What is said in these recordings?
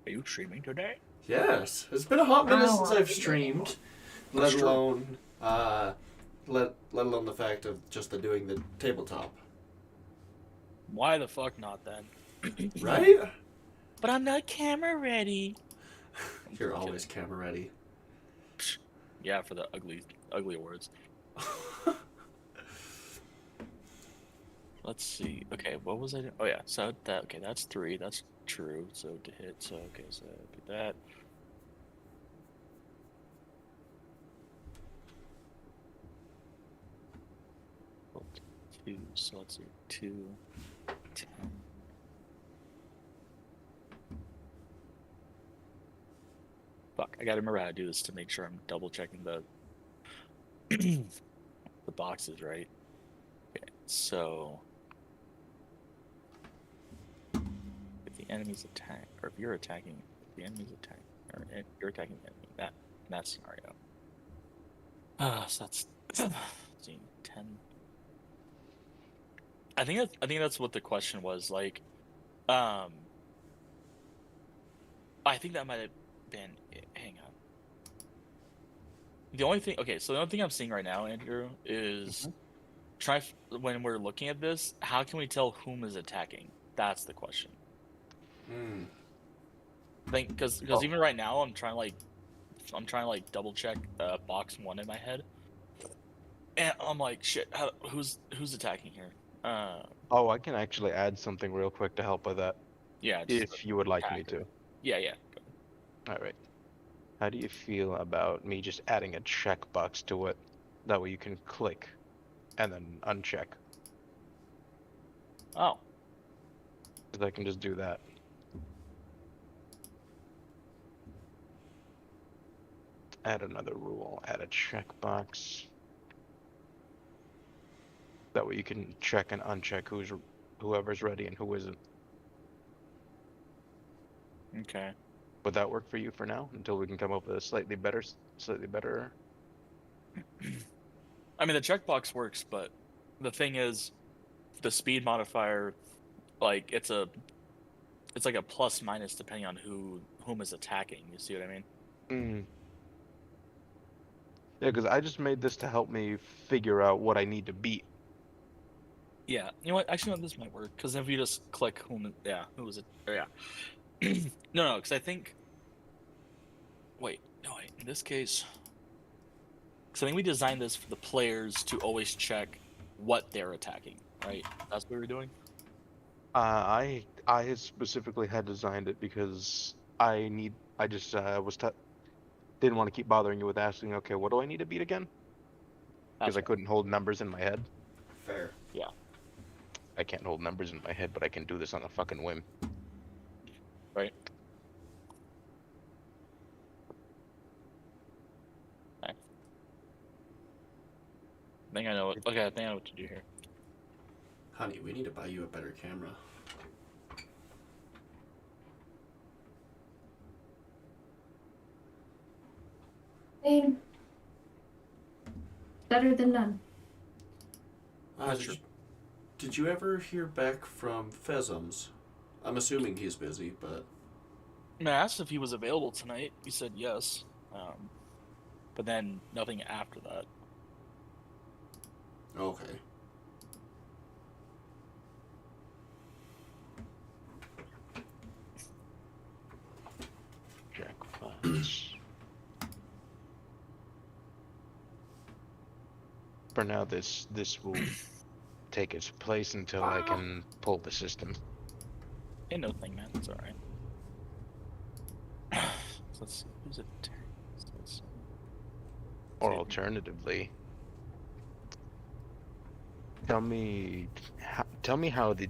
Are you streaming today? Yes, it's been a hot minute Oh, since I've streamed. Let That's true. alone, let alone the fact of just doing the tabletop. Why the fuck not then? Right? But I'm not camera ready. You're always camera ready. Yeah, for the ugly awards. Let's see. Okay, what was I doing? Oh yeah, so that okay, that's 3. That's true. So to hit. So okay, so do that. Well, 2. So let's do 2, 10. Fuck, I gotta remember how to do this to make sure I'm double checking the the boxes right. Okay, so if the enemy's attack, or if you're attacking, if the enemy's attack, or you're attacking the enemy, that scenario. So that's 10. I think that's what the question was. Like, I think that might have been it. Hang on. The only thing, okay, so the only thing I'm seeing right now, Andrew, is when we're looking at this, how can we tell whom is attacking? That's the question. I think because even right now, I'm trying to like double check box 1 in my head, and I'm like, shit, who's attacking here? Oh, I can actually add something real quick to help with that. Yeah, If you would like me to. Yeah. All right. How do you feel about me just adding a checkbox to it? That way you can click and then uncheck. Oh. Because I can just do that. Add another rule. Add a checkbox. That way you can check and uncheck whoever's ready and who isn't. Okay. Would that work for you for now? Until we can come up with a slightly better. I mean, the checkbox works, but the thing is, the speed modifier, like it's like a plus minus depending on whom is attacking. You see what I mean? Yeah, because I just made this to help me figure out what I need to beat. Yeah, you know what? Actually, no, this might work because if you just click who is it? Or yeah. No, because I think. Wait. In this case, because I think we designed this for the players to always check what they're attacking, right? That's what we were doing. I specifically had designed it because didn't want to keep bothering you with asking, okay, what do I need to beat again? Because I couldn't hold numbers in my head. Fair. Yeah. I can't hold numbers in my head, but I can do this on a fucking whim. Right. Okay. I think I know what to do here. Honey, we need to buy you a better camera. Better than none. Did you ever hear back from Fezums? I'm assuming he's busy, but... I mean, I asked if he was available tonight. He said yes. But then nothing after that. Okay. Checkbox. For now, this will take its place until I can pull the system. Ain't no thing, man. It's alright. So let's see. Who's attacking? Or alternatively, tell me how the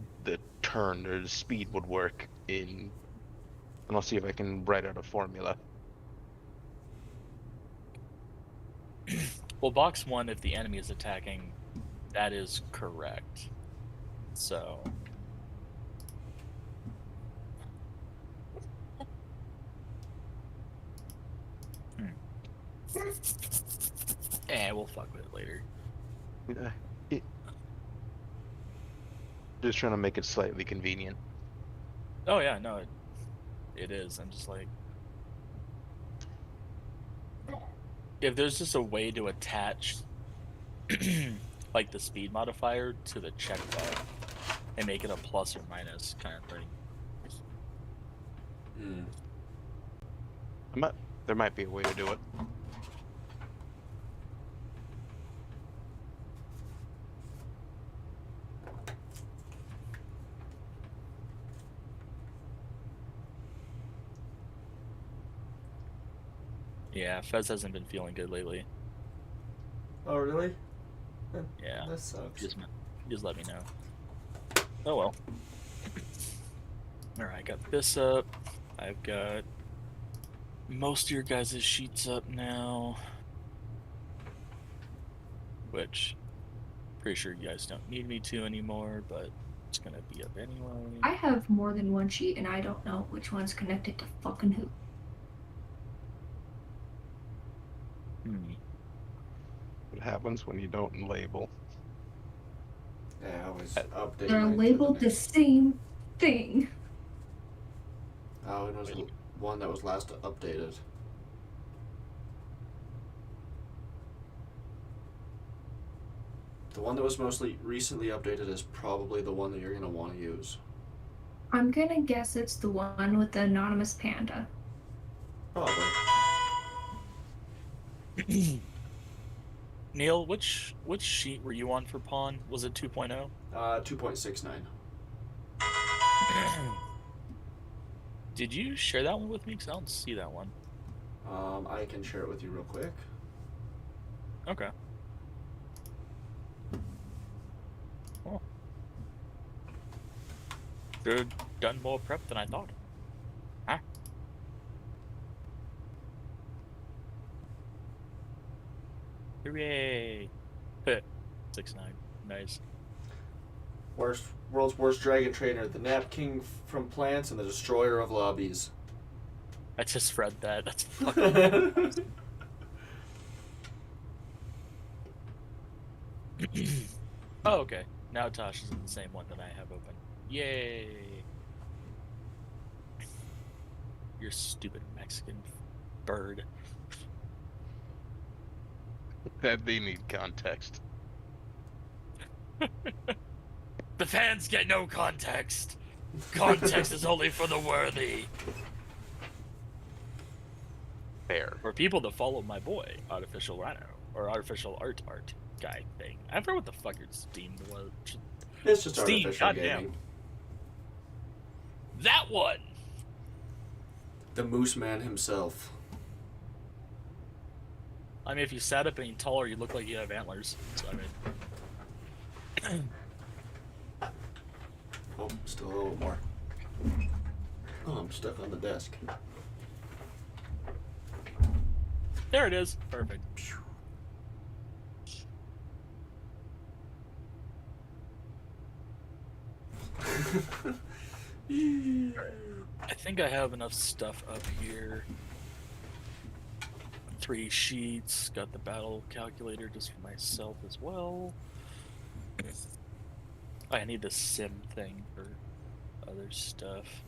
turn or the speed would work and I'll see if I can write out a formula. Well, box 1, if the enemy is attacking, that is correct. So. We'll fuck with it later. Just trying to make it slightly convenient. Oh yeah, no. it is. I'm just like, if there's just a way to attach like the speed modifier to the check bar and make it a plus or minus kind of thing. There might be a way to do it. Yeah, Fez hasn't been feeling good lately. Oh, really? Yeah, That sucks. just let me know. Oh well. All right, got this up. I've got most of your guys' sheets up now, which pretty sure you guys don't need me to anymore, but it's gonna be up anyway. I have more than one sheet, and I don't know which one's connected to fucking who. What happens when you don't label? Yeah, I always update. They're mine to labeled the next- same thing. Oh, it was one that was last updated. The one that was mostly recently updated is probably the one that you're gonna want to use. I'm gonna guess it's the one with the anonymous panda. Probably. Neil, which sheet were you on for Pawn? Was it 2.0? 2.69. Did you share that one with me? Because I don't see that one. I can share it with you real quick. Okay. Oh. Good. Done more prep than I thought. Huh? Hooray! 6-9. Nice. World's worst dragon trainer, the Nap King from plants and the destroyer of lobbies. I just read that. That's fucking. Oh, okay. Now Tosh is in the same one that I have open. Yay! You're stupid Mexican bird. That they need context. The fans get no context. Context is only for the worthy. Fair. For people that follow my boy, Artificial Rhino, or Artificial Art guy thing. I forgot what the fuck your Steam was. It's just Steam, artificial goddamn. gaming. That one! The Moose Man himself. I mean, if you sat up any taller, you look like you have antlers. So, I mean... Oh, still a little more. Oh, I'm stuck on the desk. There it is. Perfect. I think I have enough stuff up here. 3 sheets. Got the battle calculator just for myself as well. I need the sim thing for other stuff.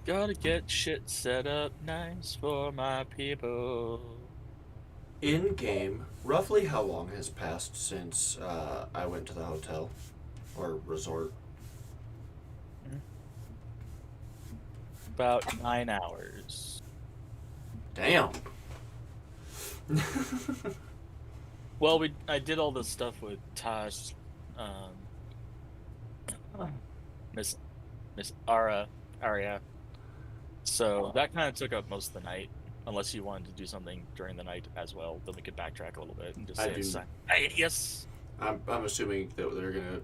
Gotta get shit set up nice for my people. In game, roughly how long has passed since I went to the hotel or resort? About 9 hours. Damn. Well, I did all this stuff with Taj, Miss Aria. So that kind of took up most of the night. Unless you wanted to do something during the night as well, then we could backtrack a little bit and just say it's yes. I'm assuming that they're gonna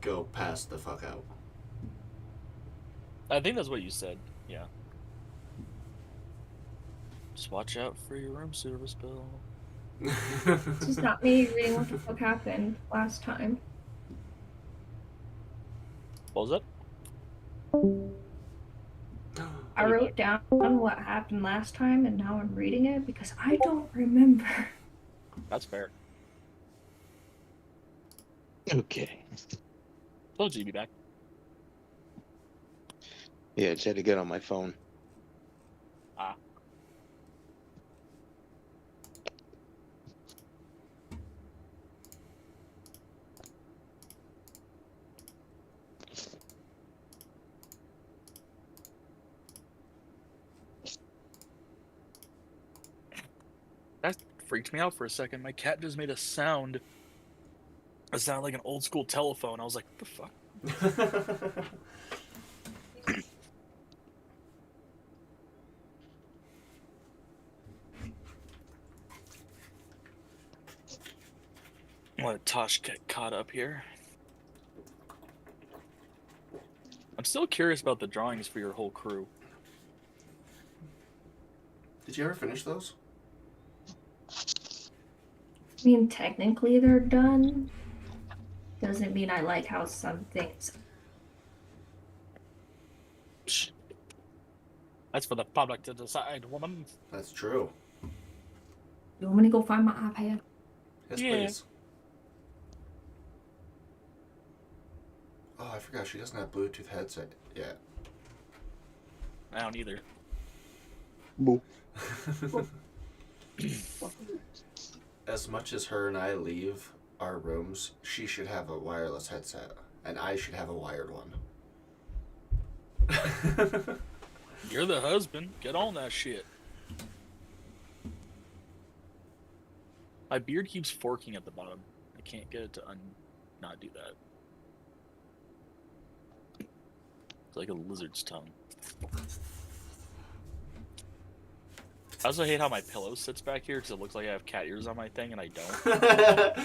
go pass the fuck out. I think that's what you said. Yeah. Just watch out for your room service bill. This is not me reading what the fuck happened last time. What was it? I wrote down what happened last time, and now I'm reading it because I don't remember. That's fair. Okay. Told you to be back. Yeah, I just had to get on my phone. Ah. That freaked me out for a second. My cat just made a sound. It sounded like an old school telephone. I was like, what the fuck? I'm gonna let Tosh get caught up here. I'm still curious about the drawings for your whole crew. Did you ever finish those? I mean, technically they're done. Doesn't mean I like how some things. Shh. That's for the public to decide, woman. That's true. You want me to go find my iPad? Yes, Yeah. please. Oh, I forgot she doesn't have Bluetooth headset yet. I don't either. Boo. As much as her and I leave our rooms, she should have a wireless headset, and I should have a wired one. You're the husband. Get on that shit. My beard keeps forking at the bottom. I can't get it to not do that. It's like a lizard's tongue. I also hate how my pillow sits back here because it looks like I have cat ears on my thing and I don't.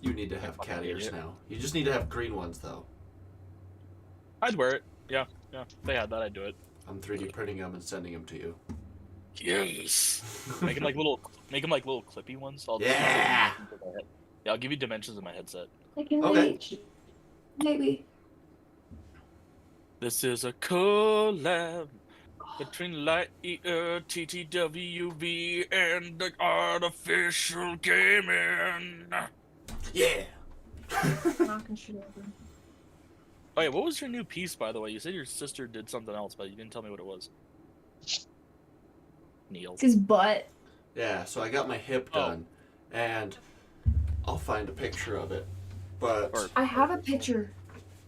You need to have cat ears idiot. now. You just need to have green ones, though. I'd wear it. Yeah. If they had that, I'd do it. I'm 3D printing them and sending them to you. Yes. Make them like little clippy ones. Yeah! Yeah, I'll give you dimensions of my headset. I can Okay. wait. Maybe. This is a collab between Lightyear, TTWV, and the Artificial Gaming. Yeah! Knocking shit over. Oh yeah, what was your new piece, by the way? You said your sister did something else, but you didn't tell me what it was. Neil. It's his butt. Yeah, so I got my hip Oh. done, and I'll find a picture of it. But Or- I have a picture.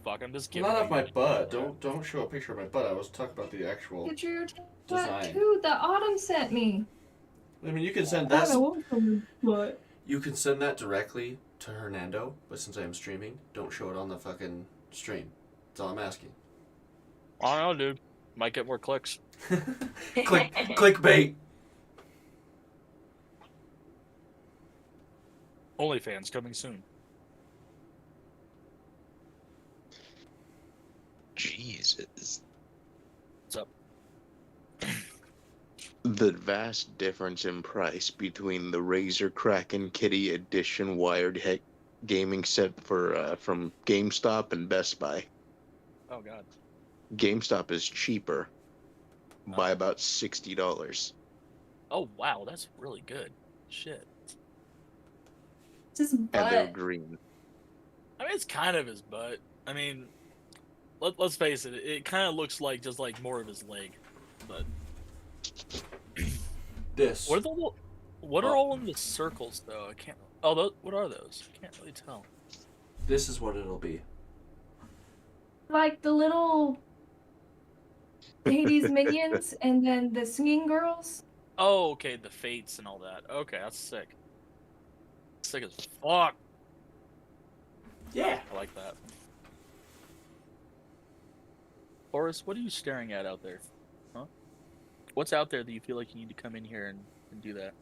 Fuck, I'm just giving not you of my guys- butt. Don't show a picture of my butt. I was talking about the actual. Picture Design. tattoo that Autumn sent me. I mean, you can send I that. don't want some butt. You can send that directly to Hernando, but since I am streaming, don't show it on the fucking stream. That's all I'm asking. I don't know, dude. Might get more clicks. Clickbait. OnlyFans coming soon. Jesus. What's up? The vast difference in price between the Razer Kraken Kitty Edition wired gaming set for from GameStop and Best Buy. Oh god. GameStop is cheaper by about $60. Oh wow, that's really good. Shit. It's his And they're butt. green. I mean, it's kind of his butt. I mean, let's face it. It kind of looks like just like more of his leg. But This. what are the little, what are all in the circles though? I can't. Oh, what are those? I can't really tell. This is what it'll be. Like the little Hades minions and then the singing girls. Oh, okay, the fates and all that. Okay, that's sick. Sick as fuck. Yeah. I like that. Horace, what are you staring at out there? Huh? What's out there that you feel like you need to come in here and do that?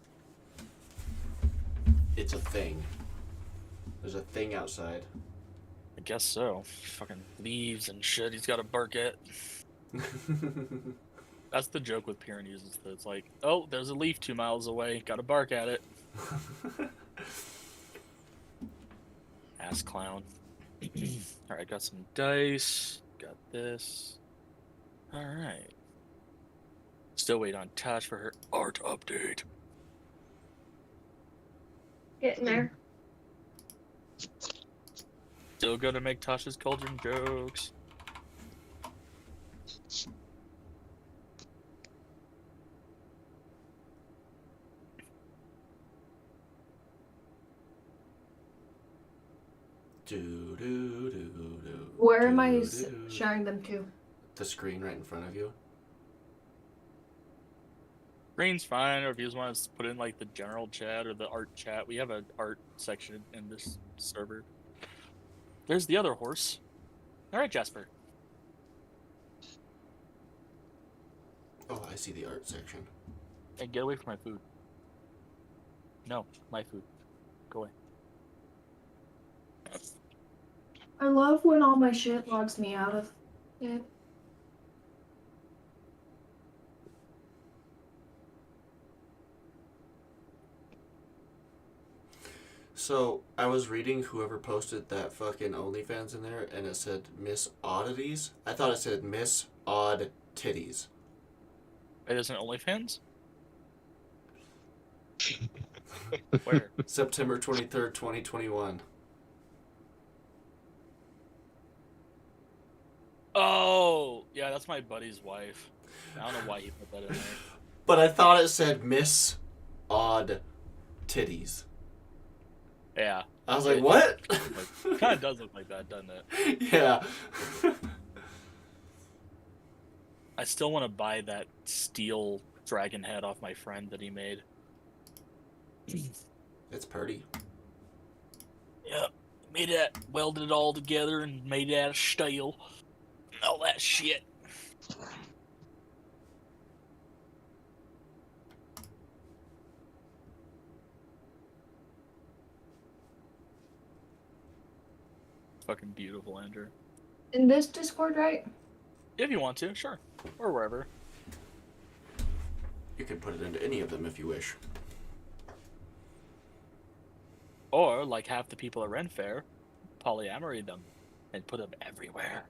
It's a thing. There's a thing outside. I guess so. Fucking leaves and shit. He's got to bark at. That's the joke with Pyrenees. Is that it's like, oh, there's a leaf 2 miles away. Got to bark at it. Ass clown. All right, got some dice. Got this. All right. Still waiting on Tash for her art update. Getting there. Still gonna make Tasha's cauldron jokes. Do, do, do, do, Where am do, I do. sharing them to? The screen right in front of you. Green's fine, or if you just want to put in like the general chat or the art chat, we have an art section in this server. There's the other horse. All right, Jasper. Oh, I see the art section. Hey, get away from my food. No, my food. Go away. I love when all my shit logs me out of it. So, I was reading whoever posted that fucking OnlyFans in there, and it said Miss Oddities. I thought it said Miss Odd Titties. It isn't OnlyFans? Where? September 23rd, 2021. Oh, yeah, that's my buddy's wife. I don't know why he put that in there. But I thought it said Miss Odd Titties. Yeah. I was like, what? Kind of does look like that, doesn't it? Yeah. I still want to buy that steel dragon head off my friend that he made. It's pretty. Yep. Made that, welded it all together and made it out of steel. All that shit. Fucking beautiful, Andrew. In this Discord, right? If you want to, sure. Or wherever. You can put it into any of them if you wish. Or, like half the people at Ren Fair, polyamory them and put them everywhere.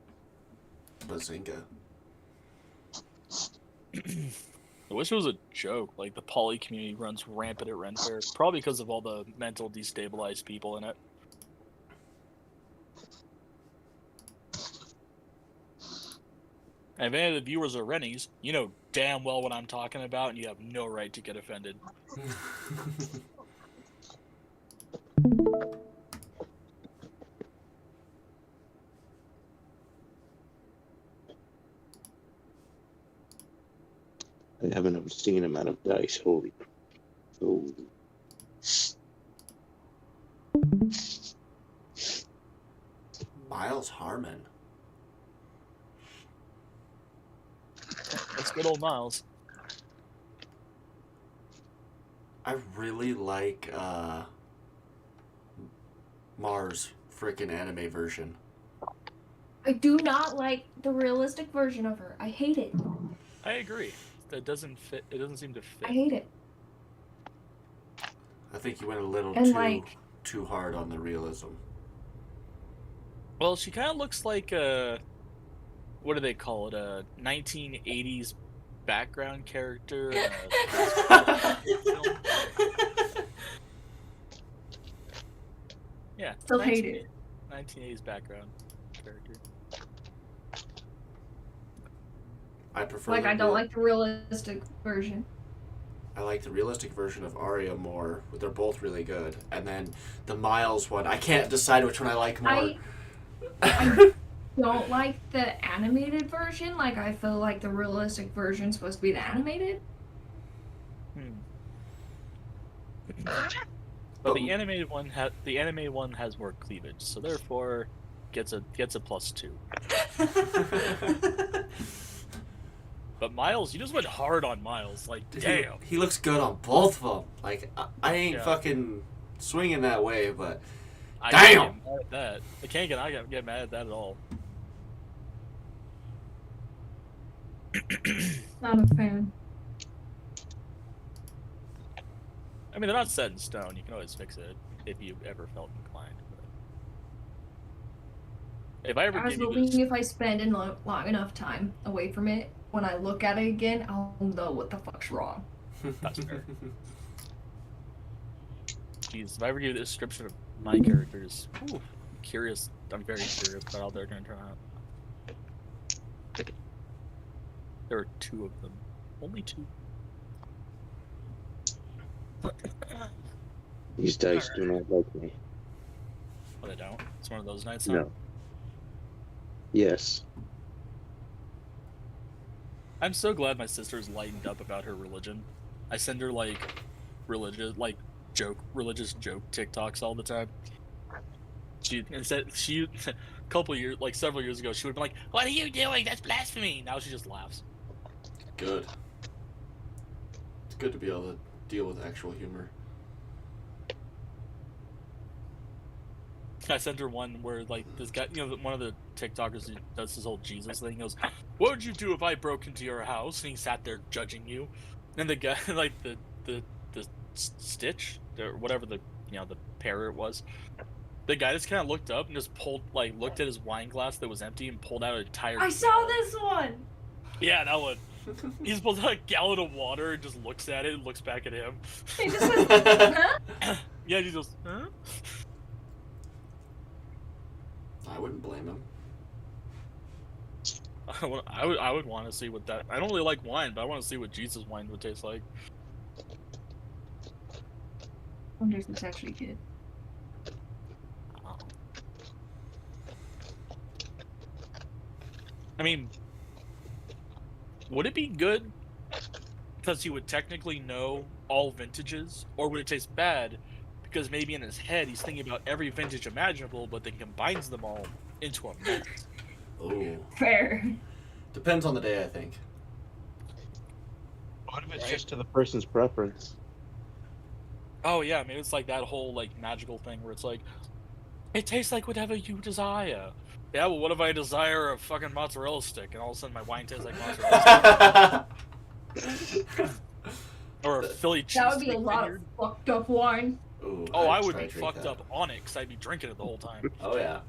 Bazinga. I wish it was a joke. Like, the poly community runs rampant at Ren Fair. Probably because of all the mental destabilized people in it. And if any of the viewers are Rennies, you know damn well what I'm talking about, and you have no right to get offended. I have an obscene amount of dice. Holy. Oh. Miles Harmon. That's good old Miles. I really like Mars frickin' anime version. I do not like the realistic version of her. I hate it. I agree. That doesn't fit. It doesn't seem to fit. I hate it. I think you went a little And too hard on the realism. Well, she kind of looks like what do they call it? A 1980s background character. In a film. Yeah. Still hate it. 1980s background character. I prefer. Like, I don't like the realistic version. I like the realistic version of Arya more. They're both really good. And then the Miles one, I can't decide which one I like more. I don't like the animated version. Like, I feel like the realistic version's supposed to be the animated. But the animated one has more cleavage, so therefore gets a +2. But Miles, you just went hard on Miles. Like, damn. He looks good on both of them. Like, I ain't Yeah. fucking swinging that way, but I damn! can't get mad at that. I can't get mad at that at all. Not a fan. I mean, they're not set in stone. You can always fix it if you ever felt inclined. But if I ever I was give you hoping this, if I spend long enough time away from it, when I look at it again, I'll know what the fuck's wrong. That's fair. Jeez, if I ever give you the description of my characters, I'm curious. I'm very curious about how they're going to turn out. There are 2 of them. Only 2. These dice do not like me. But I don't. It's one of those nights. Huh? No. Yes. I'm so glad my sister's lightened up about her religion. I send her like religious joke TikToks all the time. She a couple years, like several years ago, she would be like, "What are you doing? That's blasphemy." Now she just laughs. Good. It's good to be able to deal with actual humor. I sent her one where like this guy, one of the TikTokers who does this whole Jesus thing, goes, "What would you do if I broke into your house?" And he sat there judging you, and the guy, like the Stitch or whatever the parrot was, the guy just kind of looked up and just looked at his wine glass that was empty and pulled out an entire. I saw this one. Yeah, that one. He just pulls out a gallon of water and just looks at it and looks back at him. He just went, huh? Yeah, he goes, huh? I wouldn't blame him. I would want to see what that. I don't really like wine, but I want to see what Jesus wine would taste like. I wonder if it's actually good. I mean, would it be good because he would technically know all vintages, or would it taste bad because maybe in his head he's thinking about every vintage imaginable, but then combines them all into a mix? Oh. Fair. Depends on the day, I think. What if it's Right. just to the person's preference? Oh yeah, maybe it's like that whole like magical thing where it's like, it tastes like whatever you desire. Yeah, well, what if I desire a fucking mozzarella stick, and all of a sudden my wine tastes like mozzarella stick, or a Philly cheese? That would be a lot of fucked up wine. Ooh, Oh, I I'd would try be to drink fucked that. up on it because I'd be drinking it the whole time. Oh yeah.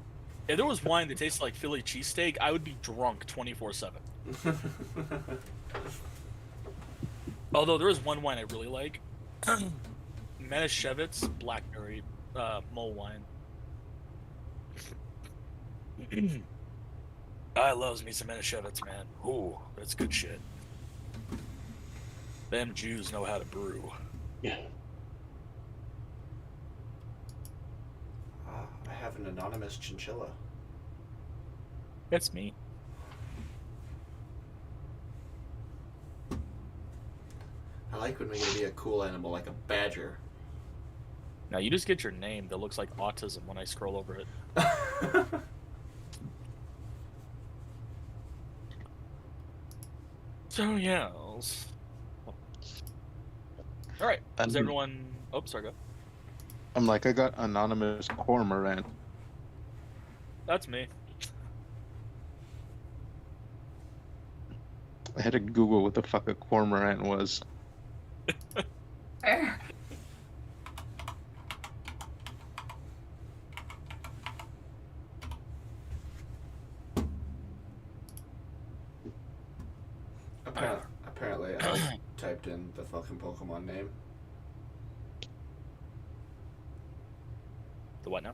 If there was wine that tasted like Philly cheesesteak, I would be drunk 24/7. Although there is one wine I really like, Manischewitz Blackberry mull wine. I loves me some Manischewitz, man. Ooh, that's good shit. Them Jews know how to brew. Yeah. I have an anonymous chinchilla. That's me. I like when we get to be a cool animal like a badger. Now you just get your name that looks like autism when I scroll over it. So yeah. All right. Is everyone? Oh, sorry. Go. I'm like, I got anonymous cormorant. That's me. I had to Google what the fuck a cormorant was. Fair. Apparently, I typed in the fucking Pokemon name. The what now?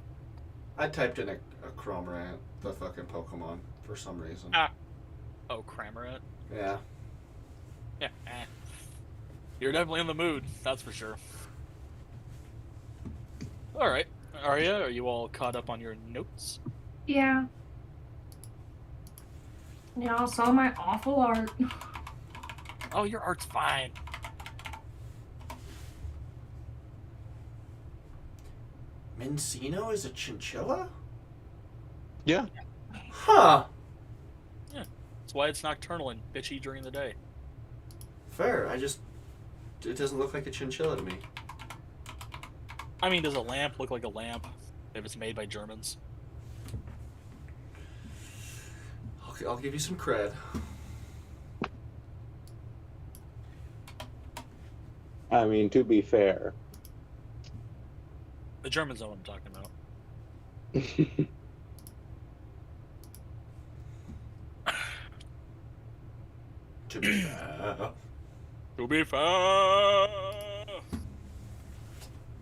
I typed in a Cramorant, the fucking Pokemon, for some reason. Ah. Oh, Cramorant. Yeah. Yeah. You're definitely in the mood. That's for sure. All right. Arya, are you all caught up on your notes? Yeah. Y'all saw my awful art. Oh, your art's fine. Mincino is a chinchilla? Yeah. Huh. That's why it's nocturnal and bitchy during the day. Fair. It doesn't look like a chinchilla to me. I mean, does a lamp look like a lamp if it's made by Germans? I'll give you some cred. I mean, to be fair. The Germans know what I'm talking about. To be fair. To be fair.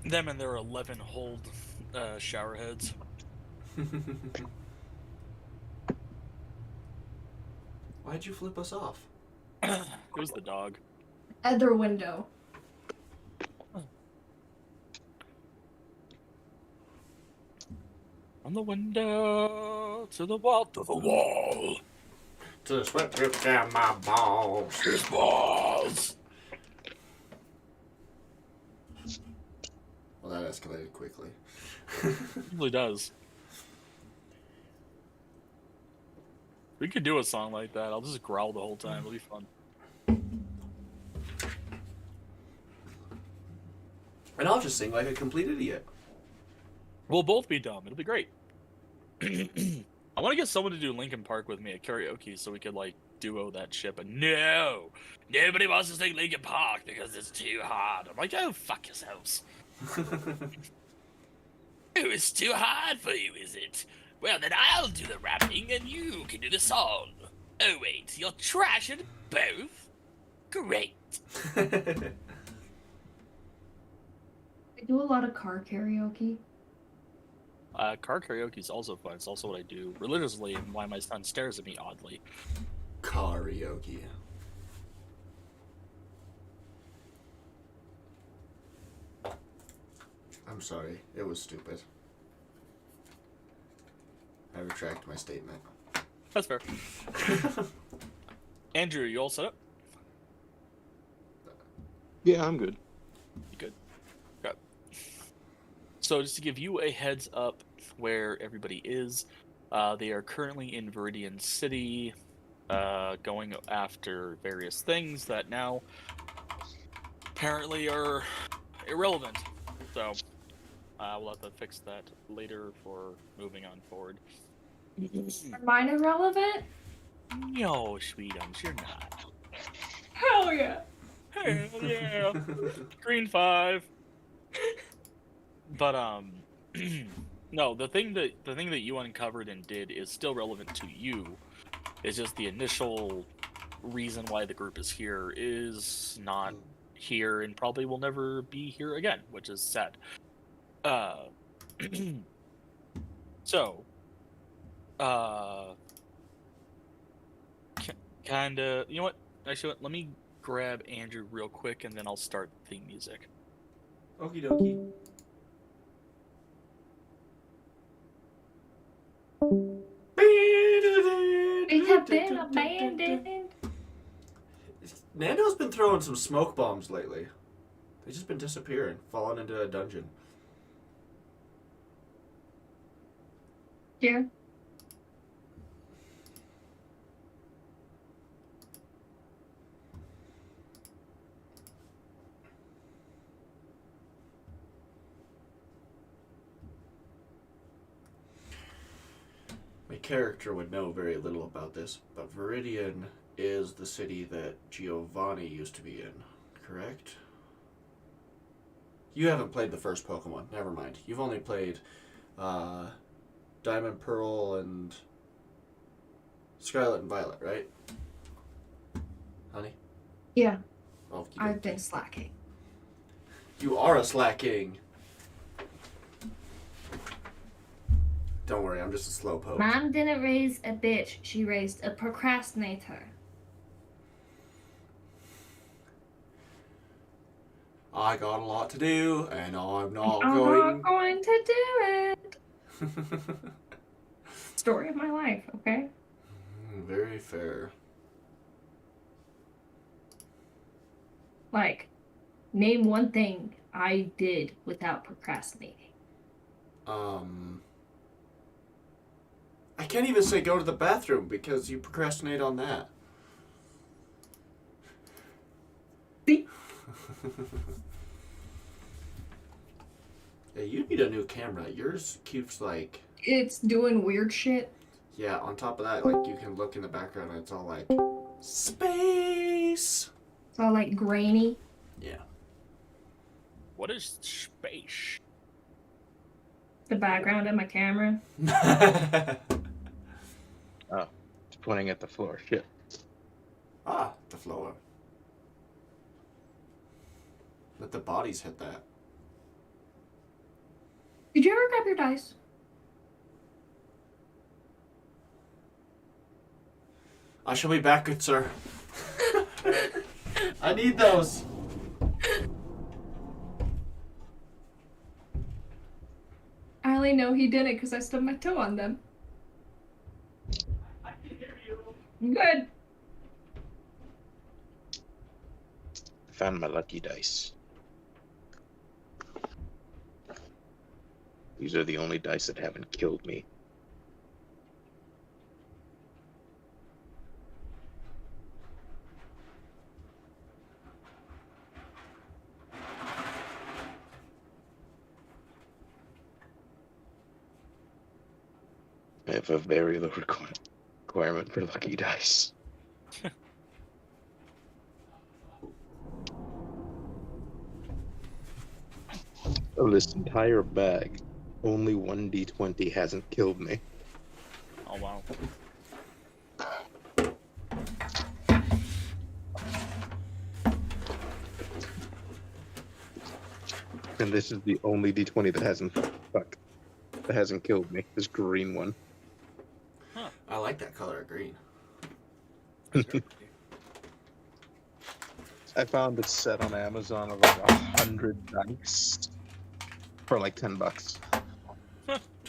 Them and their 11 hold shower heads. Why'd you flip us off? It was the dog. Other window. From the window to the wall, to the wall. To the sweat drip down my balls. His balls. Well, that escalated quickly. It really does. We could do a song like that. I'll just growl the whole time. It'll be fun. And I'll just sing like a complete idiot. We'll both be dumb. It'll be great. I want to get someone to do Linkin Park with me at karaoke so we could, like, duo that shit. But no! Nobody wants to sing Linkin Park because it's too hard. I'm like, oh, fuck yourselves. Oh, it's too hard for you, is it? Well, then I'll do the rapping and you can do the song. Oh, wait, you're trash at both? Great. I do a lot of car karaoke. Car karaoke is also fun. It's also what I do religiously and why my son stares at me oddly. Karaoke. I'm sorry. It was stupid. I retract my statement. That's fair. Andrew, you all set up? Yeah, I'm good. You good? Okay. So just to give you a heads up where everybody is, they are currently in Viridian City, going after various things that now apparently are irrelevant. So we'll have to fix that later for moving on forward. Are mine irrelevant? No, sweetums, you're not. Hell yeah. Hell yeah. Green 5. But no, the thing that you uncovered and did is still relevant to you. It's just the initial reason why the group is here is not here and probably will never be here again, which is sad. So, kinda, you know what? Actually, let me grab Andrew real quick, and then I'll start theme music. Okie dokie. We have been abandoned. Nando's been throwing some smoke bombs lately. They've just been disappearing, falling into a dungeon. Yeah. My character would know very little about this, but Viridian is the city that Giovanni used to be in, correct? You haven't played the first Pokemon, never mind. You've only played Diamond, Pearl, and Scarlet and Violet, right? Honey? Yeah, Oh, I've been slacking. You are a slacking. Don't worry, I'm just a slowpoke. Mom didn't raise a bitch. She raised a procrastinator. I got a lot to do, and I'm not I'm going. not going to do it. Story of my life, okay? Very fair. Like, name one thing I did without procrastinating. I can't even say go to the bathroom because you procrastinate on that. See? Yeah, you need a new camera. Yours keeps like... It's doing weird shit. Yeah, on top of that, like, you can look in the background and it's all like... Space! It's all like grainy. Yeah. What is space? The background of my camera. Oh, it's pointing at the floor. Shit. Ah, the floor. Let the bodies hit that. Did you ever grab your dice? I shall be back, good sir. I need those. I only No, he didn't, because I stubbed my toe on them. Good. Found my lucky dice. These are the only dice that haven't killed me. I have a very low requirement for lucky dice. Of this entire bag, only one D20 hasn't killed me. Oh wow. And this is the only D20 that hasn't killed me. This green one. I like that color, green. I found this set on Amazon of like 100 dice for like $10.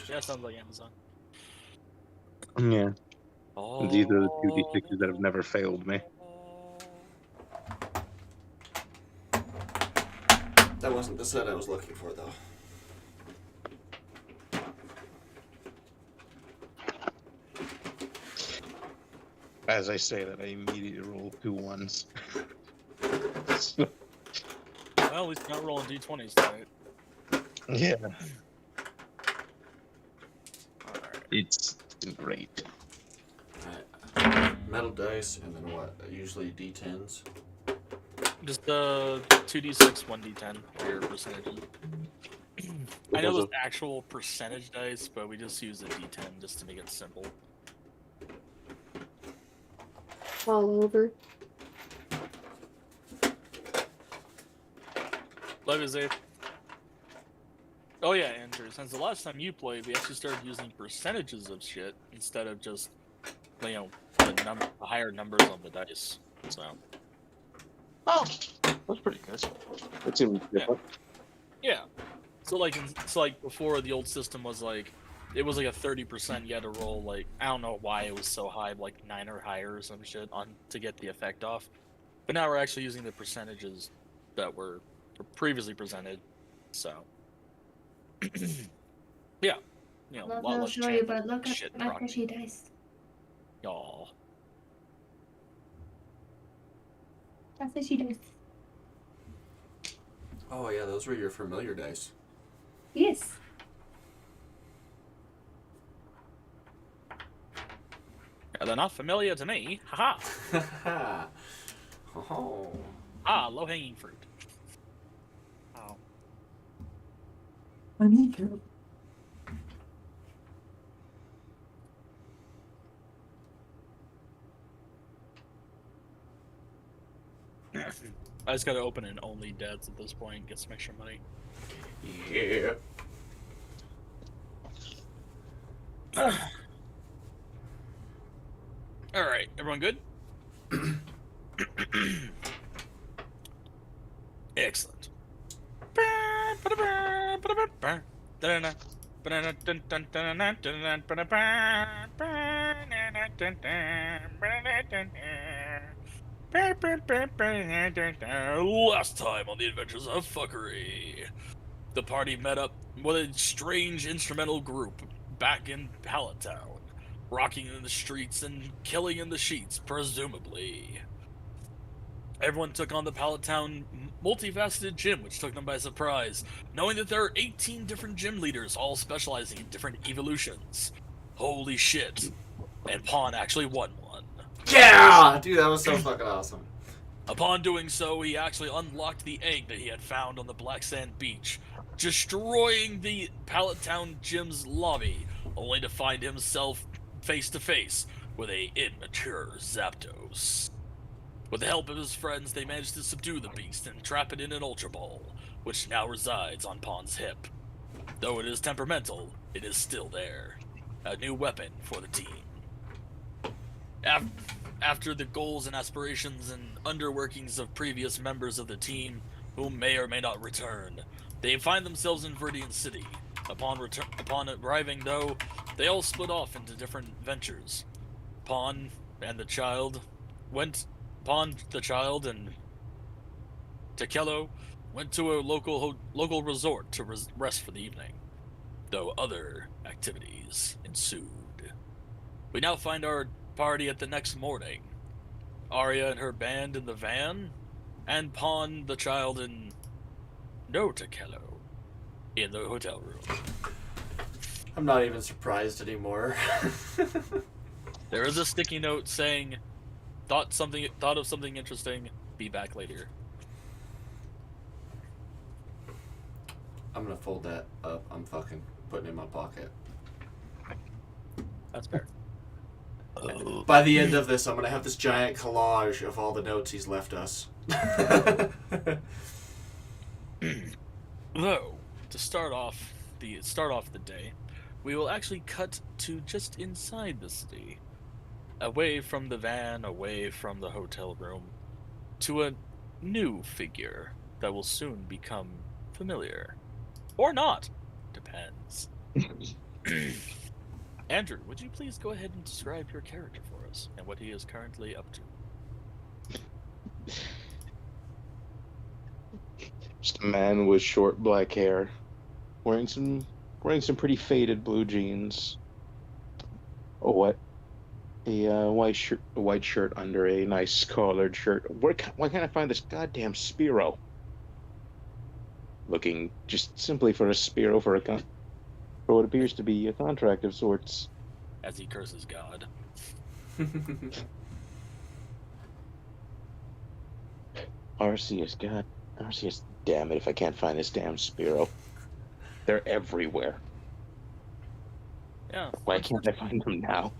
Yeah, sounds like Amazon. Yeah. Oh. And these are the 2D6s that have never failed me. That wasn't the set I was looking for, though. As I say that, I immediately roll 2 ones. Well, at least you're not rolling d20s tonight. Yeah. Alright. It's been great. Alright. Metal dice, and then what? Usually D10s. Just 2d6, 1d10 for your percentages. I know there's actual percentage dice, but we just use a d10 just to make it simple. All over. Love is it. Oh yeah, Andrew, since the last time you played, we actually started using percentages of shit instead of just, you know, the higher numbers on the dice. So. Oh, that's pretty good. That seems different. Yeah. So like before, the old system was like, it was like a 30% you had to roll, like, I don't know why it was so high, like 9 or higher or some shit on to get the effect off. But now we're actually using the percentages that were previously presented. So yeah. You know, a lot I'll less show you, chance but of look shit at my proccing. fishy dice. Aw. My fishy dice. Oh, yeah, those were your familiar dice. Yes. Yeah, they're not familiar to me. Haha. Oh. Ah, low hanging fruit. Oh. I need to. I just gotta open an only deads at this point, get some extra money. Yeah. Alright, everyone good? Excellent. Last time on the Adventures of Fuckery, the party met up with a strange instrumental group back in Pallet Town, rocking in the streets and killing in the sheets, presumably. Everyone took on the Pallet Town multifaceted gym, which took them by surprise, knowing that there are 18 different gym leaders, all specializing in different evolutions. Holy shit. And Pawn actually won one. Yeah! Dude, that was so fucking awesome. Upon doing so, he actually unlocked the egg that he had found on the Black Sand Beach, destroying the Pallet Town Gym's lobby, only to find himself face to face with a immature Zapdos. With the help of his friends, they managed to subdue the beast and trap it in an Ultra Ball, which now resides on Pawn's hip. Though it is temperamental, it is still there. A new weapon for the team. After the goals and aspirations and underworkings of previous members of the team, who may or may not return, they find themselves in Viridian City, Upon arriving, though, they all split off into different ventures. Pawn and the child and Takello went to a local resort to rest for the evening, though other activities ensued. We now find our party at the next morning. Arya and her band in the van, and Pawn, the child, and no Takello in the hotel room. I'm not even surprised anymore. There is a sticky note saying, thought of something interesting, be back later. I'm gonna fold that up. I'm fucking putting it in my pocket. That's fair. By the end of this, I'm gonna have this giant collage of all the notes he's left us. Though, to start off the day, we will actually cut to just inside the city, away from the van, away from the hotel room, to a new figure that will soon become familiar. Or not. Depends. Andrew, would you please go ahead and describe your character for us and what he is currently up to? Just a man with short black hair, wearing some pretty faded blue jeans. A white shirt under a nice collared shirt. Why can't I find this goddamn Spiro? Looking just simply for a Spiro for what appears to be a contract of sorts. As he curses God. Arceus, damn it if I can't find this damn Spiro. They're everywhere. Yeah. Why can't I find them now?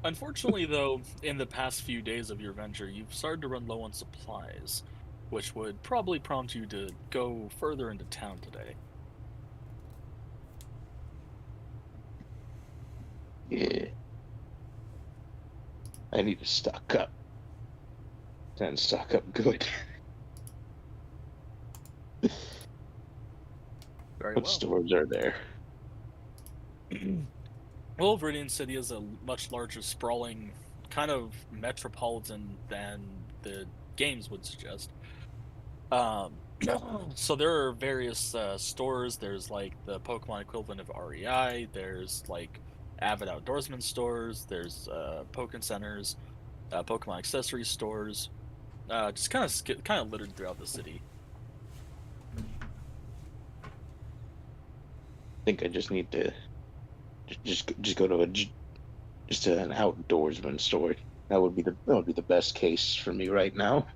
Unfortunately, though, in the past few days of your venture, you've started to run low on supplies, which would probably prompt you to go further into town today. Yeah. I need to stock up. And stock up good. Very What well. stores are there? Well, Viridian City is a much larger, sprawling, kind of metropolitan than the games would suggest. So there are various stores. There's like the Pokemon equivalent of REI. There's like Avid Outdoorsman stores. There's Pokken Centers, Pokemon accessory stores. Just kind of littered throughout the city. I think I just need to just go to an outdoorsman store. That would be the best case for me right now.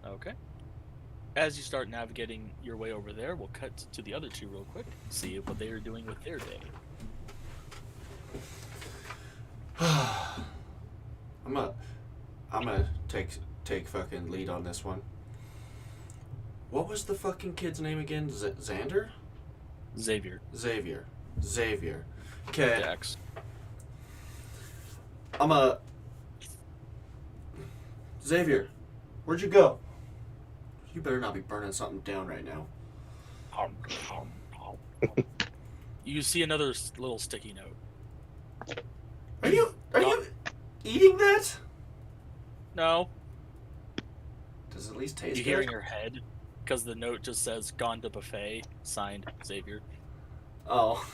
Okay. As you start navigating your way over there, we'll cut to the other two real quick. See what they are doing with their day. I'm gonna take fucking lead on this one. What was the fucking kid's name again? Xander? Xavier. Xavier. Okay. Dex. Xavier, where'd you go? You better not be burning something down right now. You see another little sticky note. Are you eating that? No. Does it at least taste You good? hear in your head, because the note just says "Gone to buffet," signed Xavier. Oh.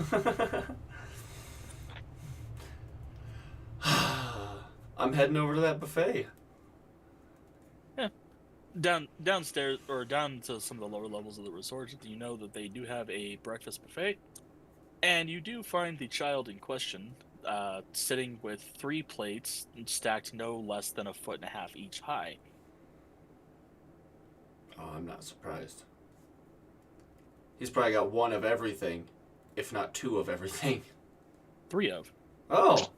I'm heading over to that buffet. Downstairs, or down to some of the lower levels of the resort, you know that they do have a breakfast buffet, and you do find the child in question sitting with 3 plates stacked no less than 1.5 feet each high. Oh, I'm not surprised. He's probably got 1 of everything, if not 2 of everything. 3 of. Oh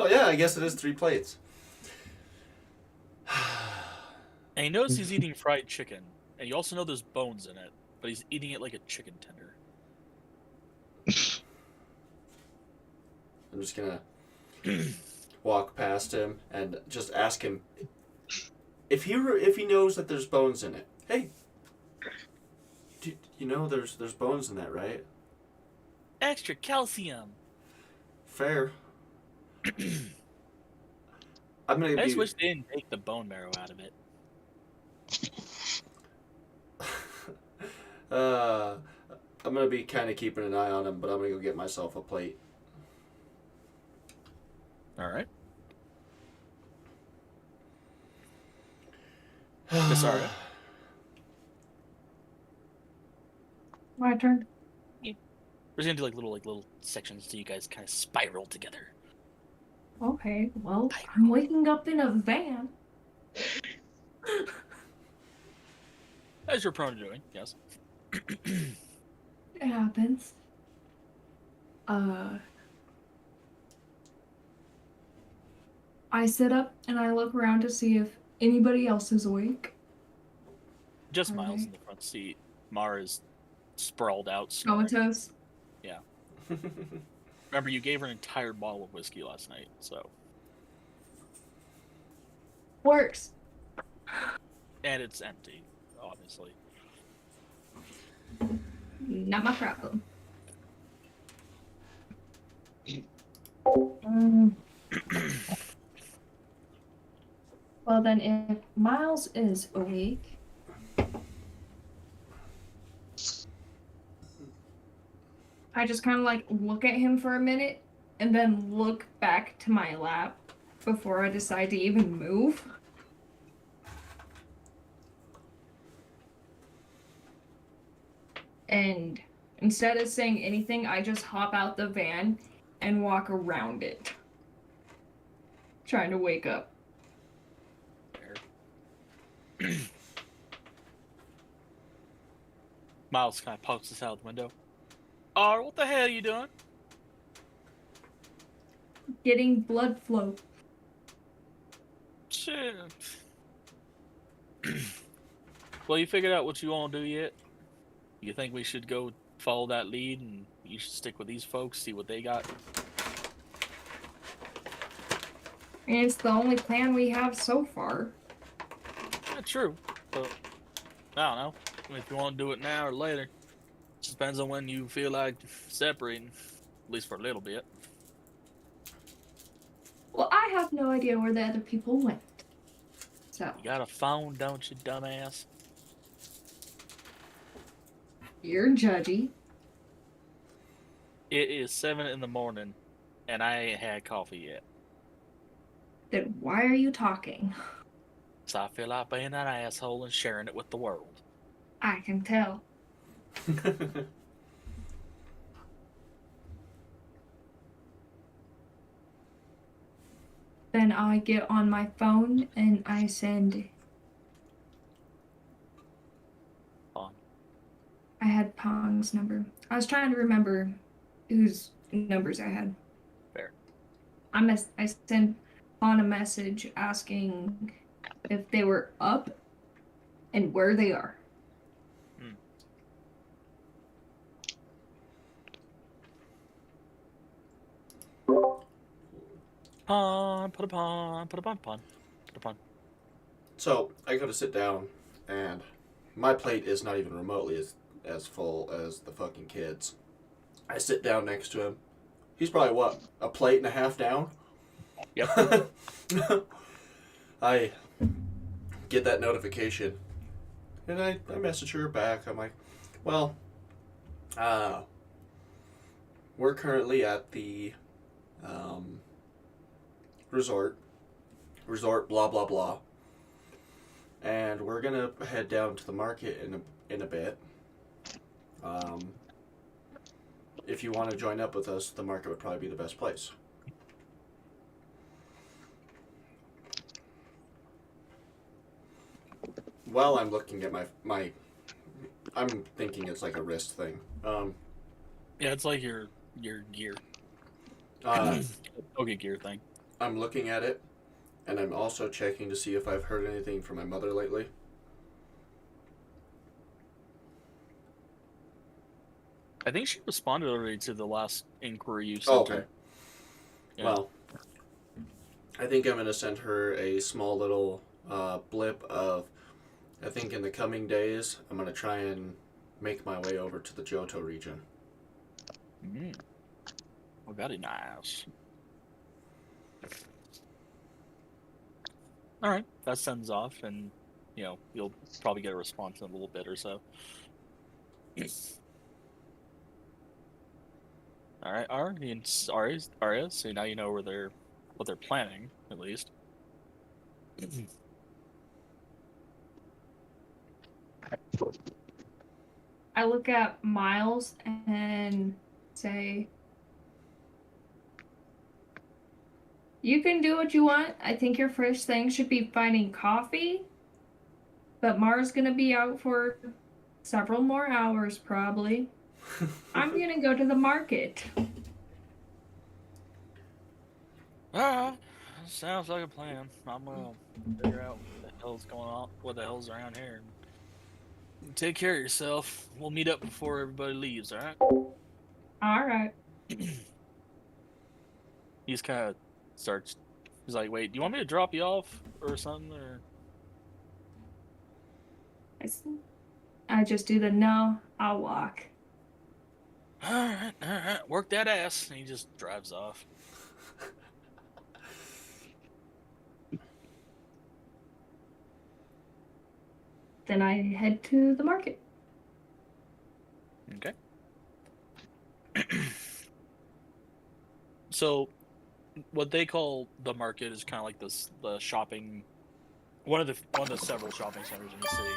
yeah, I guess it is 3 plates. And you notice he's eating fried chicken, and you also know there's bones in it, but he's eating it like a chicken tender. I'm just gonna walk past him and just ask him if he knows that there's bones in it. Hey, You know, there's bones in that, right? Extra calcium. Fair. I'm gonna I just be. wish they didn't take the bone marrow out of it. I'm gonna be kind of keeping an eye on him, but I'm gonna go get myself a plate. All right. Miss Arya. My turn. We're just gonna do like little sections so you guys kind of spiral together. Okay, well, I'm waking up in a van. As you're prone to doing, yes. It happens. I sit up and I look around to see if anybody else is awake. Just Are Miles they? in the front seat. Mara's sprawled out. snoring. Comatose. Remember, you gave her an entire bottle of whiskey last night, so. Works. And it's empty, obviously. Not my problem. Mm. Well, then, if Miles is awake, I just kind of like look at him for a minute and then look back to my lap before I decide to even move. And instead of saying anything, I just hop out the van and walk around it, trying to wake up. Fair. Miles kind of pokes us out the window. What the hell are you doing? Getting blood flow. Shit. Well, you figured out what you want to do yet? You think we should go follow that lead and you should stick with these folks, see what they got? And it's the only plan we have so far. Yeah, true. But, I don't know. If you want to do it now or later. Just depends on when you feel like separating. At least for a little bit. Well, I have no idea where the other people went. So, You got a phone, don't you, dumbass? you're judgy. It is 7 in the morning, and I ain't had coffee yet. Then why are you talking? So I feel like being an asshole and sharing it with the world. I can tell. Then I get on my phone and I send. Fun. I had Pong's number. I was trying to remember whose numbers I had. Fair. I sent Pong a message asking if they were up and where they are. Pun, put a pun, put a pun, pun, put a pun. So I go to sit down, and my plate is not even remotely as full as the fucking kids. I sit down next to him. He's probably what, a plate and a half down? Yep. I get that notification, and I message her back. I'm like, well, we're currently at the resort blah blah blah, and we're gonna head down to the market in a bit. If you want to join up with us, the market would probably be the best place. While I'm looking at my I'm thinking it's like a wrist thing. Yeah, it's like your gear. Okay, gear thing. I'm looking at it, and I'm also checking to see if I've heard anything from my mother lately. I think she responded already to the last inquiry you sent Oh, okay. her. Yeah. Well, I think I'm going to send her a small little blip of, I think in the coming days, I'm going to try and make my way over to the Johto region. Well, very nice. All right, that sends off, and you'll probably get a response in a little bit or so. All right, Arya. So now you know what they're planning, at least. I look at Miles and say, "You can do what you want. I think your first thing should be finding coffee. But Mara's gonna be out for several more hours, probably. I'm gonna go to the market." Alright, sounds like a plan. I'm gonna figure out what the hell's going on, what the hell's around here. Take care of yourself. We'll meet up before everybody leaves, alright? Alright. He just kind of starts. He's like, "Wait, do you want me to drop you off or something?" Or I just do the no, I'll walk. alright, work that ass. And he just drives off. Then I head to the market. Okay. So, what they call the market is kind of like the shopping, one of the several shopping centers in the city.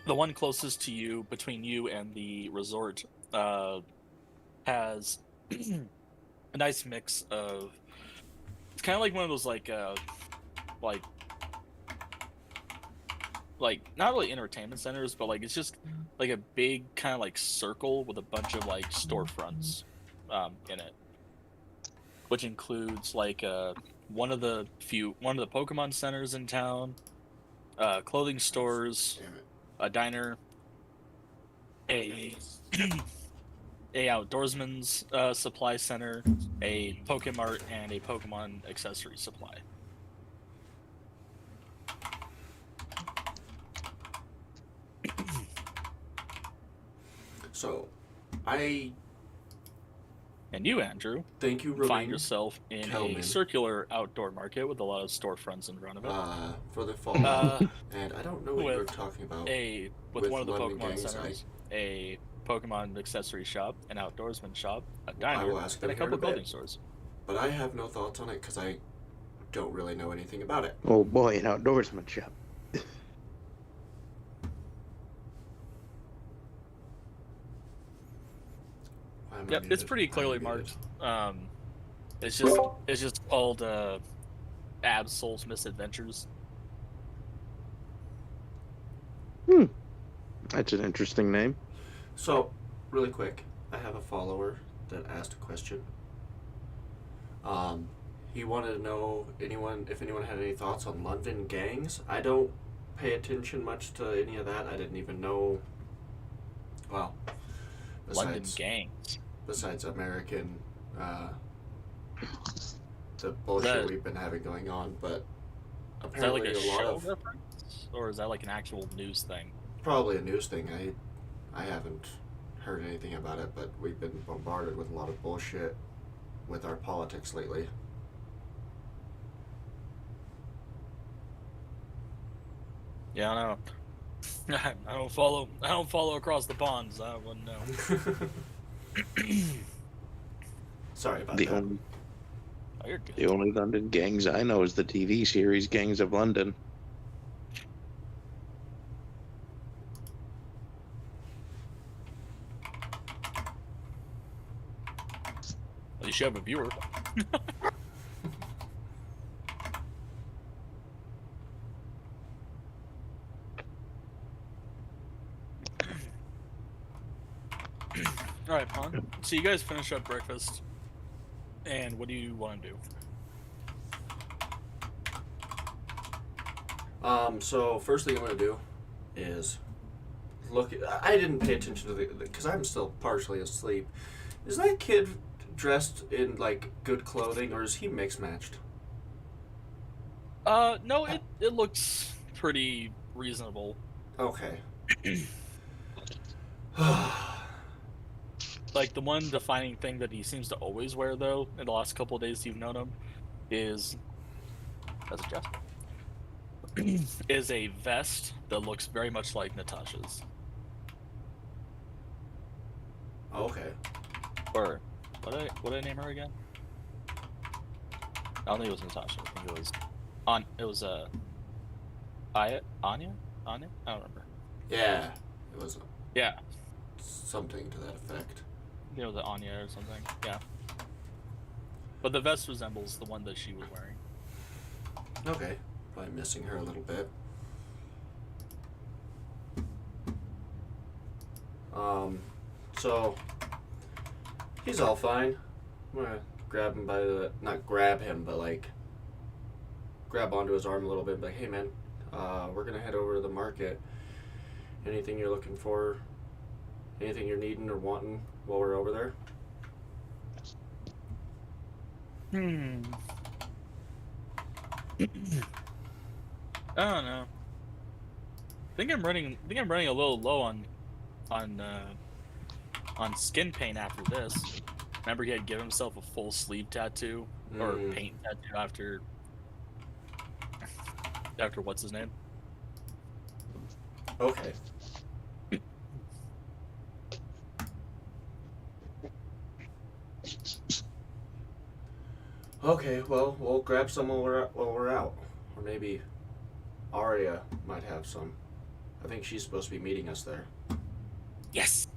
The one closest to you, between you and the resort, has a nice mix of. It's kind of like one of those like not really entertainment centers, but like it's just like a big kind of like circle with a bunch of like storefronts in it, which includes like one of the Pokemon centers in town, clothing stores, Damn it. a diner, a outdoorsman's supply center, a Pokemart, and a Pokemon accessory supply. So, I And you, Andrew, thank you, find Romaine, yourself in a Kelman. circular outdoor market with a lot of storefronts in front of it. For the fall. And I don't know what you were talking about. With one of the London Pokemon gangs, centers, a Pokemon accessory shop, an outdoorsman shop, a I diner, will ask and a them here couple in a bit. clothing stores. But I have no thoughts on it because I don't really know anything about it. Oh boy, an outdoorsman shop. Why am I Yep, it's muted? pretty Why am I clearly muted? marked. It's just called Absol's Misadventures. That's an interesting name. So, really quick, I have a follower that asked a question. He wanted to know if anyone had any thoughts on London gangs. I don't pay attention much to any of that. I didn't even know. Well, London besides gangs. American, the bullshit That- we've been having going on, but Is that apparently like a a lot show of reference, or is that like an actual news thing? probably a news thing. I haven't heard anything about it, but we've been bombarded with a lot of bullshit with our politics lately. Yeah, I know. I don't follow across the ponds. I wouldn't know. Sorry about The that. only Oh, you're good. the only London gangs I know is the TV series Gangs of London. At least you have a viewer. All right, Pon. So you guys finish up breakfast, and what do you want to do? So first thing I'm gonna do is look. I didn't pay attention to the because I'm still partially asleep. Is that kid dressed in like good clothing, or is he mixed matched? No, it looks pretty reasonable. Okay. Like the one defining thing that he seems to always wear, though, in the last couple of days you've known him, is that's a jest. Is a vest that looks very much like Natasha's. Okay. Or what did I name her again? I don't think it was Natasha. I think it was Anya? Anya? I don't remember. Yeah, it was Yeah. something to that effect. I think it was Anya or something. Yeah. But the vest resembles the one that she was wearing. Okay, probably missing her a little bit. So he's all fine. I'm gonna grab him by the, not grab him, but like grab onto his arm a little bit. Like, hey man, we're gonna head over to the market. Anything you're looking for? Anything you're needing or wanting while we're over there? I don't know. I think I'm running a little low on skin paint after this. Remember, he had given himself a full sleeve tattoo or paint tattoo after what's his name? Okay. Okay, well, we'll grab some while we're out. Or maybe Arya might have some. I think she's supposed to be meeting us there. Yes.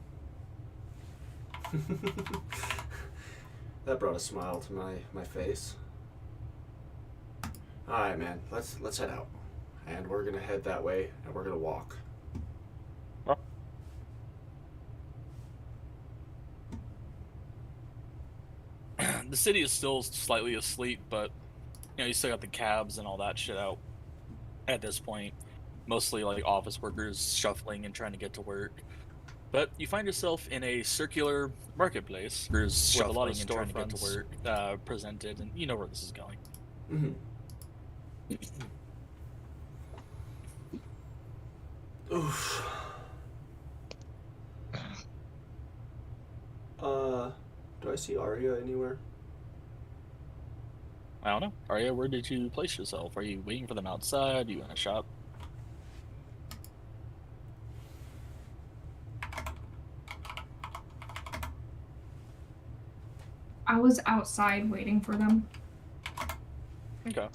That brought a smile to my face. Alright, man, let's head out. And we're gonna head that way, and we're gonna walk. The city is still slightly asleep, but you still got the cabs and all that shit out at this point. Mostly like office workers shuffling and trying to get to work. But you find yourself in a circular marketplace with a lot of storefronts presented, and you know where this is going. Mm-hmm. Oof. Do I see Arya anywhere? I don't know. Arya, where did you place yourself? Are you waiting for them outside? Are you in a shop? I was outside waiting for them. Okay.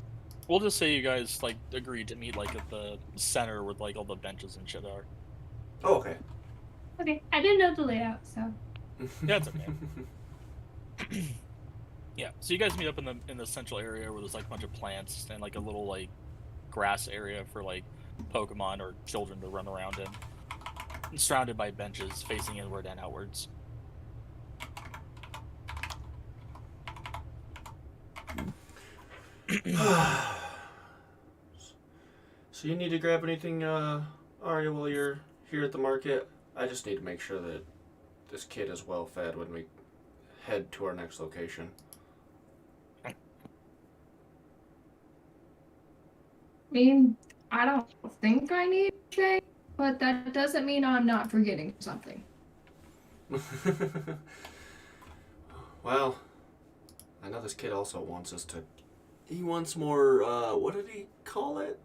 We'll just say you guys like agreed to meet like at the center where like all the benches and shit are. Oh, okay. Okay, I didn't know the layout, so. Yeah, it's okay. Yeah, so you guys meet up in the central area where there's like a bunch of plants and like a little like grass area for like Pokemon or children to run around in. And surrounded by benches facing inward and outwards. So you need to grab anything, Arya, while you're here at the market? I just need to make sure that this kid is well fed when we head to our next location. I mean, I don't think I need anything, but that doesn't mean I'm not forgetting something. Well, I know this kid also wants us to... He wants more, what did he call it?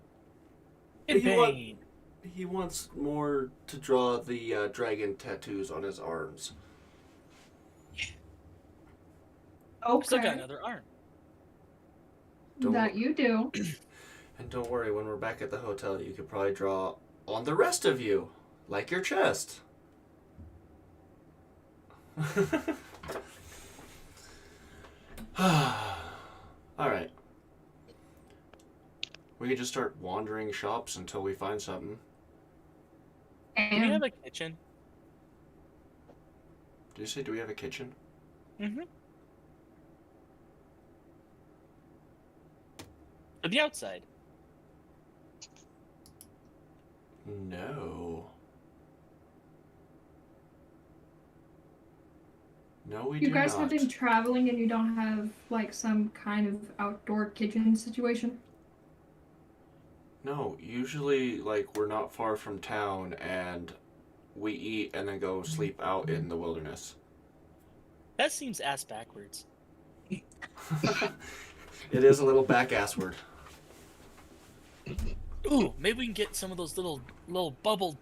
He wants more to draw the dragon tattoos on his arms. Still got Okay, another arm. that you do. And don't worry, when we're back at the hotel, you could probably draw on the rest of you, like your chest. Alright. We could just start wandering shops until we find something. Do we have And a kitchen? Did you say, do we have a kitchen? Mm-hmm. To the outside. No. No, we you do guys not. have been traveling and you don't have like some kind of outdoor kitchen situation? No, usually, like, we're not far from town, and we eat, and then go sleep out in the wilderness. That seems ass backwards. It is a little back-assward. Ooh, maybe we can get some of those little bubble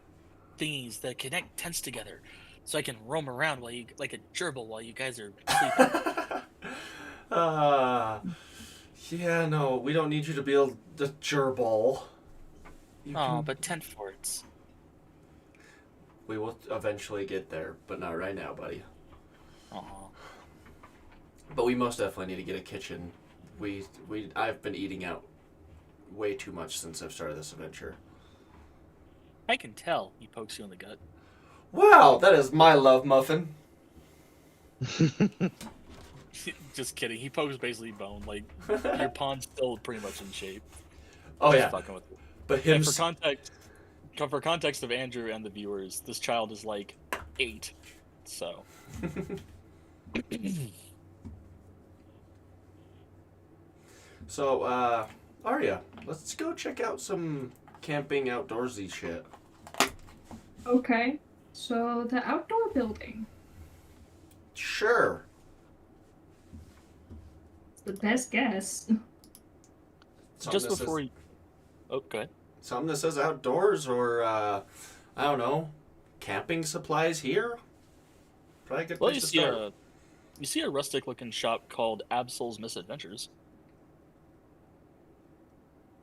thingies that connect tents together, so I can roam around while you like a gerbil while you guys are sleeping. Yeah, no, we don't need you to build the gerbil. You Oh, can- but tent forts. We will eventually get there, but not right now, buddy. Aw. But we most definitely need to get a kitchen. I've been eating out way too much since I've started this adventure. I can tell. He pokes you in the gut. Wow, that is my love muffin. Just kidding. He pokes basically bone. Like your pawn's still pretty much in shape. Oh Just yeah, fucking with it. but him. And for context of Andrew and the viewers, this child is like 8. So So, Arya, let's go check out some camping outdoorsy shit. Okay. So the outdoor building. Sure. It's the best guess. Something just that before says, you... Oh, go ahead. something that says outdoors, or I don't know, camping supplies here. Probably a good Well, place you to see start. you see a rustic-looking shop called Absol's Misadventures.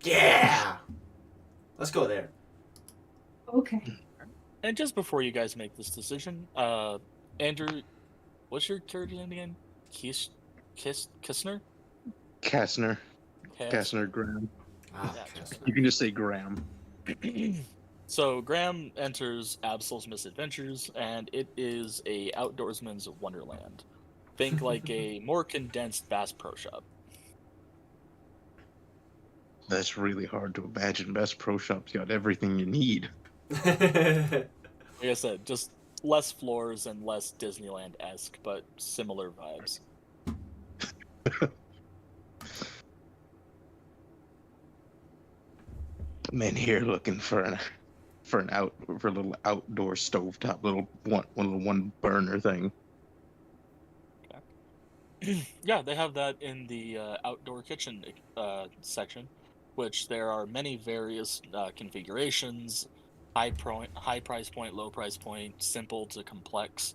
Yeah. Let's go there. Okay. And just before you guys make this decision, Andrew, what's your character name again? Kistner? Kastner. Cas- Kastner Graham. Ah, Yeah, Kessler. You can just say Graham. So Graham enters Absol's Misadventures, and it is a outdoorsman's wonderland. Think like a more condensed Bass Pro Shop. That's really hard to imagine. Bass Pro Shop's got everything you need. Like I said, just less floors and less Disneyland-esque, but similar vibes. I'm in here looking for a little outdoor stovetop, little one burner thing. Yeah, they have that in the outdoor kitchen section, which there are many various configurations, high price point, low price point, simple to complex,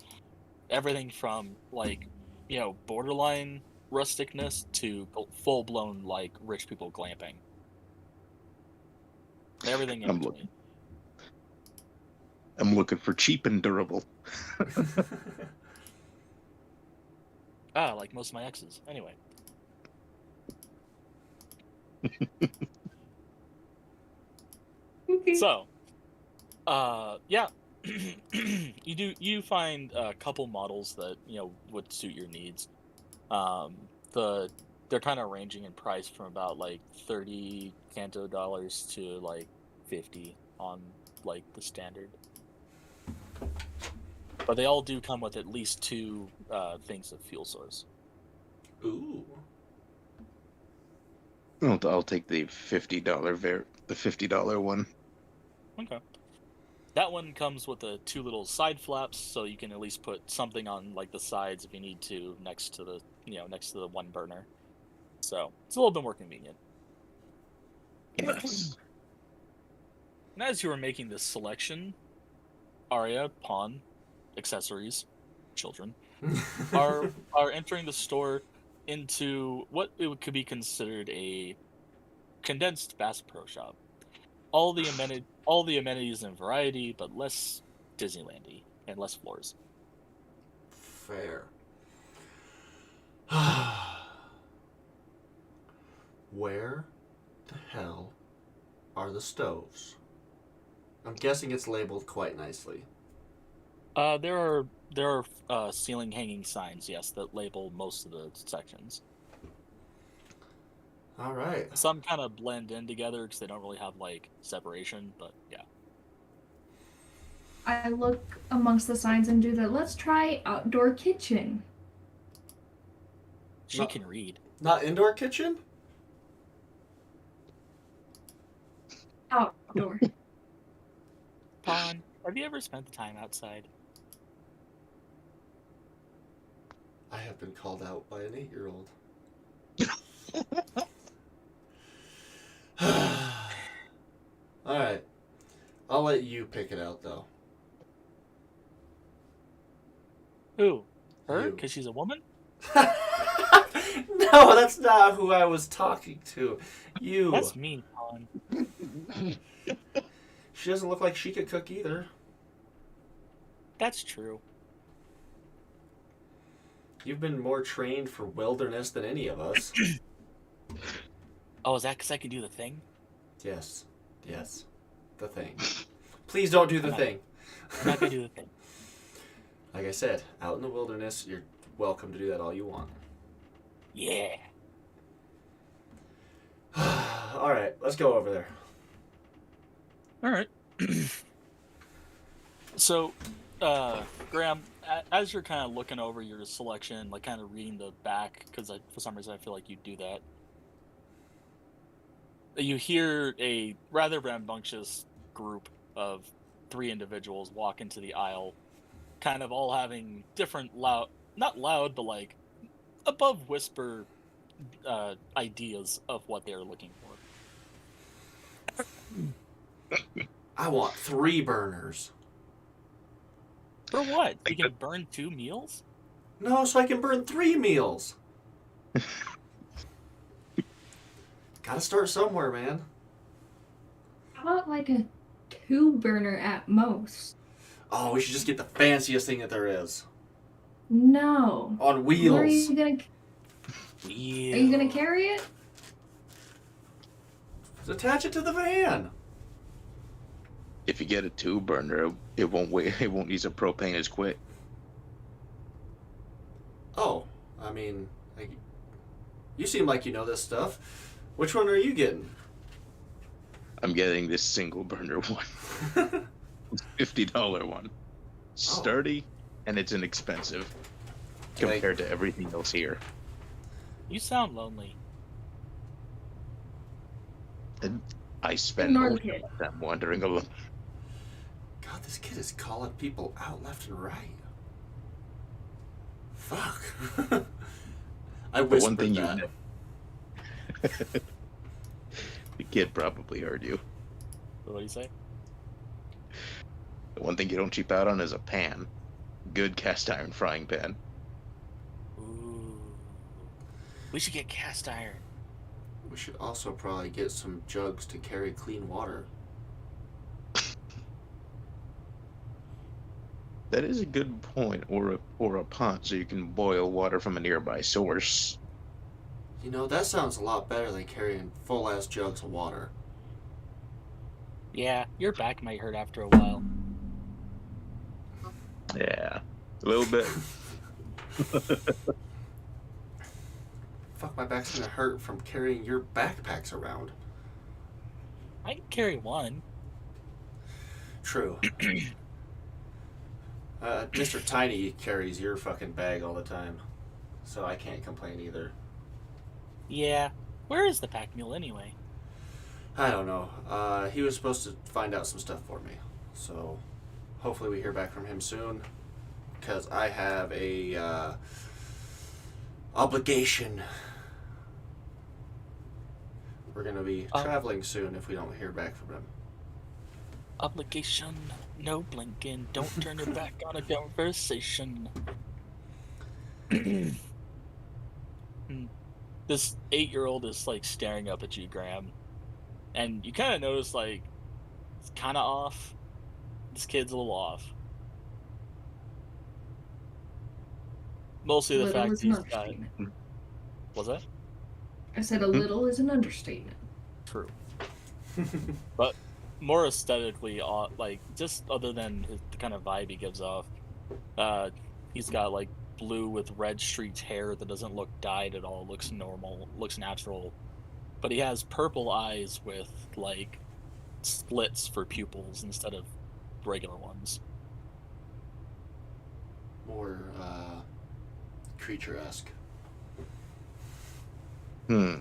everything from like, borderline rusticness to full blown like rich people glamping. Everything in I'm between. I'm looking for cheap and durable. Like most of my exes. Anyway. Okay. So, yeah, you find a couple models that would suit your needs. They're kind of ranging in price from about like 30 Kanto dollars to like 50 on like the standard. But they all do come with at least 2 things of fuel source. Ooh. I'll take the $50 one. Okay. That one comes with the 2 little side flaps, so you can at least put something on like the sides if you need to, next to the one burner. So it's a little bit more convenient. Nice. And as you were making this selection, Arya, pawn, accessories, children, are entering the store into what could be considered a condensed Bass Pro Shop. All the amenities and variety, but less Disneylandy and less floors. Fair. Where the hell are the stoves? I'm guessing it's labeled quite nicely. There are ceiling hanging signs, yes, that label most of the sections. All right. Some kind of blend in together because they don't really have like separation, but yeah. I look amongst the signs and do the let's try outdoor kitchen. She No. can read. Not indoor kitchen? Outdoor. Pawn. Have you ever spent the time outside? I have been called out by an 8-year-old. Alright. I'll let you pick it out, though. Who? Her? You. Because she's a woman? No, that's not who I was talking to. You. That's mean, Colin. She doesn't look like she could cook either. That's true. You've been more trained for wilderness than any of us. Oh, is that because I can do the thing? Yes. Yes. The thing. Please don't do the thing. I'm not going to do the thing. Like I said, out in the wilderness, you're welcome to do that all you want. Yeah. Alright, let's go over there. All right. So, Graham, as you're kind of looking over your selection, like kind of reading the back, because for some reason I feel like you do that, you hear a rather rambunctious group of 3 individuals walk into the aisle, kind of all having different loud, not loud, but like above whisper ideas of what they're looking for. I want 3 burners. For what? You can burn 2 meals? No, so I can burn 3 meals. Gotta start somewhere, man. How about like a 2-burner at most? Oh, we should just get the fanciest thing that there is. No. On Where are wheels. you gonna? Are you gonna carry it? Just attach it to the van. If you get a 2-burner, it won't use up propane as quick. Oh, I mean, you seem like you know this stuff. Which one are you getting? I'm getting this single burner one. $50 one. Sturdy, and it's inexpensive compared to everything else here. You sound lonely. And I spend Ignore most the kid. of my time wandering alone. God, this kid is calling people out left and right. Fuck. I But whispered one thing that. you know. The kid probably heard you. What do you say? The one thing you don't cheap out on is a pan. Good cast iron frying pan. Ooh. We should get cast iron. We should also probably get some jugs to carry clean water. That is a good point, or a pond, so you can boil water from a nearby source. You know, that sounds a lot better than carrying full-ass jugs of water. Yeah, your back might hurt after a while. Yeah, a little bit. Fuck, my back's gonna hurt from carrying your backpacks around. I can carry one. True. Mr. Tiny carries your fucking bag all the time, so I can't complain either. Yeah. Where is the pack mule anyway? I don't know. He was supposed to find out some stuff for me, so hopefully we hear back from him soon, because I have a obligation. We're gonna be traveling soon if we don't hear back from him. Obligation, no blinking, don't turn your back on a conversation. This 8-year-old is like staring up at you, Graham. And you kind of notice like it's kind of off. This kid's a little off. Mostly the Little fact is an he's got. understatement. Was that? I said a little is an understatement. True. But more aesthetically, like just other than the kind of vibe he gives off, he's got like blue with red streaked hair that doesn't look dyed at all. Looks normal, looks natural. But he has purple eyes with like slits for pupils instead of regular ones. More creature-esque. Hmm.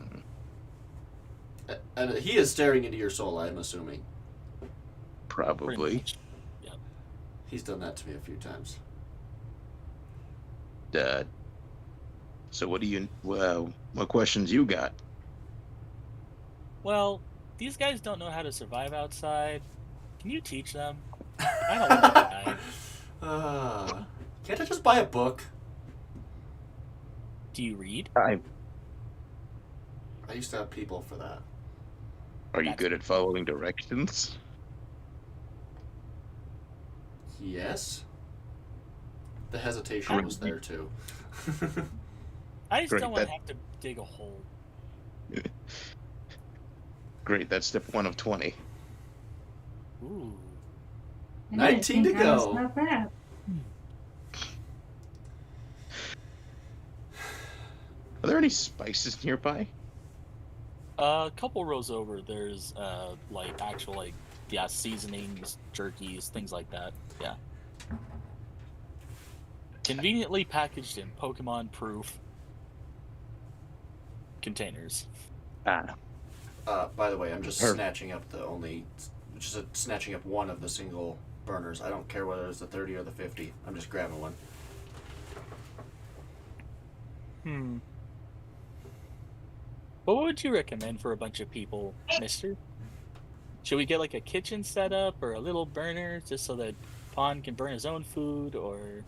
And he is staring into your soul, I'm assuming. Pretty Probably. much. He's done that to me a few times. So what do you? Well, what questions you got? Well, these guys don't know how to survive outside. Can you teach them? I don't want to die. Can't I just buy a book? Do you read? I used to have people for that. Are you good at following directions? Yes. The hesitation was there too. I just Great, don't want to that- have to dig a hole. Great, that's step 1 of 20. Ooh. I didn't 19 to think I was go. that bad. Are there any spices nearby? A couple rows over, there's like actual seasonings, jerkies, things like that. Yeah. Conveniently packaged in Pokemon-proof containers. Ah, By the way, I'm just Perfect. snatching up one of the single burners. I don't care whether it's the 30 or the 50. I'm just grabbing one. What would you recommend for a bunch of people, mister? Should we get like a kitchen setup or a little burner just so that Pon can burn his own food, or...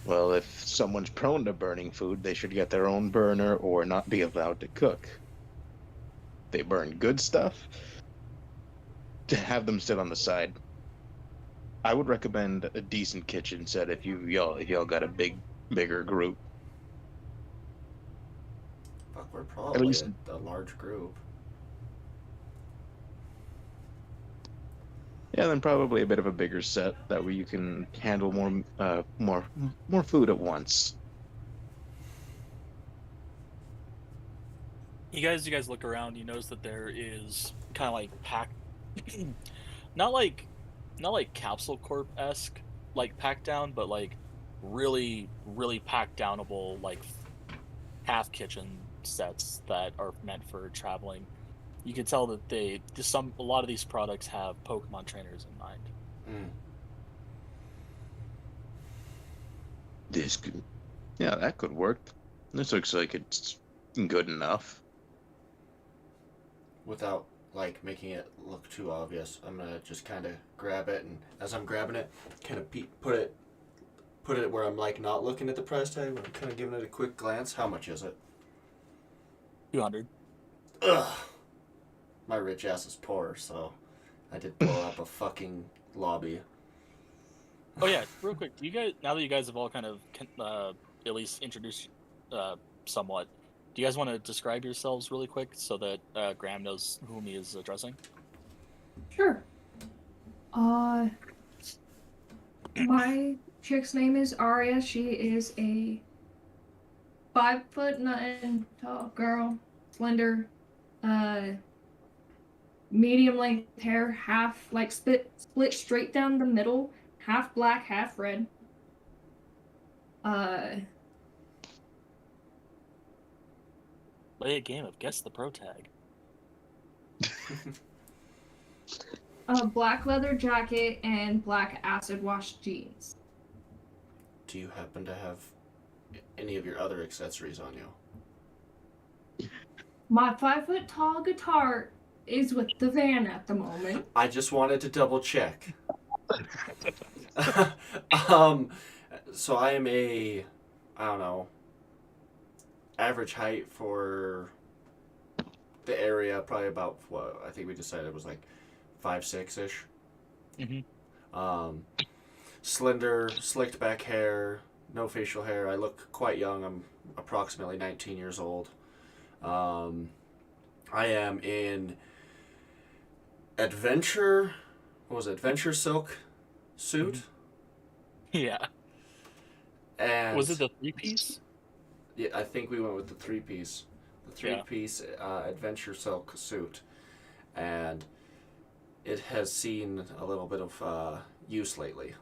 well, if someone's prone to burning food, they should get their own burner or not be allowed to cook. They burn good stuff, to have them sit on the side. I would recommend a decent kitchen set if y'all got a bigger group. Fuck, we're probably least- a large group. Yeah, then probably a bit of a bigger set that way you can handle more food at once. You guys look around, you notice that there is kind of like packed... not like Capsule Corp-esque, like packed down, but like really, really packed downable, like half kitchen sets that are meant for traveling. You can tell that a lot of these products have Pokemon trainers in mind. Yeah, that could work. This looks like it's good enough. Without like making it look too obvious, I'm gonna just kind of grab it, and as I'm grabbing it, kind of put it where I'm like not looking at the price tag, but I'm kind of giving it a quick glance. How much is it? 200. Ugh. My rich ass is poor, so I did blow up a fucking lobby. Oh yeah, real quick. Do you guys, now that you guys have all kind of at least introduced somewhat, do you guys want to describe yourselves really quick so that Graham knows whom he is addressing? Sure. My chick's name is Aria. She is a 5'9" tall girl, slender, medium length hair, half like split straight down the middle, half black, half red. Play a game of Guess the Pro Tag. A black leather jacket and black acid wash jeans. Do you happen to have any of your other accessories on you? My 5 foot tall guitar is with the van at the moment. I just wanted to double check. So I am I don't know, average height for the area, probably about what I think we decided it was like 5'6" ish. Slender, slicked back hair, no facial hair. I look quite young. I'm approximately 19 years old. I am in Adventure Silk suit. Yeah. And Was it the 3-piece? Yeah, I think we went with the 3-piece. The 3-piece Adventure Silk suit. And it has seen a little bit of use lately.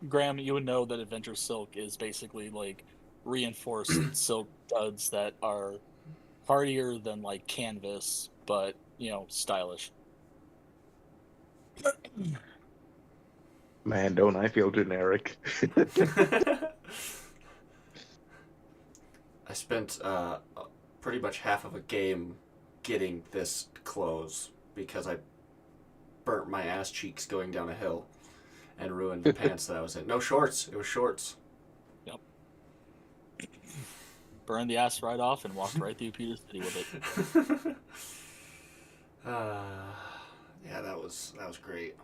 Graham, you would know that Adventure Silk is basically like reinforced silk studs that are hardier than like canvas, but stylish. Man, don't I feel generic? I spent pretty much half of a game getting this clothes because I burnt my ass cheeks going down a hill and ruined the pants that I was in. No shorts. It was shorts. Burned the ass right off and walked right through Peter City with it. Yeah, that was great.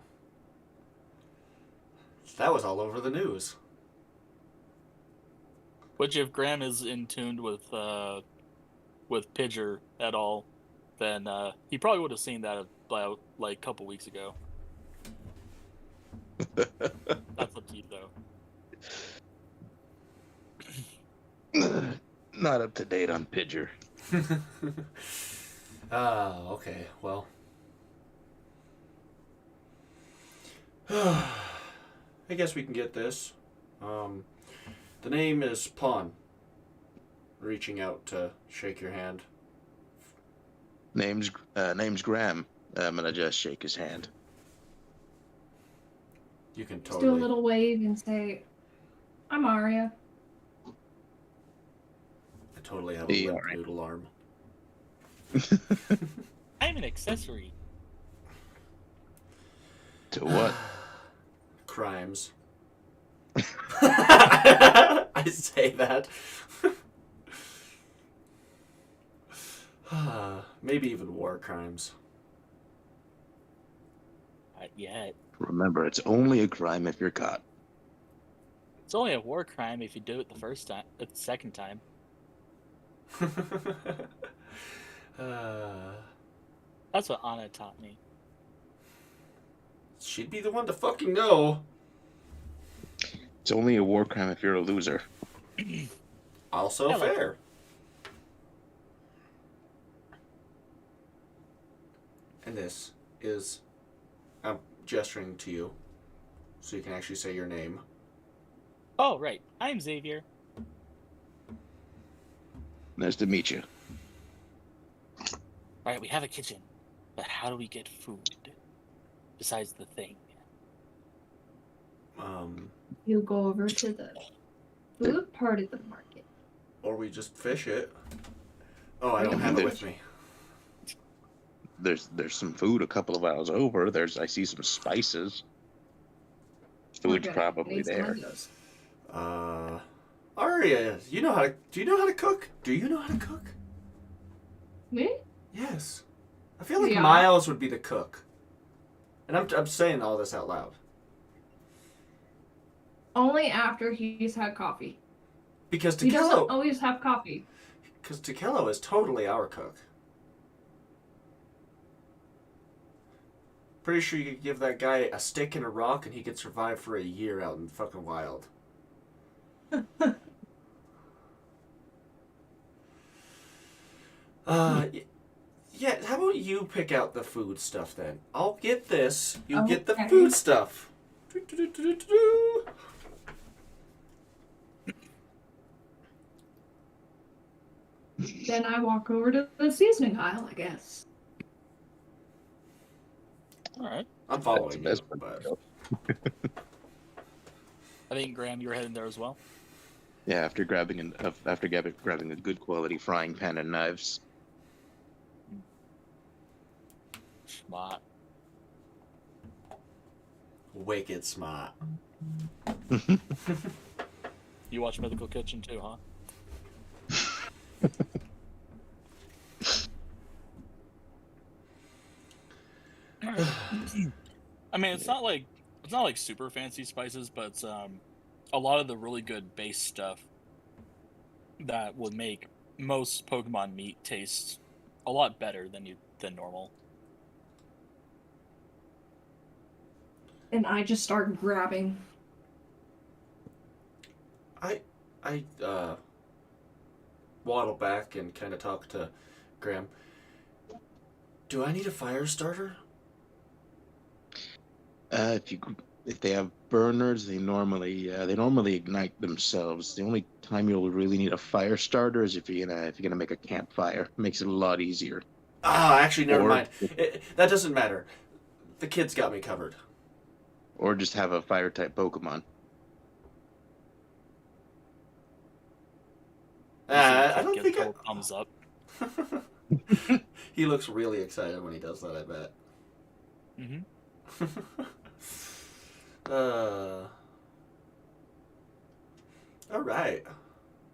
That was all over the news. Which, if Graham is in tune with Pidger at all, then he probably would have seen that about like a couple weeks ago. That's up to you, though. Not up to date on Pidger. Okay, well. I guess we can get this. The name is Pawn. Reaching out to shake your hand. Name's Graham. I'm gonna just shake his hand. You can Just do a totally. little wave and say, "I'm Aria." I totally have a Yeah, limp alright. noodle arm. I'm an accessory. To what? Crimes. I say that. Maybe even war crimes. Not yet. Remember, it's only a crime if you're caught. It's only a war crime if you do it the second time. That's what Anna taught me. She'd be the one to fucking know. It's only a war crime if you're a loser. Also I like fair. And this is... I'm gesturing to you, so you can actually say your name. Oh, right. I'm Xavier. Nice to meet you. All right, we have a kitchen, but how do we get food besides the thing? You go over to the food part of the market. Or we just fish it. Oh, I don't have it with me. There's some food a couple of aisles over. I see some spices. Food's Okay, probably need some there. of those. Aria, do you know how to cook? Do you know how to cook? Me? Yes. I feel like Yeah. Miles would be the cook. And I'm saying all this out loud. Only after he's had coffee. Because He doesn't Takello, always have coffee. is totally our cook. Pretty sure you could give that guy a stick and a rock and he could survive for a year out in the fucking wild. Yeah, how about you pick out the food stuff then? I'll get this. You get the Okay. food stuff. Do-do-do-do-do-do. Then I walk over to the seasoning aisle, I guess. All right. I'm following you, That's the but best I think, Graham, you're heading there as well. Yeah, after grabbing a good quality frying pan and knives. Smart. wicked smart. You watch Mythical Kitchen too, huh? I mean, it's not like super fancy spices, but it's a lot of the really good base stuff that would make most Pokemon meat taste a lot better than normal. And I just start grabbing. I waddle back and kind of talk to Graham. Do I need a fire starter? If they have burners, they normally ignite themselves. The only time you'll really need a fire starter is if you're gonna make a campfire. It makes it a lot easier. Actually, never Or- mind. That doesn't matter. The kids got me covered. Or just have a fire type Pokemon. I don't Get think full thumbs up. He looks really excited when he does that, I bet. Mm-hmm. Alright.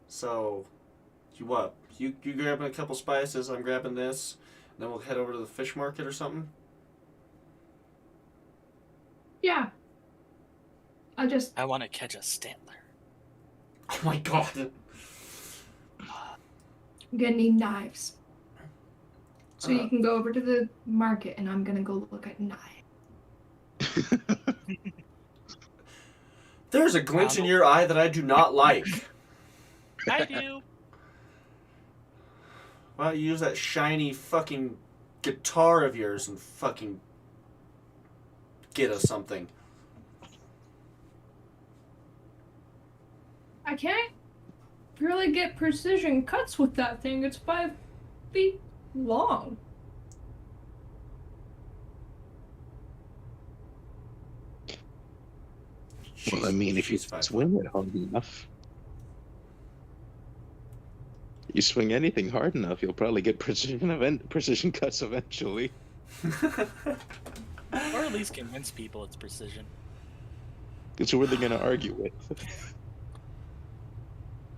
So, you grabbing a couple spices, I'm grabbing this, and then we'll head over to the fish market or something? Yeah. I want to catch a Stantler. Oh my god. I'm gonna need knives. So Uh. you can go over to the market and I'm gonna go look at knives. There's a glint in your eye that I do not like. I do. Why don't you use that shiny fucking guitar of yours and fucking get us something? I can't really get precision cuts with that thing. It's 5 feet long. Well, I mean, if you She's fine. swing it hard enough, you swing anything hard enough, you'll probably get precision cuts eventually. Or at least convince people it's precision. It's who are they going to argue with?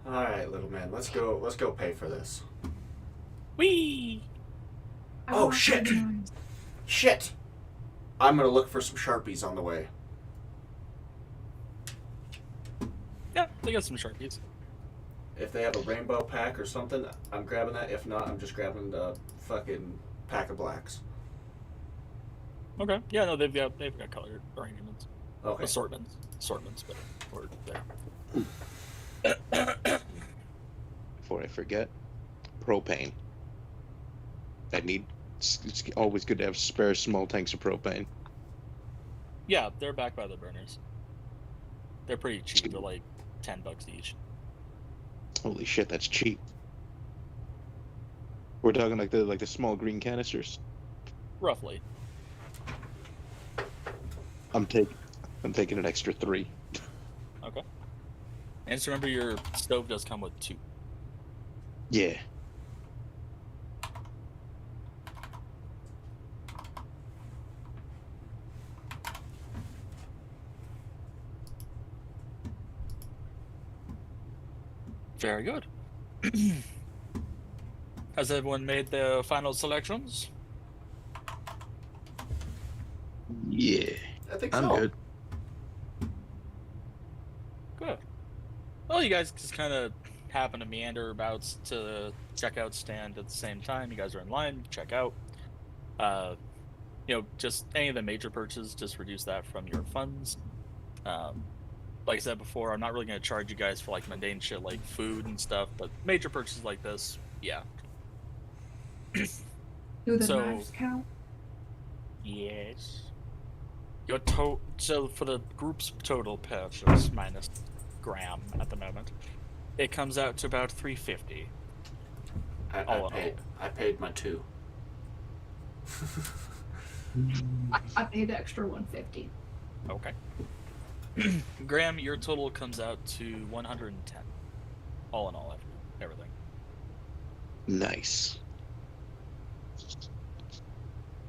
All right, little man, let's go pay for this. Whee! I Oh, want shit. the knives. Shit! I'm gonna look for some Sharpies on the way. Yeah, they got some Sharpies. If they have a rainbow pack or something, I'm grabbing that. If not, I'm just grabbing the fucking pack of blacks. Okay. Yeah, no, they've got color arrangements. Okay. Assortments, but or there. Before I forget, propane. It's always good to have spare small tanks of propane. Yeah, they're backed by the burners. They're pretty cheap. They're like $10 each. Holy shit, that's cheap. We're talking like the small green canisters. Roughly. I'm taking an extra 3. Okay. And just remember your stove does come with 2. Yeah. Very good. Has everyone made their final selections? Yeah. I think I'm so. good. Good. Well, you guys just kind of happen to meander about to the checkout stand at the same time. You guys are in line, check out. Just any of the major purchases, just reduce that from your funds. Like I said before, I'm not really going to charge you guys for like mundane shit like food and stuff, but major purchases like this, yeah. Do the So- knives count? Yes. So for the group's total purchase minus Graham at the moment, it comes out to about $350. I paid my 2. I paid the extra $150. Okay. Graham, your total comes out to 110. All in all, everything. Nice.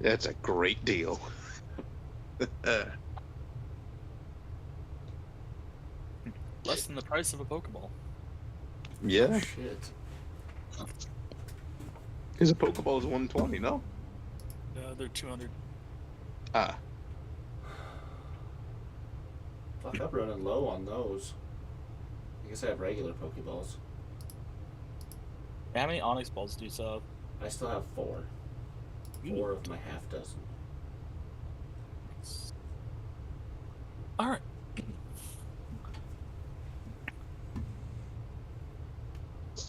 That's a great deal. Less than the price of a Pokeball. Yeah, Shit. because a Pokeball is 120, no? They're 200. Ah, Fuck, I'm running low on those. I guess I have regular Pokeballs. How many Onyx balls do you still have? I still have 4. 4 of my half dozen. All right.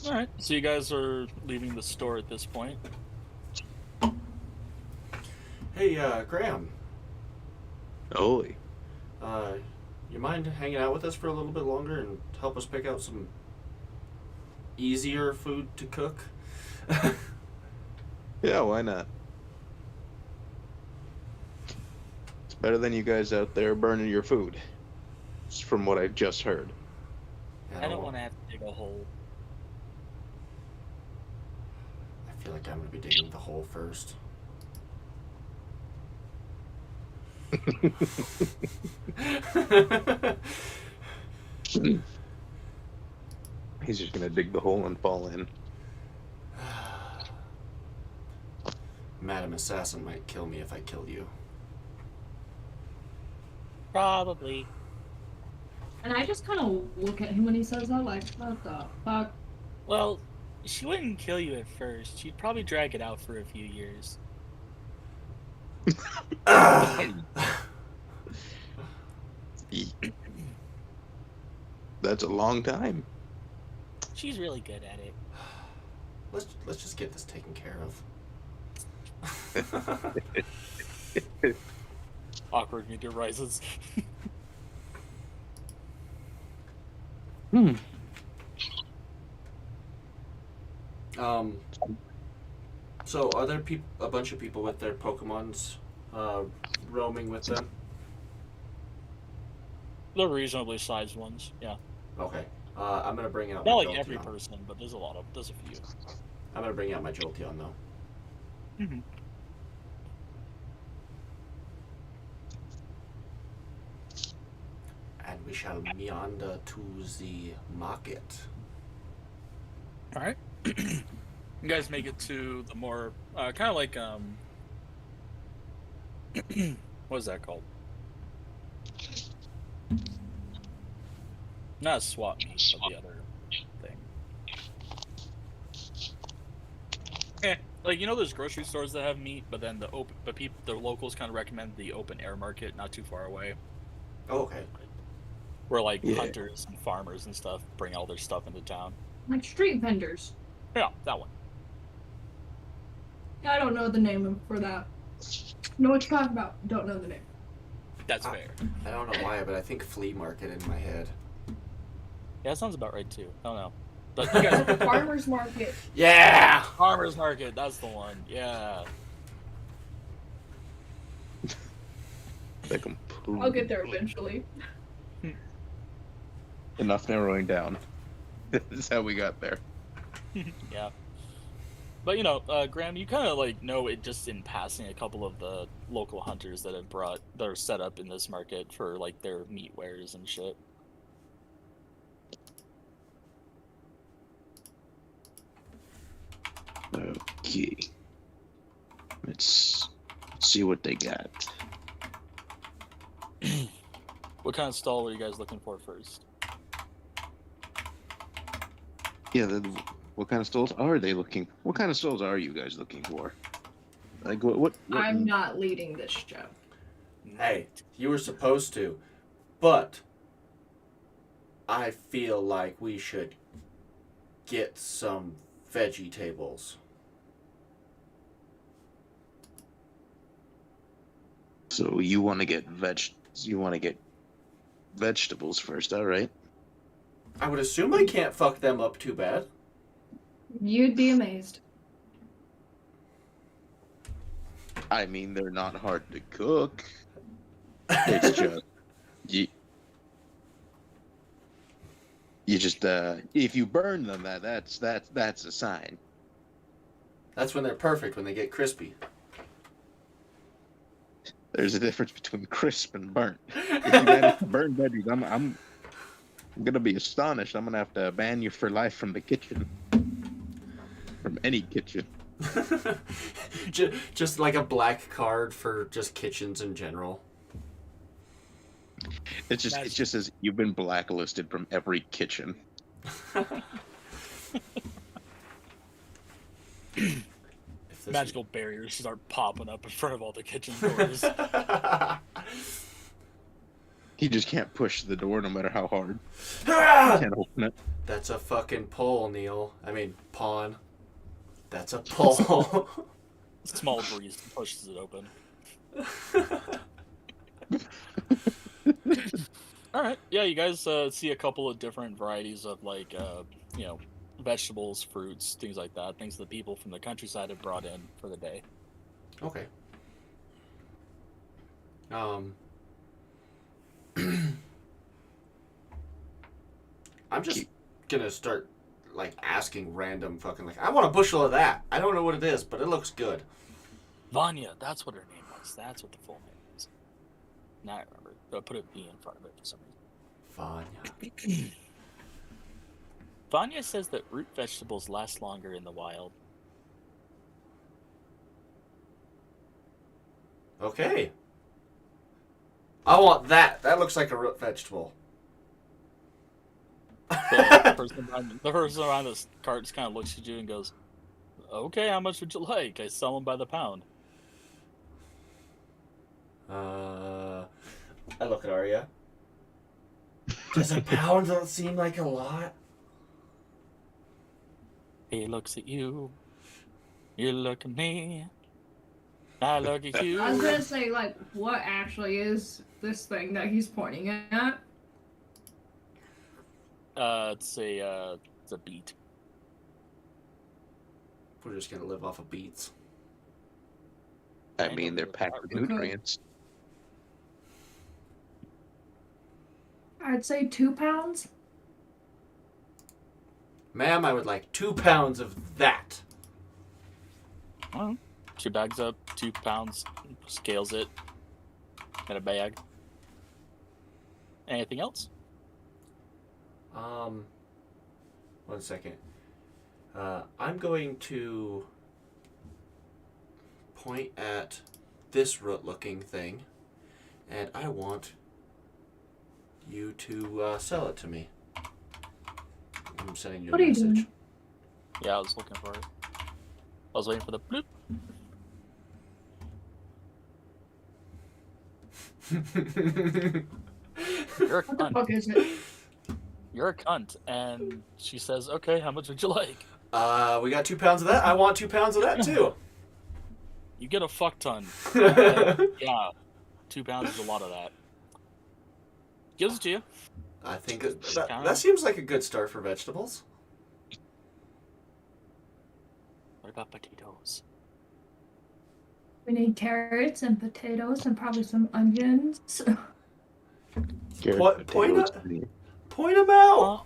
All right. So you guys are leaving the store at this point. Hey, Graham. holy. You mind hanging out with us for a little bit longer and help us pick out some easier food to cook? Yeah, why not? It's better than you guys out there burning your food. It's from what I've just heard. I don't want to have to dig a hole. I feel like I'm gonna be digging the hole first. He's just gonna dig the hole and fall in. Madam Assassin might kill me if I kill you. Probably. And I just kind of look at him when he says that, like, what the fuck? Well, she wouldn't kill you at first. She'd probably drag it out for a few years. That's a long time. She's really good at it. Let's just get this taken care of. Awkward meteor rises. So are there a bunch of people with their Pokemons roaming with them? The reasonably sized ones, yeah. Okay. I'm gonna bring out Not my like every Jolteon. person, but there's a few. I'm gonna bring out my Jolteon though. Mm-hmm. And we shall meander to the market. All right. You guys make it to the more kind of like what is that called? Not a swap meet, but the other thing. Like there's grocery stores that have meat, but then the locals kind of recommend the open air market, not too far away, Oh, okay. where like Yeah. hunters and farmers and stuff bring all their stuff into town. Like street vendors. Yeah, that one. I don't know the name for that. Know what you're talking about. Don't know the name. That's fair. I don't know why, but I think flea market in my head. Yeah, that sounds about right too. I don't know, but you guys, Farmer's market. Yeah. farmers market. That's the one. Yeah. Like completely I'll get there eventually. enough narrowing down. This is how we got there. Yeah. But Graham, you kind of know it just in passing a couple of the local hunters that are set up in this market for like their meat wares and shit. Okay. Let's see what they got. What kind of stall were you guys looking for first? Yeah, what kind of stalls are they looking? What kind of stalls are you guys looking for? Like what I'm not leading this show. Hey, you were supposed to, but I feel like we should get some veggie tables. So you want to get vegetables first, all right? I would assume I can't fuck them up too bad. You'd be amazed. I mean, they're not hard to cook. It's just you just if you burn them, that's a sign. That's when they're perfect, when they get crispy. There's a difference between crisp and burnt. If you manage to burn veggies, I'm gonna be astonished. I'm gonna have to ban you for life from the kitchen, from any kitchen. just like a black card for just kitchens in general. It just says you've been blacklisted from every kitchen. If this Magical barriers start popping up in front of all the kitchen doors. He just can't push the door no matter how hard. Ah! Can't open it. That's a fucking pole, Neil. I mean, pawn. That's a pole. Small breeze pushes it open. All right, yeah, you guys see a couple of different varieties of vegetables, fruits, things like that. Things that people from the countryside have brought in for the day. Okay. I'm just gonna start like asking random fucking like I want a bushel of that. I don't know what it is, but it looks good. Vanya, that's what her name was. That's what the full name is. Now I remember. I put a B in front of it for some reason. Vanya. Vanya says that root vegetables last longer in the wild. Okay. I want that. That looks like a root vegetable. The person around this cart just kind of looks at you and goes, "Okay, how much would you like? I sell them by the pound." I look at Arya. Does a pound not seem like a lot? He looks at you. You look at me. I look at you. I was gonna say, like, what actually is this thing that he's pointing at? It's a beet. We're just gonna live off of beets. I mean, they're packed with nutrients. I'd say 2 pounds. Ma'am, I would like 2 pounds of that. Well, she bags up 2 pounds, scales it in a bag. Anything else? 1 second. I'm going to point at this root-looking thing, and I want you to sell it to me. I'm sending you a What are you message. doing? Yeah, I was looking for it. I was waiting for the bloop. You're a What the cunt. fuck is it? You're a cunt. And she says, "Okay, how much would you like?" We got 2 pounds of that. I want 2 pounds of that too. You get a fuck ton. Yeah, 2 pounds is a lot of that. Gives it to you. I think that seems like a good start for vegetables. What about potatoes? We need carrots and potatoes and probably some onions. Carrot, Point potatoes, Point them out.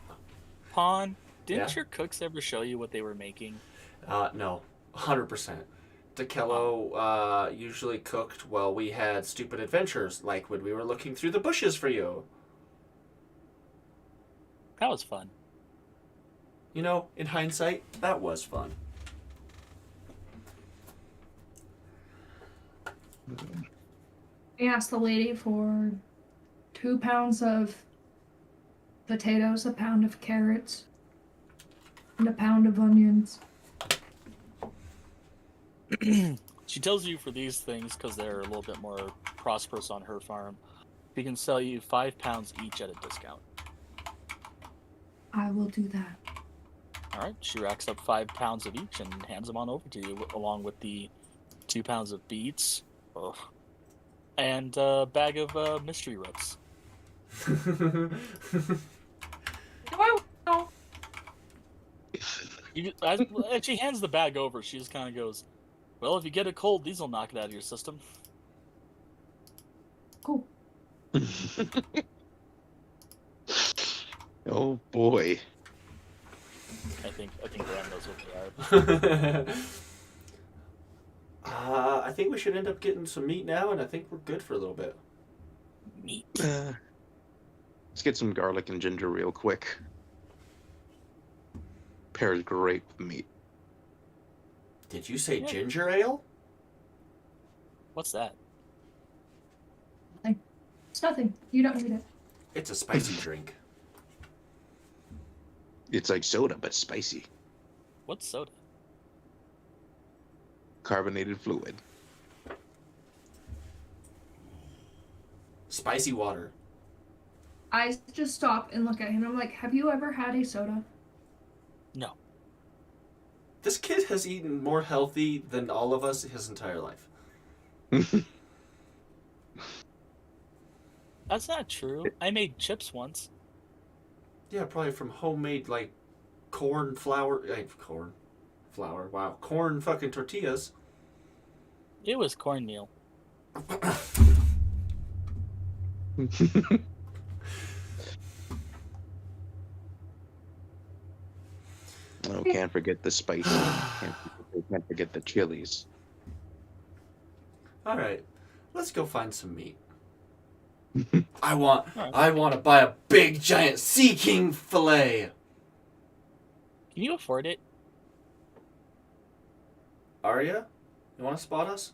Pawn, didn't Yeah? your cooks ever show you what they were making? No, 100%. DeKello usually cooked while we had stupid adventures, like when we were looking through the bushes for you. That was fun. You know, in hindsight, that was fun. We asked the lady for 2 pounds of potatoes, a pound of carrots, and a pound of onions. She tells you for these things, because they're a little bit more prosperous on her farm, she can sell you 5 pounds each at a discount. I will do that. Alright, she racks up 5 pounds of each and hands them on over to you, along with the 2 pounds of beets, and a bag of mystery roots. Oh, As she hands the bag over, she just kind of goes, "Well, if you get a cold, these will knock it out of your system." cool. Oh boy. I think Graham knows what they are. I think we should end up getting some meat now, and I think we're good for a little bit. Meat. Let's get some garlic and ginger real quick. Pairs great with meat. Did you say Yeah. ginger ale? What's that? It's nothing. You don't need it. It's a spicy drink. It's like soda, but spicy. What's soda? Carbonated fluid. Spicy water. I just stop and look at him. I'm like, have you ever had a soda? No. This kid has eaten more healthy than all of us his entire life. That's not true. I made chips once. Yeah, probably from homemade, like, corn flour. Corn flour. Wow, corn fucking tortillas. It was cornmeal. Oh, can't forget the spicy. Can't forget the chilies. All right, let's go find some meat. I want to buy a big giant Sea King fillet. Can you afford it? Arya, you want to spot us?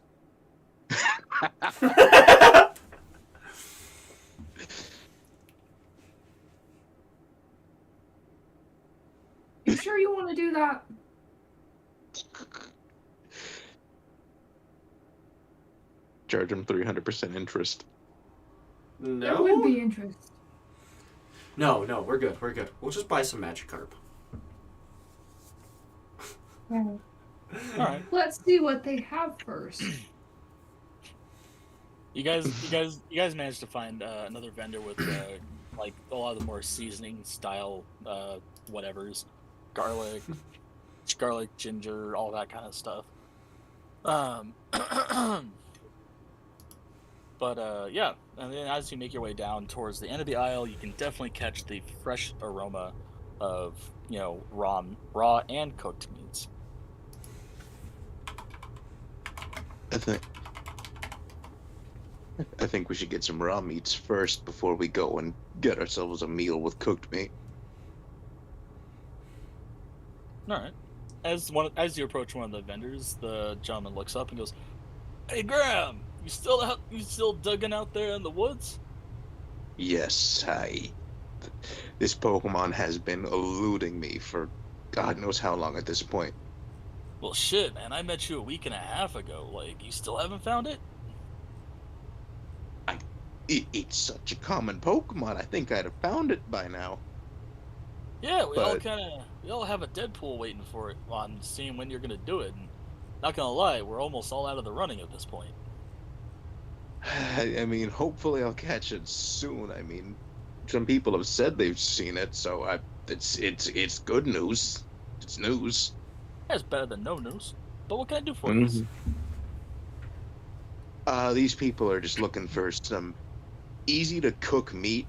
You sure you want to do that? Charge him 300% interest. There would be interest. No, we're good. We're good. We'll just buy some Magikarp. Well, All right. let's see what they have first. You guys managed to find another vendor with like a lot of the more seasoning style whatevers, garlic, ginger, all that kind of stuff. But yeah, and then as you make your way down towards the end of the aisle, you can definitely catch the fresh aroma of raw and cooked meats. I think we should get some raw meats first before we go and get ourselves a meal with cooked meat. All right. As you approach one of the vendors, the gentleman looks up and goes, "Hey Graham, you still digging out there in the woods?" Yes, this Pokemon has been eluding me for God knows how long at this point. Well, shit, man. I met you a week and a half ago. Like, you still haven't found it? It's such a common Pokemon. I think I'd have found it by now. Yeah, we all have a Deadpool waiting for it on seeing when you're gonna do it. And not gonna lie, we're almost all out of the running at this point. I mean, hopefully I'll catch it soon. I mean, some people have said they've seen it, so it's good news. It's news. That's better than no news. But what can I do for you? These people are just looking for some easy to cook meat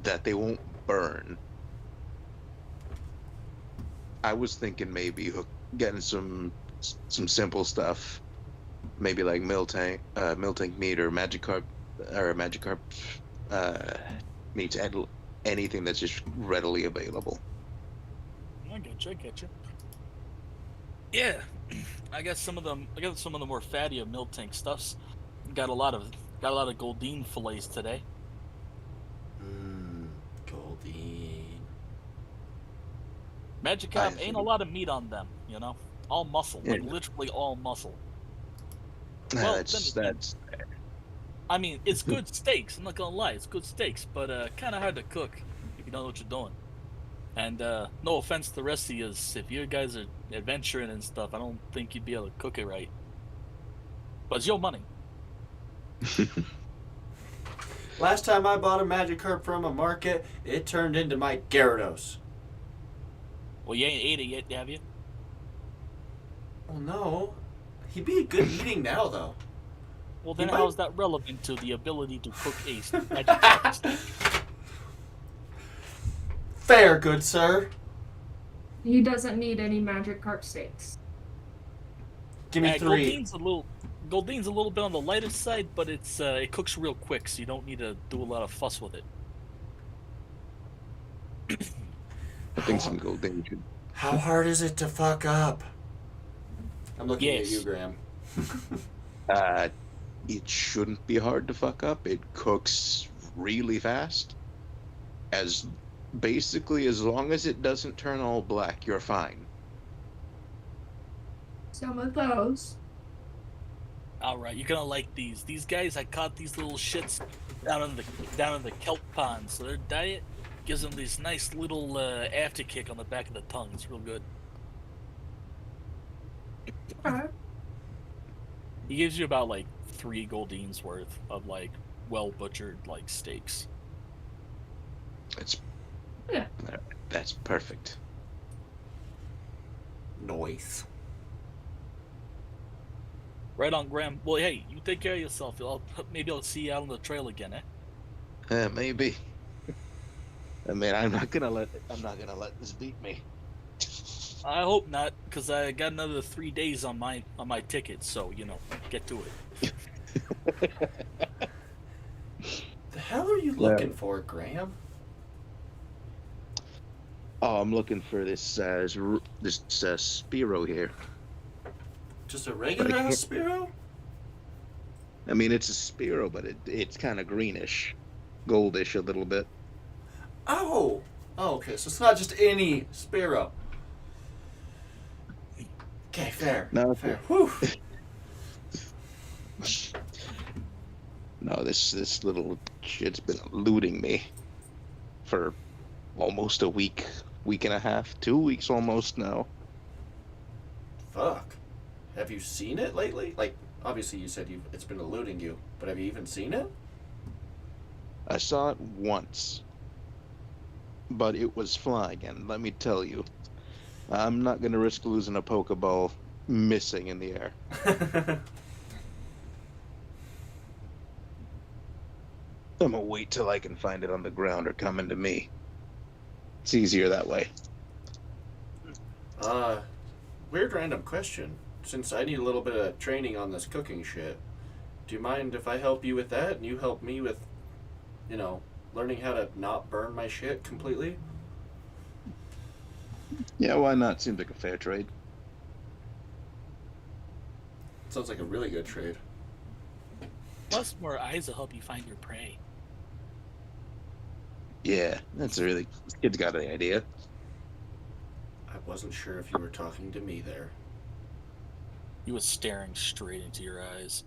that they won't burn. I was thinking maybe getting some simple stuff, maybe like Miltank meat or Magikarp meat, and anything that's just readily available. I get you. Yeah, I got some of the more fatty of Miltank stuffs. Got a lot of Goldeen fillets today. Goldeen. Magikarp ain't a lot of meat on them, all muscle, Yeah. like literally all muscle. That's I mean, it's good steaks. I'm not gonna lie, it's good steaks, but kind of hard to cook if you don't know what you're doing. And no offense to the rest of you, if you guys are adventuring and stuff, I don't think you'd be able to cook it right. But it's your money. Last time I bought a Magikarp from a market, it turned into my Gyarados. Well, you ain't ate it yet, have you? Well, no. He'd be good eating now, though. Well, then He might- how is that relevant to the ability to cook a Magikarp steak? Fair, good sir. He doesn't need any Magikarp steaks. Give me 3. Goldeen's a little bit on the lighter side, but it cooks real quick, so you don't need to do a lot of fuss with it. I think some Goldeen should. How hard is it to fuck up? I'm looking at Yes. you, Graham. It shouldn't be hard to fuck up. It cooks really fast. Basically, as long as it doesn't turn all black, you're fine. Some of those. All right, you're gonna like these. These guys, I caught these little shits down in the kelp pond. So their diet gives them this nice little after kick on the back of the tongue. It's real good. Okay. He gives you about like 3 Goldeens worth of like well butchered like steaks. It's Yeah. That's perfect. voice. Right on, Graham. Well, hey, you take care of yourself. Maybe I'll see you out on the trail again, eh? Maybe. I mean, I'm not gonna let this beat me. I hope not, because I got another 3 days on my ticket. So get to it. The hell are you looking for, Graham? Oh, I'm looking for this Spiro here. Just a regular ass Spiro? I mean, it's a Spiro, but it's kind of greenish, goldish a little bit. Oh, okay. So it's not just any Spiro. Okay, fair. No, fair. Whew. No, this little shit's been eluding me for almost a week and a half, 2 weeks almost now. Fuck. Have you seen it lately? Like, obviously you said it's been eluding you, but have you even seen it? I saw it once, but it was flying, and let me tell you, I'm not gonna risk losing a Pokeball missing in the air. I'm gonna wait till I can find it on the ground or coming to me. It's easier that way. Weird random question. Since I need a little bit of training on this cooking shit, do you mind if I help you with that and you help me with, learning how to not burn my shit completely? Yeah, why not? Seems like a fair trade. Sounds like a really good trade. Plus, more eyes will help you find your prey. Yeah, that's this kid's got an idea. I wasn't sure if you were talking to me there. He was staring straight into your eyes.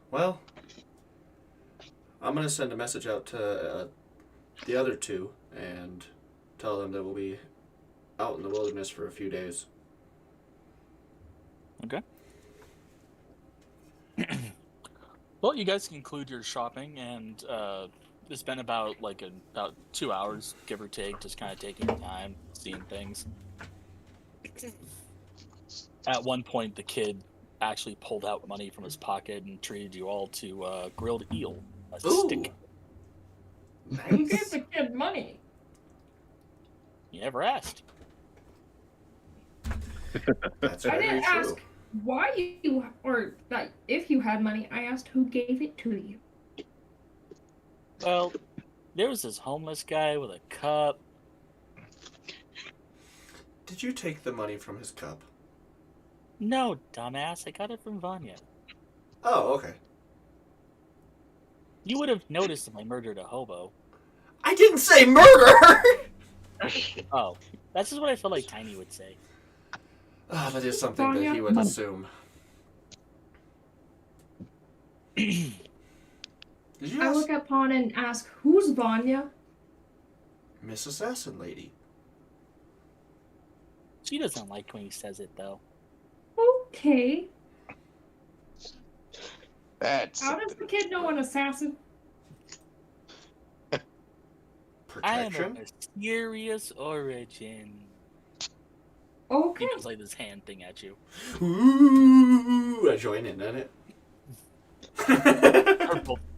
Well, I'm going to send a message out to the other two and tell them that we'll be out in the wilderness for a few days. Okay. Well, you guys conclude your shopping, and it's been about 2 hours, give or take, just kind of taking your time, seeing things. At one point, the kid actually pulled out money from his pocket and treated you all to grilled eel as a stick. Who gave the kid money? You never asked. That's I very didn't true. ask why you, or that if you had money. I asked who gave it to you. Well, there was this homeless guy with a cup. Did you take the money from his cup? No, dumbass, I got it from Vanya. Oh, okay. You would have noticed if I murdered a hobo. I didn't say murder! Oh, that's just what I feel like Tiny would say. Oh, that is something that he would assume. Did you I ask look at Pawn and ask, who's Vanya? Miss Assassin Lady? She doesn't like when he says it, though. Okay. That's How does the kid know an assassin? I am Protection? of a mysterious origin. Okay. He does like this hand thing at you. Ooh, I join in on it.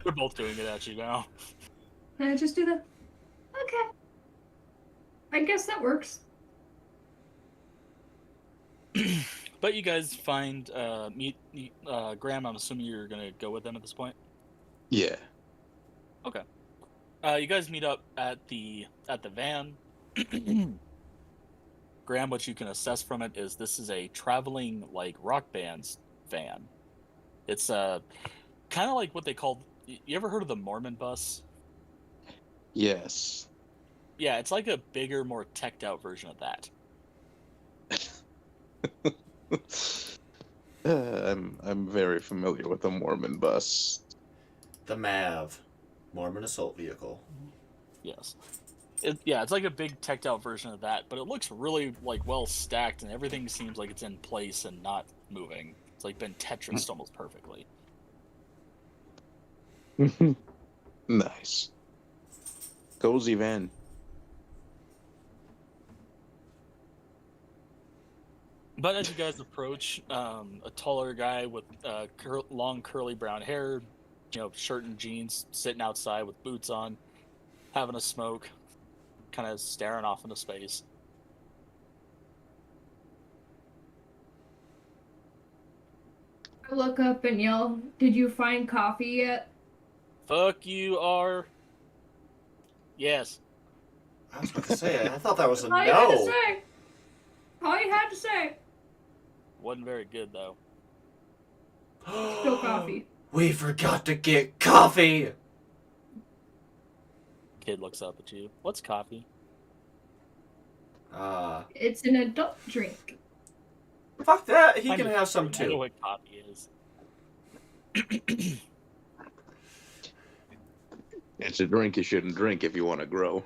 We're both doing it at you now. And I just do the. Okay. I guess that works. But you guys find Graham. I'm assuming you're gonna go with them at this point. Yeah. Okay. You guys meet up at the van. Graham, what you can assess from it is this is a traveling rock band's van. It's kind of like what they call. You ever heard of the Mormon bus? Yes. Yeah, it's like a bigger, more teched out version of that. I'm very familiar with the Mormon bus. The MAV. Mormon Assault Vehicle. Yes. It's like a big teched out version of that, but it looks really well stacked, and everything seems like it's in place and not moving. It's been Tetrised almost perfectly. Nice. Cozy van. But as you guys approach, a taller guy with long curly brown hair, shirt and jeans, sitting outside with boots on, having a smoke, kind of staring off into space. I look up and yell, "Did you find coffee yet?" Fuck you, R. Yes. I was about to say, I thought that was a All you had to no. say. All you had to say. Wasn't very good, though. Still coffee. We forgot to get coffee. Kid looks up at you. What's coffee? It's an adult drink. Fuck that. He I can know- have some I know too. what coffee is. It's a drink you shouldn't drink if you want to grow.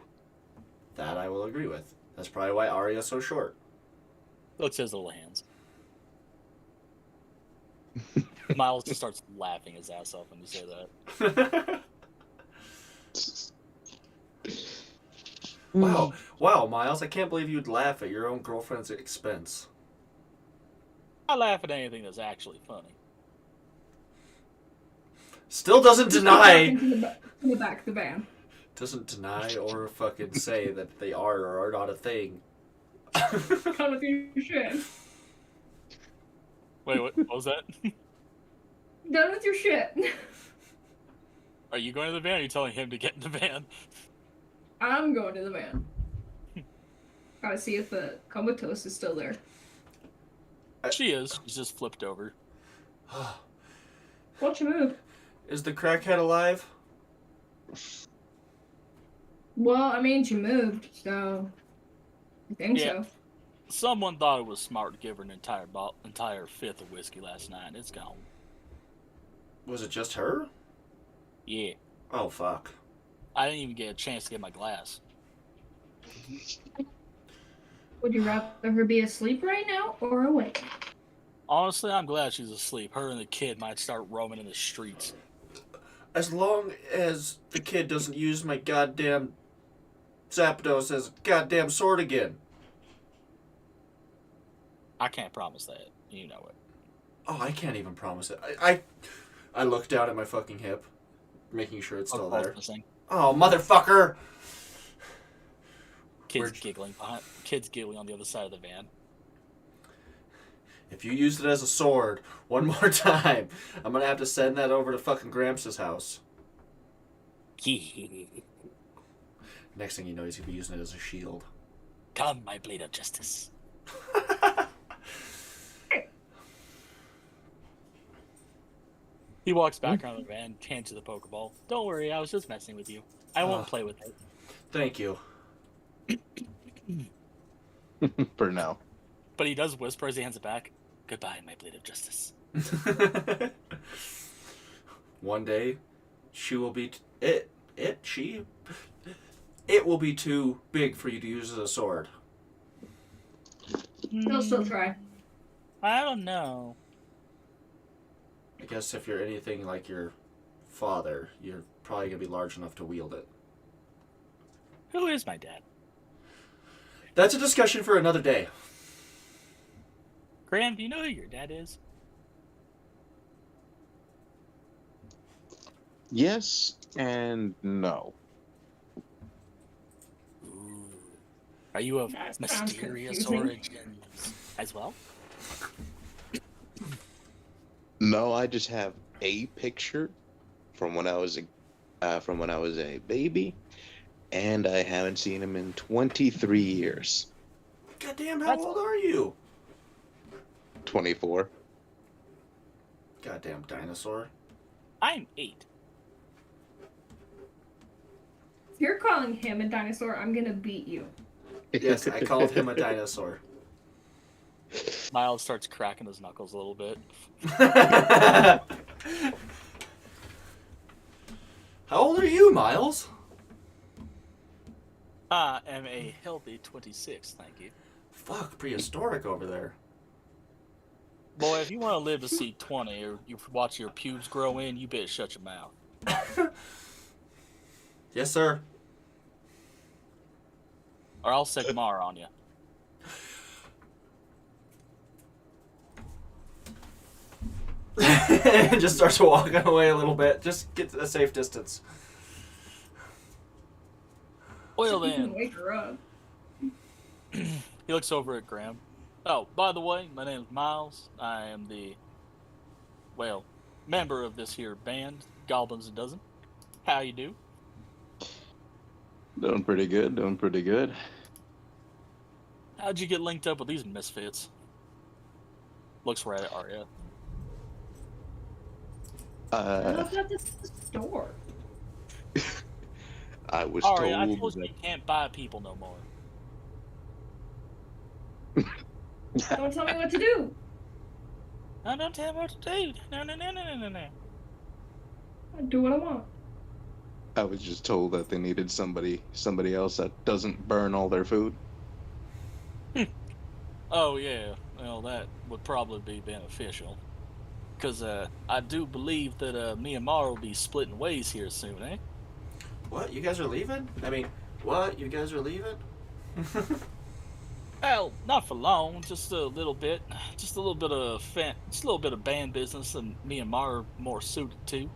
That I will agree with. That's probably why Arya's so short. Looks his little hands. Miles just starts laughing his ass off when you say that. Wow, Miles, I can't believe you'd laugh at your own girlfriend's expense. I laugh at anything that's actually funny. Still doesn't deny. In the back of the van. Doesn't deny or fucking say that they are or are not a thing. Come with your shit. Wait, what was that? Done with your shit. Are you going to the van or are you telling him to get in the van? I'm going to the van. Gotta see if the comatose is still there. She is. She's just flipped over. Watch you move. Is the crackhead alive? Well, I mean, she moved, so I think Yeah. so. Someone thought it was smart to give her an entire fifth of whiskey last night. It's gone. Was it just her? Yeah. Oh, fuck. I didn't even get a chance to get my glass. Would you rather her be asleep right now or awake? Honestly, I'm glad she's asleep. Her and the kid might start roaming in the streets. As long as the kid doesn't use my goddamn Zapdos as a goddamn sword again. I can't promise that. You know it. Oh, I can't even promise it. I look down at my fucking hip, making sure it's still there. Missing. Oh, motherfucker! Kids We're- giggling behind. Kids giggling on the other side of the van. If you used it as a sword one more time, I'm gonna have to send that over to fucking Gramps' house. Next thing you know, he's gonna be using it as a shield. Come, my blade of justice. He walks back around the van, hands you the Pokeball. Don't worry, I was just messing with you. I won't play with it. Thank you. For now. But he does whisper as he hands it back. Goodbye, my blade of justice. One day, she will be it will be too big for you to use as a sword. He'll still try. I don't know. I guess if you're anything like your father, you're probably gonna be large enough to wield it. Who is my dad? That's a discussion for another day. Graham, do you know who your dad is? Yes and no. Ooh. Are you of That sounds mysterious confusing. origins as well? No, I just have a picture from when I was a baby, and I haven't seen him in 23 years. Goddamn, how That's old are you? 24. Goddamn dinosaur. I'm 8. If you're calling him a dinosaur, I'm gonna beat you. Yes, I called him a dinosaur. Miles starts cracking his knuckles a little bit. How old are you, Miles? I am a healthy 26, thank you. Fuck, prehistoric over there. Boy, if you want to live to see 20 or you watch your pubes grow in, you better shut your mouth. Yes, sir. Or I'll Sigmar on you. and just starts walking away a little bit. Just get to a safe distance. Well You can then, wake her up. he looks over at Graham. Oh, by the way, my name's Miles. I am the, well, member of this here band, Goblins a Dozen. How you do? Doing pretty good. Doing pretty good. How'd you get linked up with these misfits? Looks right at Arya. I left at the store. I was Arya, I told told you that you can't buy people no more. Don't tell me what to do. No, don't tell me what to do. No. I do what I want. I was just told that they needed somebody else that doesn't burn all their food. Oh, yeah. Well, that would probably be beneficial. Because I do believe that me and Mara will be splitting ways here soon, eh? What? You guys are leaving? I mean, what? You guys are leaving? Well, not for long, just a little bit. Just a little bit of band business, and me and Mara are more suited to.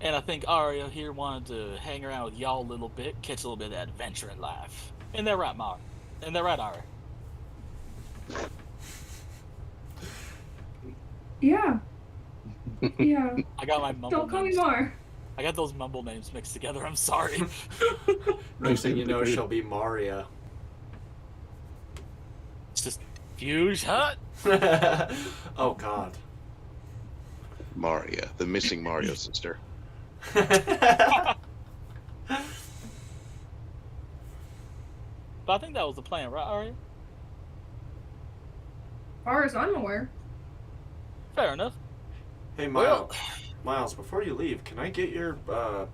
And I think Arya here wanted to hang around with y'all a little bit, catch a little bit of that adventure in life. And they're right, Mara. And they're right, Arya. Yeah. Yeah. I got my mumble Don't call me names. more. I got those mumble names mixed together. I'm sorry. Next thing you know, she'll be Maria. It's just huge hut. Oh God. Maria, the missing Mario sister. But I think that was the plan, right, Arya? As far as I'm aware. Fair enough. Hey Well- Miles, before you leave, can I get your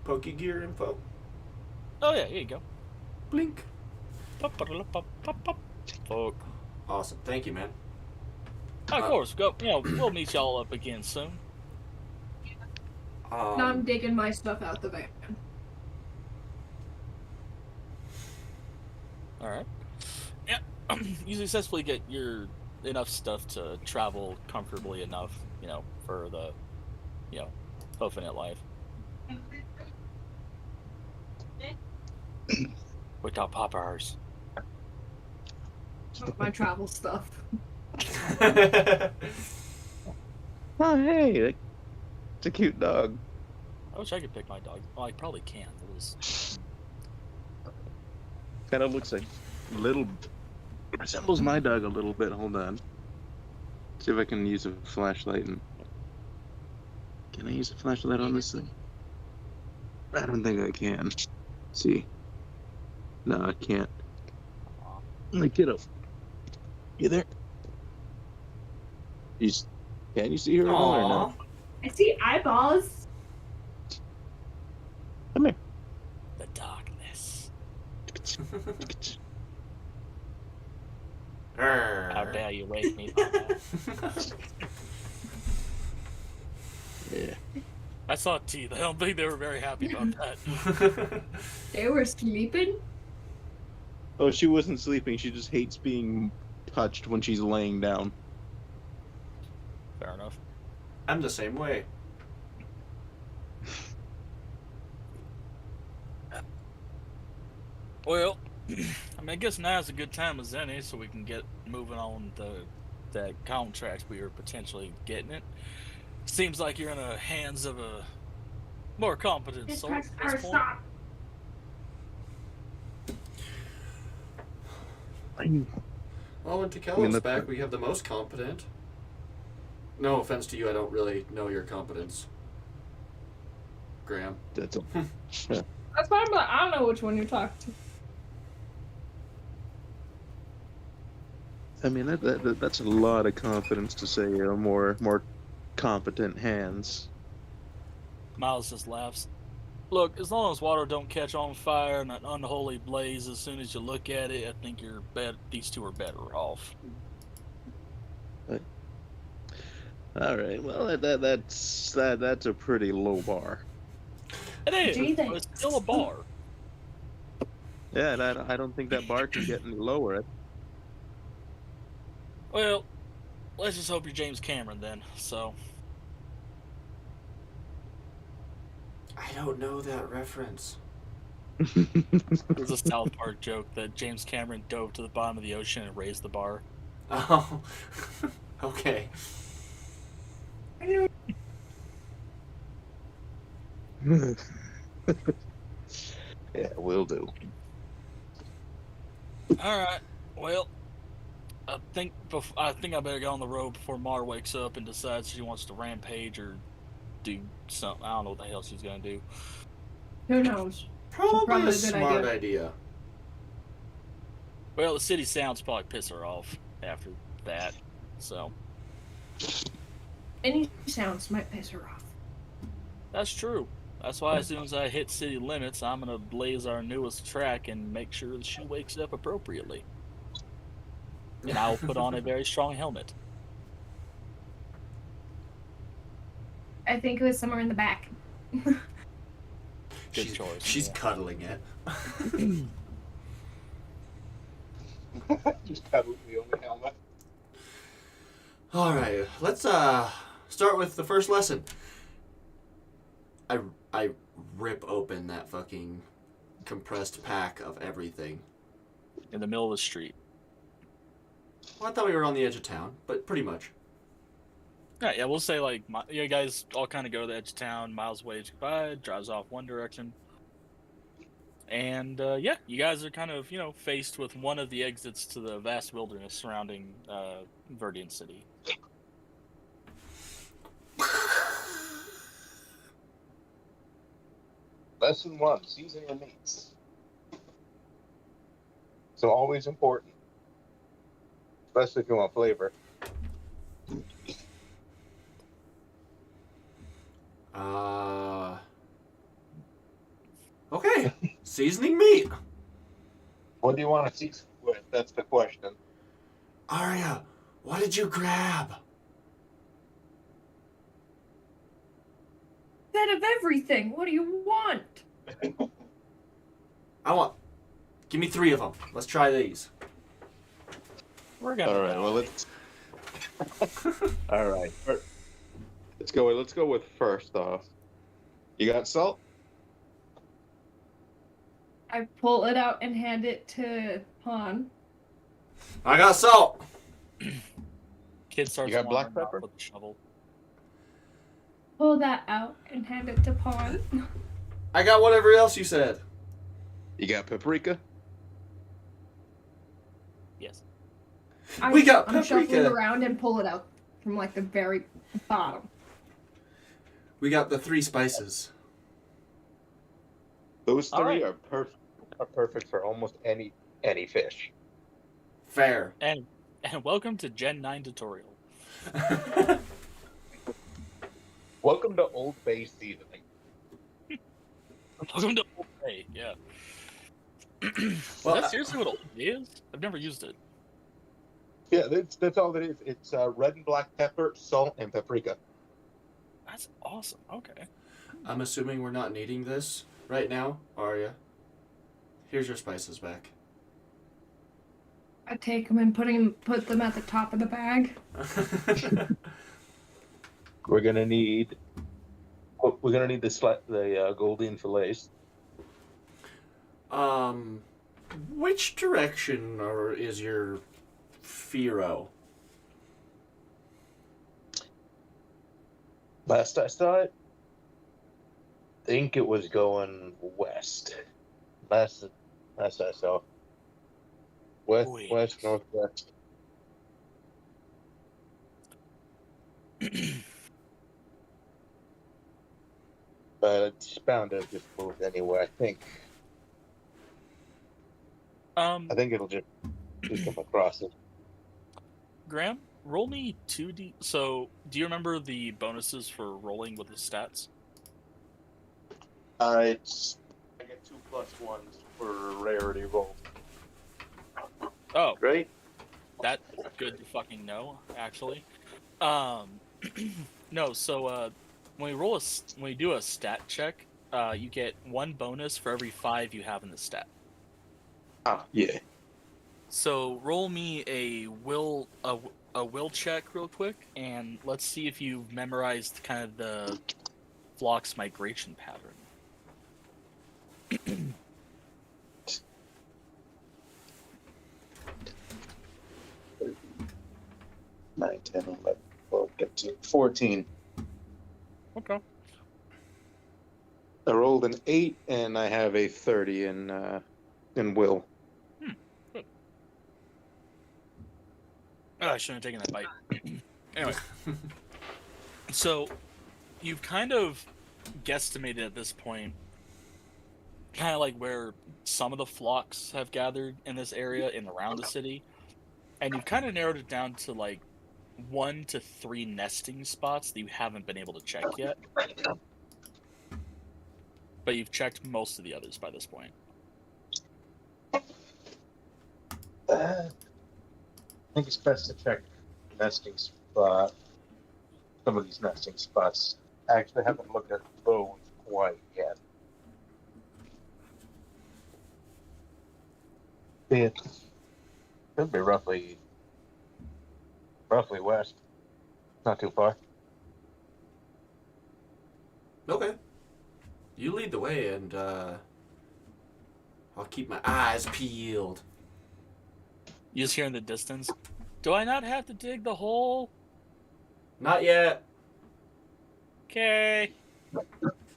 Pokegear info? Oh yeah, here you go. Blink. Fuck. Awesome. Thank you, man. Of course, go. You know, we'll meet y'all up again soon. Now I'm digging my stuff out the van. All right. Yeah. You successfully get your enough stuff to travel comfortably enough, you know, for the, you know, hoofing it life. Without poppers. My travel stuff. Oh, hey, it's a cute dog. I wish I could pick my dog. Well, I probably can. It was... Kind of looks like little. Resembles my dog a little bit. Hold on. See if I can use a flashlight and. Can I use a flashlight on this thing? I don't think I can. Let's see. No, I can't. Like, get up. You there? Can you see her at all or no? I see eyeballs. Come here. The darkness. How dare you wake me from that? Yeah. I saw teeth. I don't think they were very happy about that. They were sleeping. Oh, she wasn't sleeping. She just hates being touched when she's laying down. Fair enough. I'm the same way. Well, I mean, I guess now's a good time as any, so we can get moving on the contract we were potentially getting it. Seems like you're in the hands of a more competent Just soul press at R this point. stop. Well, when I mean, Takella's that's- back, we have the most competent. No offense to you, I don't really know your competence, Graham. That's a, That's why I'm like, I don't know which one you're talking to. I mean, that's a lot of confidence to say more competent hands. Miles just laughs. Look, as long as water don't catch on fire and an unholy blaze as soon as you look at it, I think these two are better off. All right. Well, that's a pretty low bar. It is, Gee, but it's still a bar. Yeah, and I don't think that bar can get any lower. Well, let's just hope you're James Cameron then. So, I don't know that reference. There's a South Park joke that James Cameron dove to the bottom of the ocean and raised the bar. Oh, okay. Yeah, will do. All right. Well, I think I better get on the road before Mar wakes up and decides she wants to rampage or do something. I don't know what the hell she's gonna do. Who knows? Probably Probably a a good smart idea. idea. Well, the city sounds probably piss her off after that. So Any sounds might piss her off. that's true. That's why as soon as I hit city limits, I'm gonna blaze our newest track and make sure that she wakes up appropriately. And I'll put on a very strong helmet. I think it was somewhere in the back. Good she's, choice. She's yeah. cuddling it. Just cuddling the only helmet. All right, let's start with the first lesson. I rip open that fucking compressed pack of everything. In the middle of the street. Well, I thought we were on the edge of town, but pretty much. Right, yeah, we'll say like you guys all kind of go to the edge of town. Miles waves goodbye, drives off one direction, and yeah, you guys are kind of faced with one of the exits to the vast wilderness surrounding Verdian City. Lesson 1, season your meats. So always important. Especially if you want flavor. Okay. Seasoning meat. What do you want to season with? That's the question. Arya, what did you grab? Bit of everything. What do you want? Give me 3 of them. Let's try these. We're gonna. All right. Well, let's. All right. Let's go. Let's go with first off. You got salt? I pull it out and hand it to Pawn. I got salt. Kid starts You got black wandering off pepper? with the shovel. Pull that out and hand it to Pawn. I got whatever else you said. You got paprika? Yes. We got I'm shuffling paprika. around and pull it out from like the very bottom. We got the 3 spices. Those All three right. are perfect for almost any fish. Fair. And welcome to Gen 9 tutorial. Welcome to Old Bay seasoning. Welcome to Old Bay. Yeah. Is Well, that seriously what Old Bay is? I've never used it. Yeah, that's all it is. It's red and black pepper, salt, and paprika. That's awesome. Okay. I'm assuming we're not needing this right now, Arya. Here's your spices back. I take them and put them at the top of the bag. We're gonna need the Goldien fillets. Which direction is your Firo? Last I saw it, I think it was going west. Last I saw. West, northwest. But it's bound to just move anywhere. I think it'll just come across it. Graham, roll me 2D. So, do you remember the bonuses for rolling with the stats? I get 2 + 1s for rarity roll. Oh, Right? that's good to fucking know, actually. No, so when we do a stat check, you get 1 bonus for every 5 you have in the stat. Ah, yeah. So roll me a will check real quick, and let's see if you've memorized kind of the Flock's migration pattern. Nine, 10, 11, 12, 13, 14. Okay. I rolled an 8, and I have a 30 in will. Oh, I shouldn't have taken that bite. Anyway, so you've kind of guesstimated at this point, kind of like where some of the flocks have gathered in this area and around the city, and you've kind of narrowed it down to like 1 to 3 nesting spots that you haven't been able to check yet. But you've checked most of the others by this point. I think it's best to check nesting spot. Some of these nesting spots. I actually haven't looked at those quite yet. It could be roughly west. Not too far. Okay. You lead the way, and I'll keep my eyes peeled. You just hear in the distance, do I not have to dig the hole? Not yet. Okay.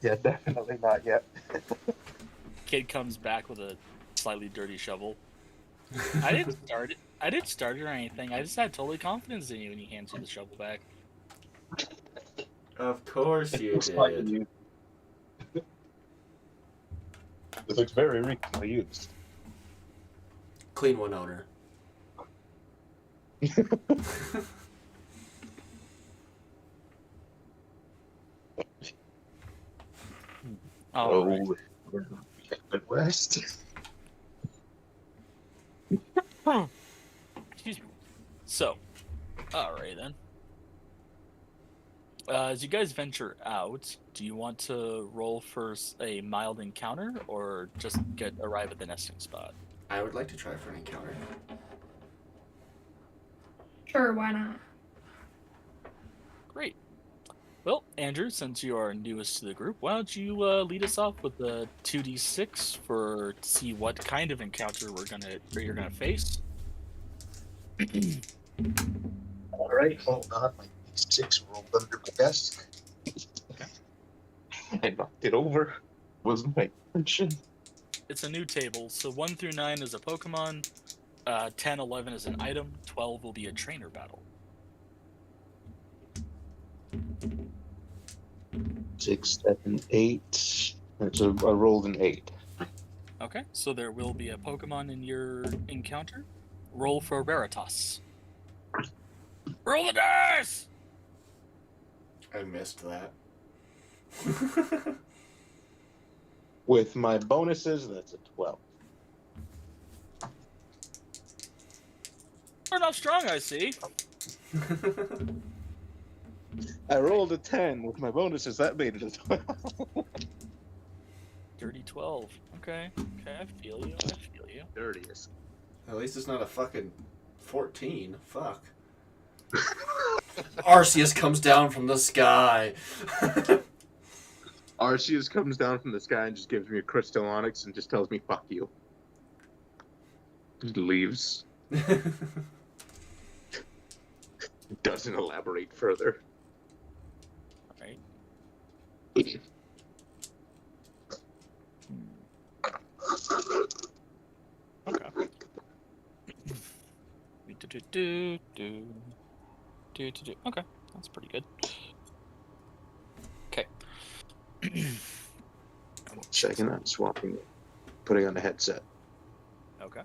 Yeah, definitely not yet. Kid comes back with a slightly dirty shovel. I didn't start it or anything. I just had totally confidence in you when he hands you the shovel back. Of course you Looks like did. you. It looks very recently used. Clean one, owner. All right. Midwest. Excuse me. So, alright then. As you guys venture out, do you want to roll for a mild encounter or just arrive at the nesting spot? I would like to try for an encounter. Sure, why not? Great. Well, Andrew, since you are newest to the group, why don't you lead us off with the 2d6 to see what kind of encounter you're gonna face. All right, hold on. My D6 rolled under my desk. I knocked it over. Wasn't my intention. It's a new table, so 1 through 9 is a Pokemon, 10, 11 is an item, 12 will be a trainer battle. 6, 7, 8. I rolled an 8. Okay, so there will be a Pokemon in your encounter. Roll for Veritas. Roll the dice! I missed that. With my bonuses, that's a 12. We're not strong, I see. I rolled a 10 with my bonuses. That made it a 12. Dirty 12. Okay, I feel you. Dirtiest. At least it's not a fucking 14. Fuck. Arceus comes down from the sky. Arceus comes down from the sky and just gives me a Crystal Onyx and just tells me, fuck you. Just leaves. Doesn't elaborate further. Alright. Okay. Okay, that's pretty good. Okay. Checking out, swapping it, putting on a headset. Okay.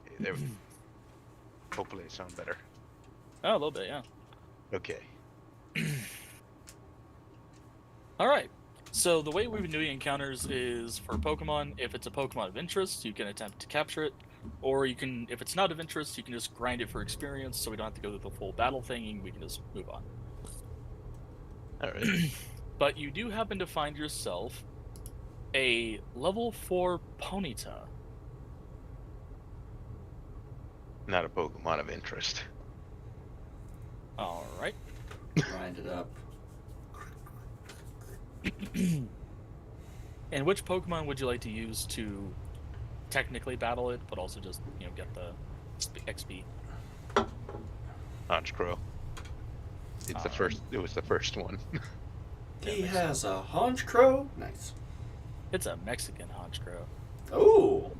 Okay, there we go. Hopefully it sounds better. Oh, a little bit, yeah. Okay. Alright. So the way we've been doing encounters is for Pokemon, if it's a Pokemon of interest, you can attempt to capture it. Or you can, if it's not of interest, you can just grind it for experience so we don't have to go through the full battle thing and we can just move on. Alright. But you do happen to find yourself a level 4 Ponyta. Not a Pokemon of interest. Alright. Grind it up. And which Pokemon would you like to use to technically battle it, but also just, get the XP? Honchkrow. It's the first. It was the first one. He makes has a Honchkrow. Nice. It's a Mexican Honchkrow. Oh,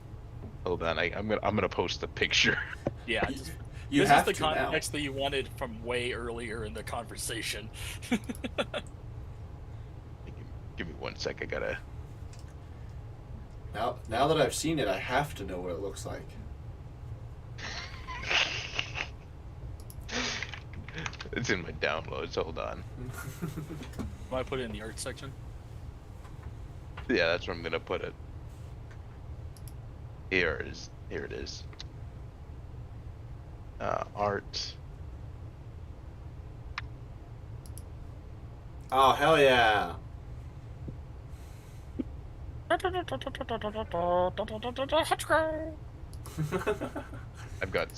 Hold on, I'm gonna post the picture. Yeah, just, you this have is the to now. context that you wanted from way earlier in the conversation. Give me 1 sec. I gotta. Now that I've seen it, I have to know what it looks like. It's in my downloads. Hold on. I put it in the art section. Yeah, that's where I'm gonna put it. Here it is. Art. Oh, hell yeah. I've got.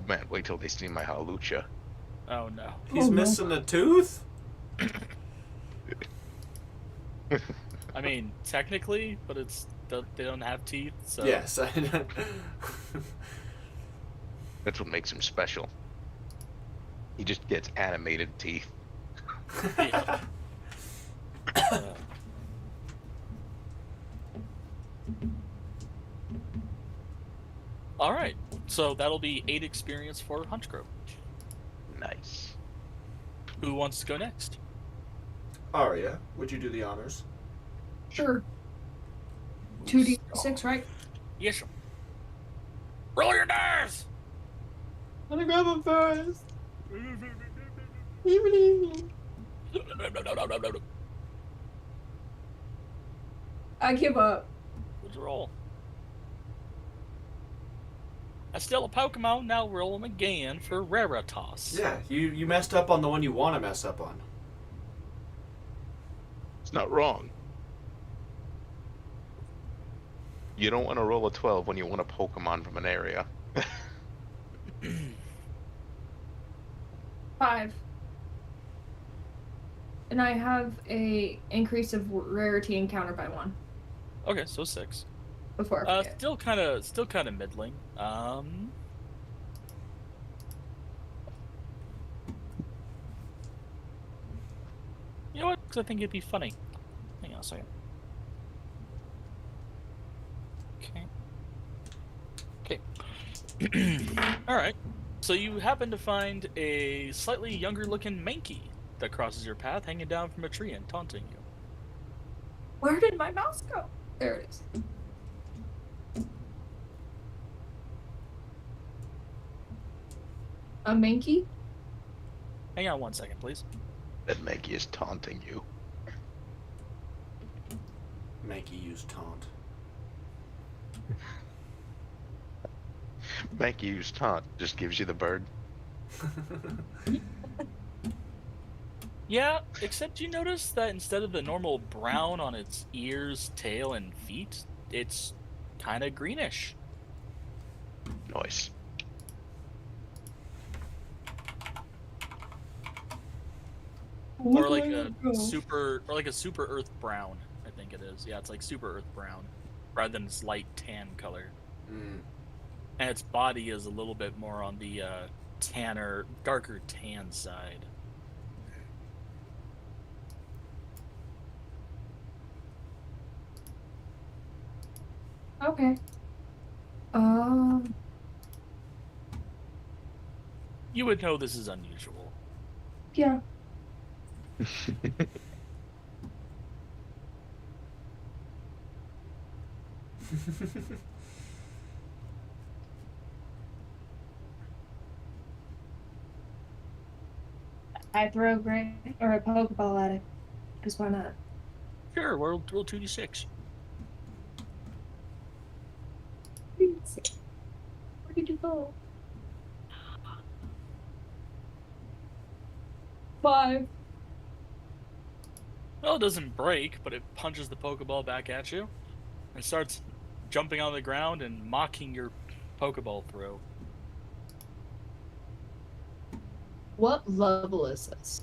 Man, wait till they see my Hawlucha. Oh no. He's Oh, no. missing a tooth? I mean, technically, but they don't have teeth, so. Yes. That's what makes him special. He just gets animated teeth. Yeah. All right, so that'll be 8 experience for Honchkrow. Nice. Who wants to go next? Aria, would you do the honors? Sure. 2d6, right? Yes. Sir. Roll your dice. I'm gonna grab him first. I give up. What'd you roll? That's still a Pokemon. Now roll them again for Raritas. Yeah, you messed up on the one you want to mess up on. It's not wrong. You don't want to roll a 12 when you want a Pokemon from an area. 5. And I have a increase of rarity encounter by 1 Okay, so 6. before I forget. Still kind of middling. You know what? Because I think it'd be funny. Hang on a second. Okay. All right. So you happen to find a slightly younger-looking Mankey that crosses your path, hanging down from a tree and taunting you. Where did my mouse go? There it is. A Mankey? Hang on 1 second, please. That Mankey is taunting you. Mankey used taunt. Mankey use taunt just gives you the bird. Yeah, except you notice that instead of the normal brown on its ears, tail, and feet, it's kind of greenish. Nice. Or like a super earth brown, I think it is. Yeah, it's like super earth brown, rather than its light tan color. Mm. And its body is a little bit more on the darker tan side. Okay. You would know this is unusual. Yeah. I throw a a Pokeball at it. Because why not? Sure, roll 2d6. Where did you go? 5. Well, it doesn't break, but it punches the Pokeball back at you and starts jumping on the ground and mocking your Pokeball throw. What level is this?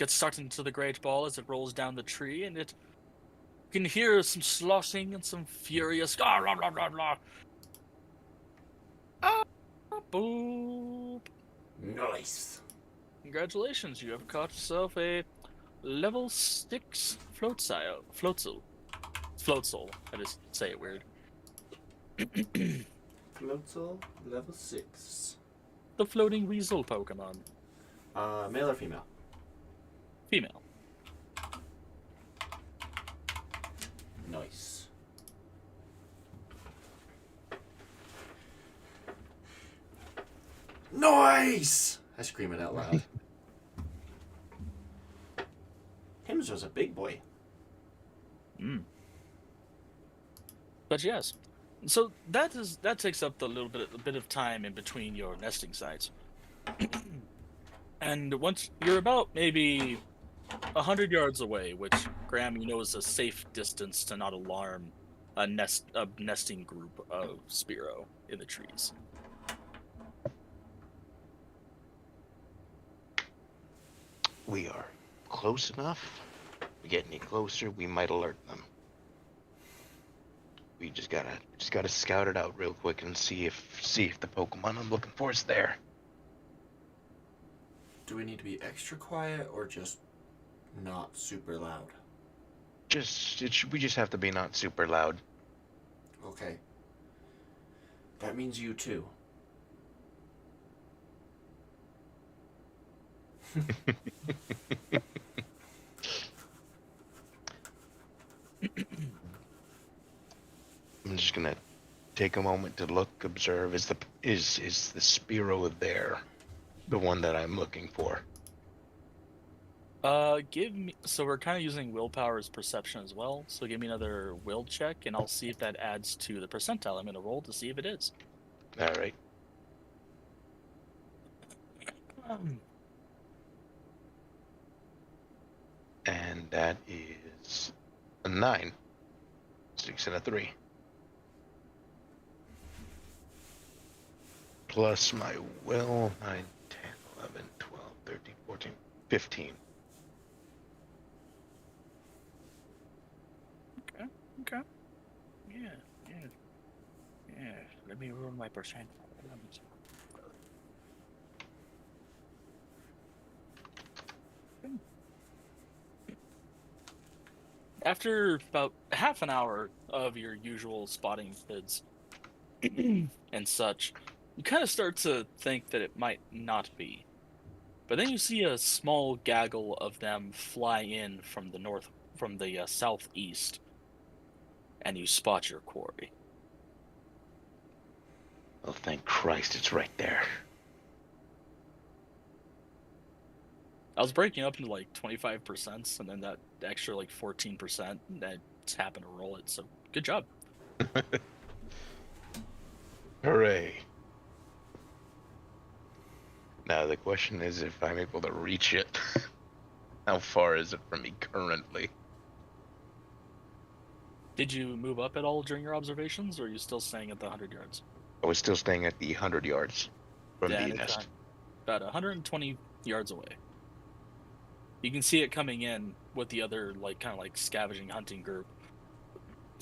gets sucked into the great ball as it rolls down the tree, and it you can hear some sloshing and some furious blah blah blah blah blah. Ah, boop. Nice. Congratulations, you have caught yourself a level 6 floatzel. I just say it weird. Floatzel, level 6. The floating weasel Pokemon. Male or female? Female. Nice. Nice! I scream it out loud. Hims was a big boy. But yes, so that takes up a bit of time in between your nesting sites. And once you're about maybe 100 yards away, which Graham, you know, is a safe distance to not alarm a nesting group of Spearow in the trees. We are close enough. If we get any closer, we might alert them. We just gotta scout it out real quick and see if the Pokemon I'm looking for is there. Do we need to be extra quiet or just not super loud? We just have to be not super loud. Okay. That means you too. I'm just gonna take a moment to look, observe. Is the Spearow there, the one that I'm looking for? Give me. So we're kind of using willpower as perception as well. So give me another will check, and I'll see if that adds to the percentile I'm gonna roll to see if it is. All right. And that is a 9. 6 and a 3. Plus my will, 9, 10, 11, 12, 13, 14, 15. Okay. Yeah. Let me roll my percent. After about half an hour of your usual spotting bids and such, you kind of start to think that it might not be. But then you see a small gaggle of them fly in from the southeast, and you spot your quarry. Oh, thank Christ, it's right there. I was breaking up into like 25%, and then that extra like 14%, that just happened to roll it, so good job. Hooray. Now the question is if I'm able to reach it. How far is it from me currently? Did you move up at all during your observations, or are you still staying at the 100 yards? I was still staying at the 100 yards from Yeah, the it's nest. about 120 yards away. You can see it coming in with the other, like, kind of like scavenging hunting group.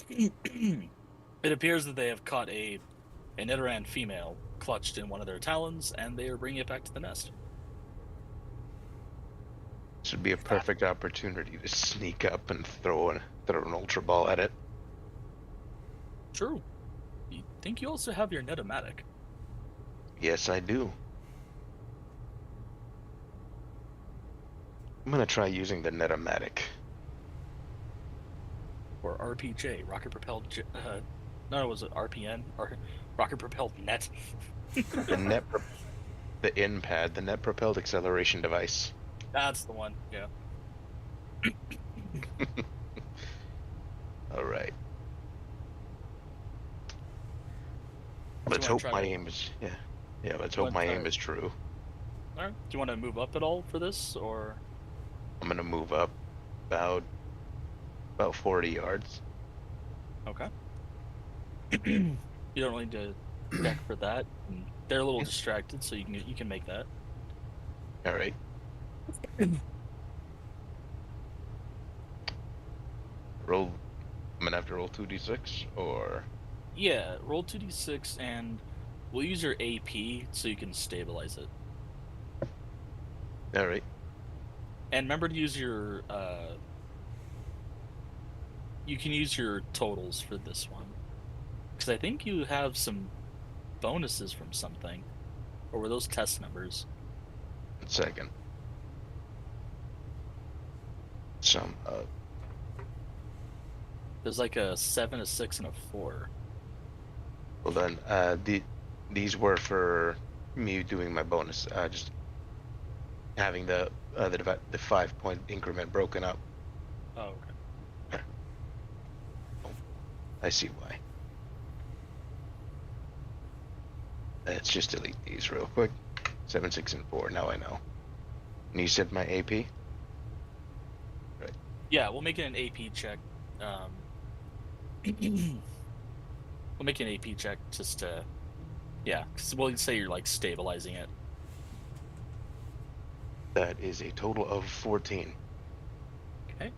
It appears that they have caught a Nidoran female clutched in one of their talons, and they are bringing it back to the nest. This would be a perfect opportunity to sneak up and throw an Ultra Ball at it. True. You think you also have your Nidomatic? Yes, I do. I'm gonna try using the Netomatic. Or RPJ, rocket propelled. No, was it RPN? Or rocket propelled net? The NPAD, the Net Propelled Acceleration Device. That's the one. Yeah. All right. Do Let's you wanna hope try my to- aim is let's hope wanna my try aim to- is true. All right. Do you want to move up at all for this, or? I'm gonna move up about 40 yards. Okay. You don't need to deck for that. And they're a little distracted, so you can make that. All right. roll. I'm gonna have to roll 2d6, or Yeah, roll 2d6 and we'll use your AP so you can stabilize it. all right. And remember to use your you can use your totals for this one. Because I think you have some bonuses from something. Or were those test numbers? 1 second. Some There's like a 7, a 6, and a 4. Well then, these were for me doing my bonus. Just having the 5-point increment broken up. Oh, okay. I see why. Let's just delete these real quick. 7, 6, and 4. Now I know. And you said my AP? Yeah, we'll make it an AP check. We'll make an AP check just to, yeah, because we'll say you're like stabilizing it. That is a total of 14. Okay.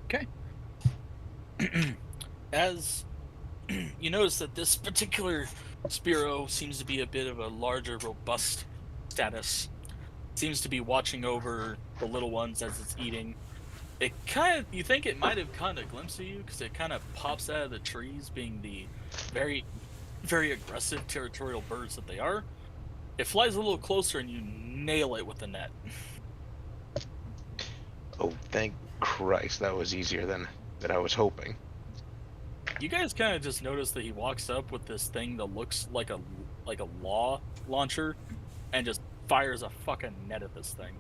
Okay. As you notice that this particular Spiro seems to be a bit of a larger, robust status. Seems to be watching over the little ones as it's eating. It kind of, you think it might have caught a glimpse of you because it kind of pops out of the trees, being the very, very aggressive territorial birds that they are. It flies a little closer and you nail it with the net. Oh, thank Christ, that was easier than I was hoping. You guys kind of just notice that he walks up with this thing that looks like a law launcher, and just fires a fucking net at this thing,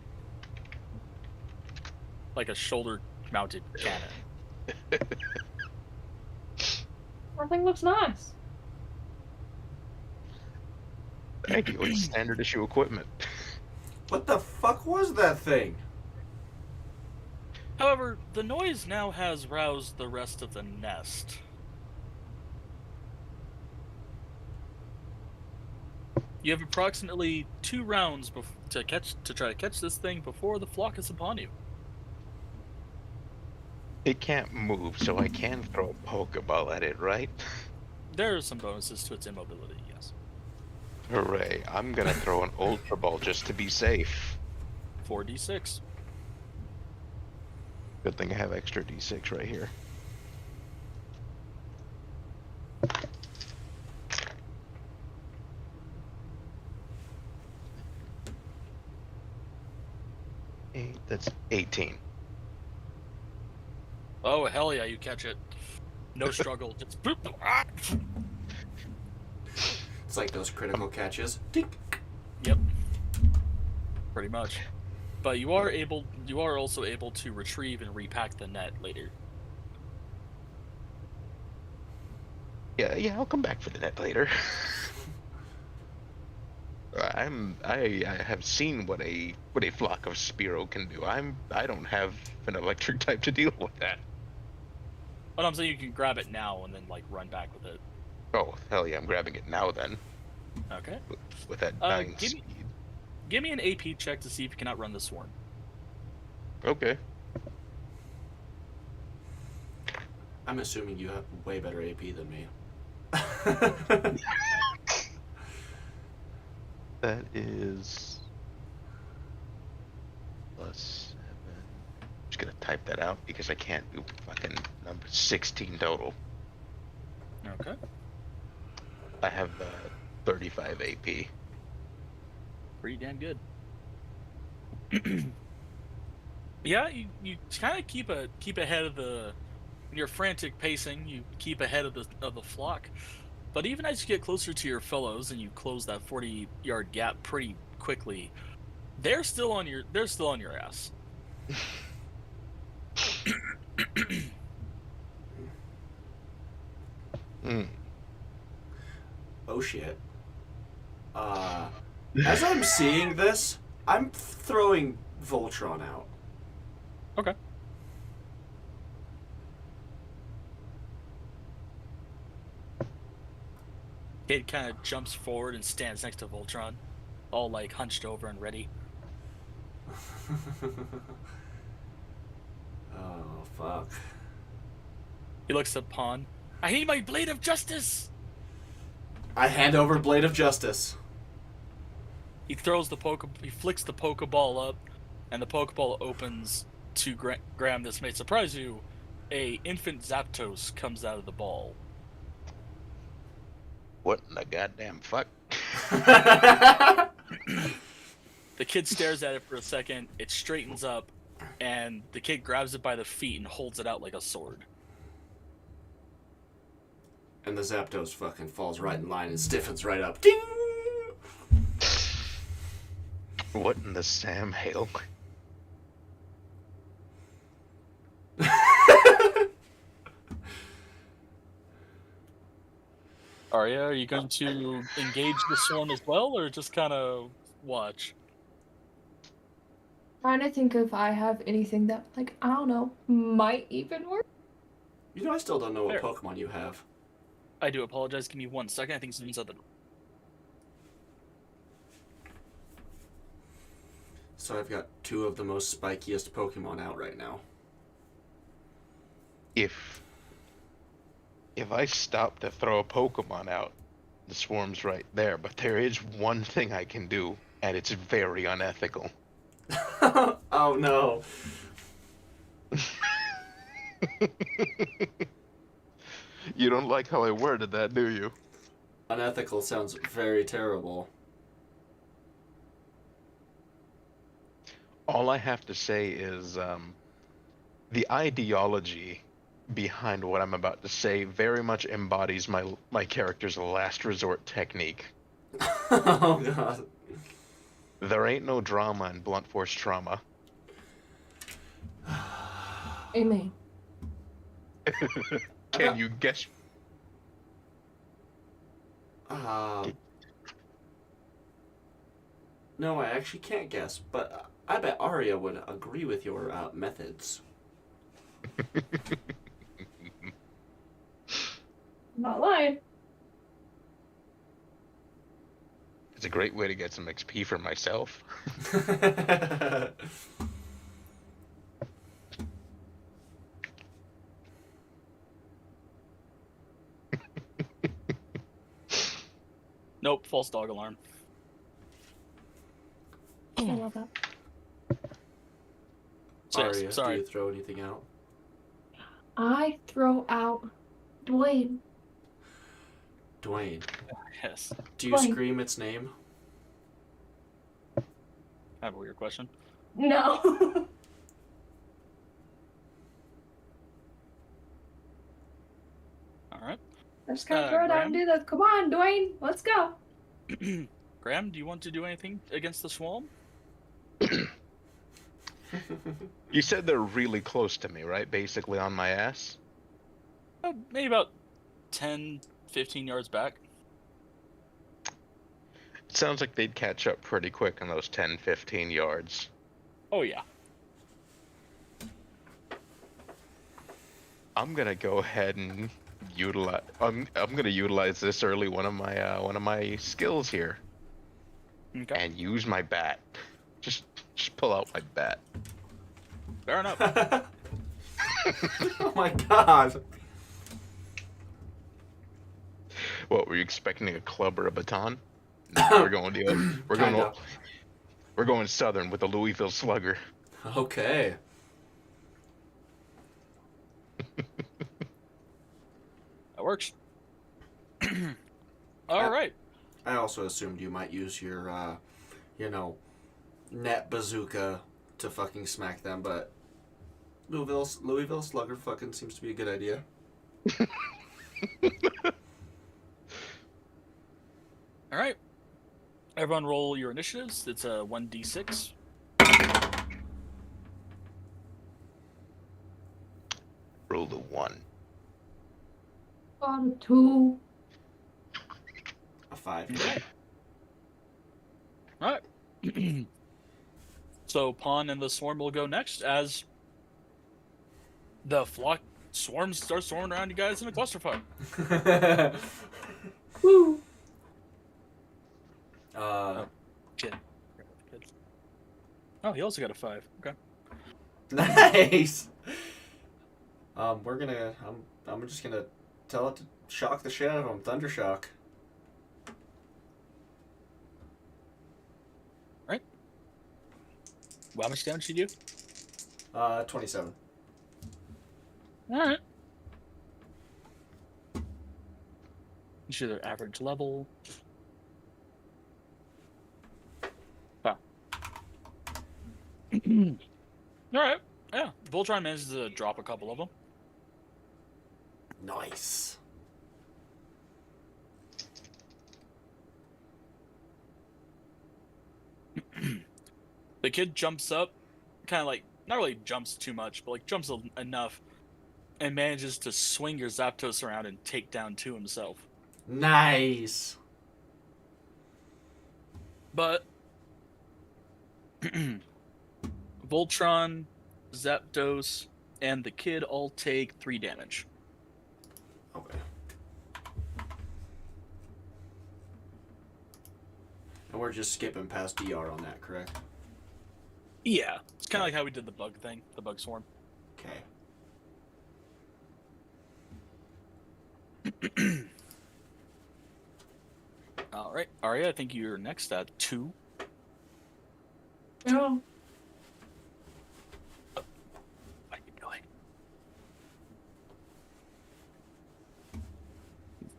like a shoulder-mounted cannon. That thing looks nice. Thank you. It's standard issue equipment. What the fuck was that thing? However, the noise now has roused the rest of the nest. You have approximately 2 rounds to try to catch this thing before the flock is upon you. It can't move, so I can throw a Pokeball at it, right? There are some bonuses to its immobility, yes. Hooray. I'm gonna throw an Ultra Ball just to be safe. 4d6. Good thing I have extra D6 right here. That's 18. Oh, hell yeah, you catch it. No struggle. Just boop. Ah! It's like those critical catches. Tink. Yep. Pretty much. But you are also able to retrieve and repack the net later. Yeah, I'll come back for the net later. I have seen what a flock of Spearow can do. I don't have an electric type to deal with that. But I'm saying you can grab it now and then like run back with it. Oh hell yeah, I'm grabbing it now then. Okay. With that 9 give speed. Give me an AP check to see if you can outrun the swarm. Okay. I'm assuming you have way better AP than me. That is +7. I'm just gonna type that out because I can't do fucking number 16 total. Okay. I have 35 AP. Pretty damn good. Yeah, you kind of keep ahead of your frantic pacing. You keep ahead of the flock, but even as you get closer to your fellows and you close that 40-yard gap pretty quickly, they're still on your ass. Oh shit. As I'm seeing this, I'm throwing Voltron out. Okay. Kid kind of jumps forward and stands next to Voltron. all like hunched over and ready. Oh, fuck. He looks at Pawn. I need my blade of justice! I hand over Blade of Justice. He flicks the Pokeball up, and the Pokeball opens to Graham. This may surprise you. A infant Zapdos comes out of the ball. What in the goddamn fuck? The kid stares at it for a second, it straightens up, and the kid grabs it by the feet and holds it out like a sword. And the Zapdos fucking falls right in line and stiffens right up. Ding! What in the Sam Hale? Arya, are you going to engage the swarm as well, or just kind of watch? Trying to think if I have anything that, like, I don't know, might even work. You know, I still don't know what Fair. Pokemon you have. I do apologize. Give me 1 second. I think someone's at the door. So I've got 2 of the most spikiest Pokemon out right now. If I stop to throw a Pokemon out, the swarm's right there. But there is one thing I can do, and it's very unethical. Oh no. You don't like how I worded that, do you? Unethical sounds very terrible. All I have to say is the ideology behind what I'm about to say very much embodies my character's last resort technique. Oh god. There ain't no drama in blunt force trauma. Amen. Can you guess? No, I actually can't guess, but I bet Arya would agree with your methods. Not lying. It's a great way to get some XP for myself. Nope, false dog alarm. I love that. So, yes, Arya, do sorry. you throw anything out? I throw out Dwayne. Dwayne, Yes. do you Dwayne. scream its name? I have a weird question. No. All right. I just kind of throw it out and Graham? do the, come on, Dwayne, let's go. Graham, do you want to do anything against the swarm? You said they're really close to me, right? Basically on my ass. Maybe about 10, 15 yards back. It sounds like they'd catch up pretty quick on those 10, 15 yards. Oh, yeah. I'm gonna go ahead and utilize. I'm gonna utilize this early one of my skills here, Okay. and use my bat. Just pull out my bat. Fair enough. Oh my god. What were you expecting? A club or a baton? No, we're going Kinda. we're going southern with the Louisville Slugger. Okay. That works. All right. I also assumed you might use your, net bazooka to fucking smack them, but Louisville Slugger fucking seems to be a good idea. All right. Everyone roll your initiatives. It's a 1d6. Roll the 1. On 2. A 5. Okay. All right. So Pawn and the swarm will go next as the flock swarms start swarming around you guys in a clusterfuck. Woo. Kid. Oh, he also got a 5. Okay. Nice. I'm just gonna tell it to shock the shit out of him. Thundershock. Right. Well, how much damage did you do? 27. Alright. It's your average level. Wow. Alright. Yeah. Voltron manages to drop a couple of them. Nice. The kid jumps up, kind of like, not really jumps too much, but like jumps enough, and manages to swing your Zapdos around and take down 2 himself. Nice. But Voltron, Zapdos, and the kid all take 3 damage. Okay. And we're just skipping past DR on that, correct? Yeah, it's kind of like how we did the bug thing, the bug swarm. Okay. All right, Arya, I think you're next at 2. No. How you going?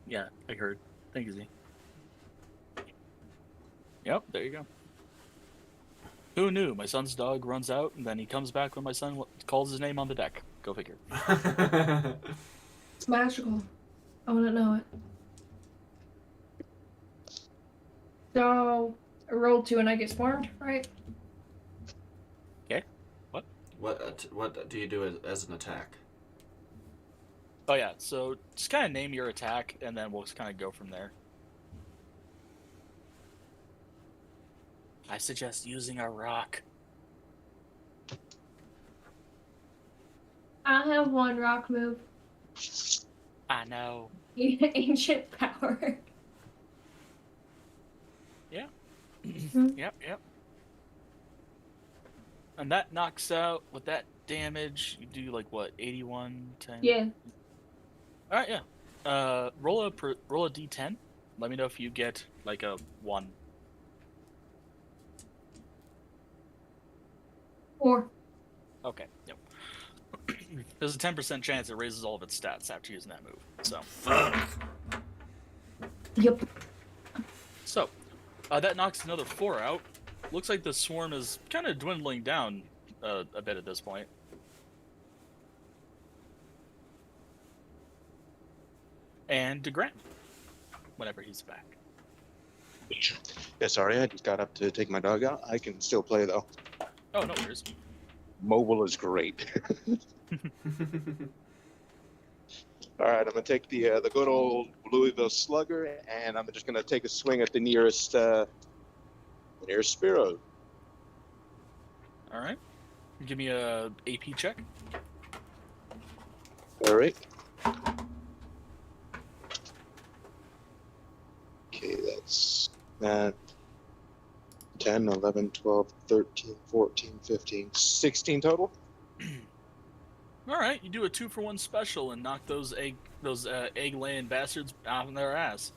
Yeah, I heard. Thank you, Z. Yep, there you go. Who knew? My son's dog runs out, and then he comes back when my son calls his name on the deck. Go figure. It's magical. I want to know it. So, I rolled 2 and I get swarmed, right? Okay. What? What do you do as an attack? Oh yeah, so just kind of name your attack, and then we'll just kind of go from there. I suggest using a rock. I have 1 rock move. I know. Ancient power. Yep. And that knocks out, with that damage, you do like what, 81, 10? Yeah. Alright, yeah. Roll a d10. Let me know if you get like a 1. 4. Okay, yep. There's a 10% chance it raises all of its stats after using that move. So, Yep. so that knocks another 4 out. Looks like the swarm is kind of dwindling down a bit at this point. And DeGrant, whenever he's back. Yeah, sorry, I just got up to take my dog out. I can still play though. Oh, no worries. Mobile is great. All right, I'm gonna take the good old Louisville Slugger, and I'm just gonna take a swing at the nearest Spearow. All right. Give me a AP check. All right. Okay, that's 10, 11, 12, 13, 14, 15, 16 total. All right, you do a 2-for-1 special and knock those egg-laying bastards out of their ass.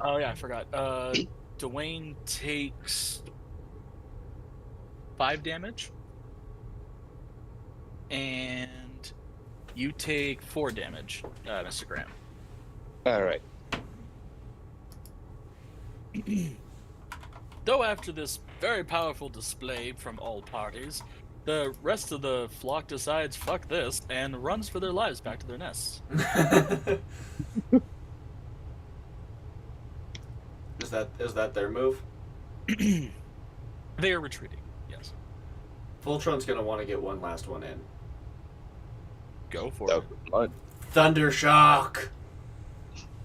Oh yeah, I forgot. Dwayne takes 5 damage, and you take 4 damage, Mr. Graham. All right. Though after this very powerful display from all parties, the rest of the flock decides fuck this and runs for their lives back to their nests. Is that their move? They are retreating, yes. Voltron's gonna want to get one last one in. Go for That it. was blood. Thundershock!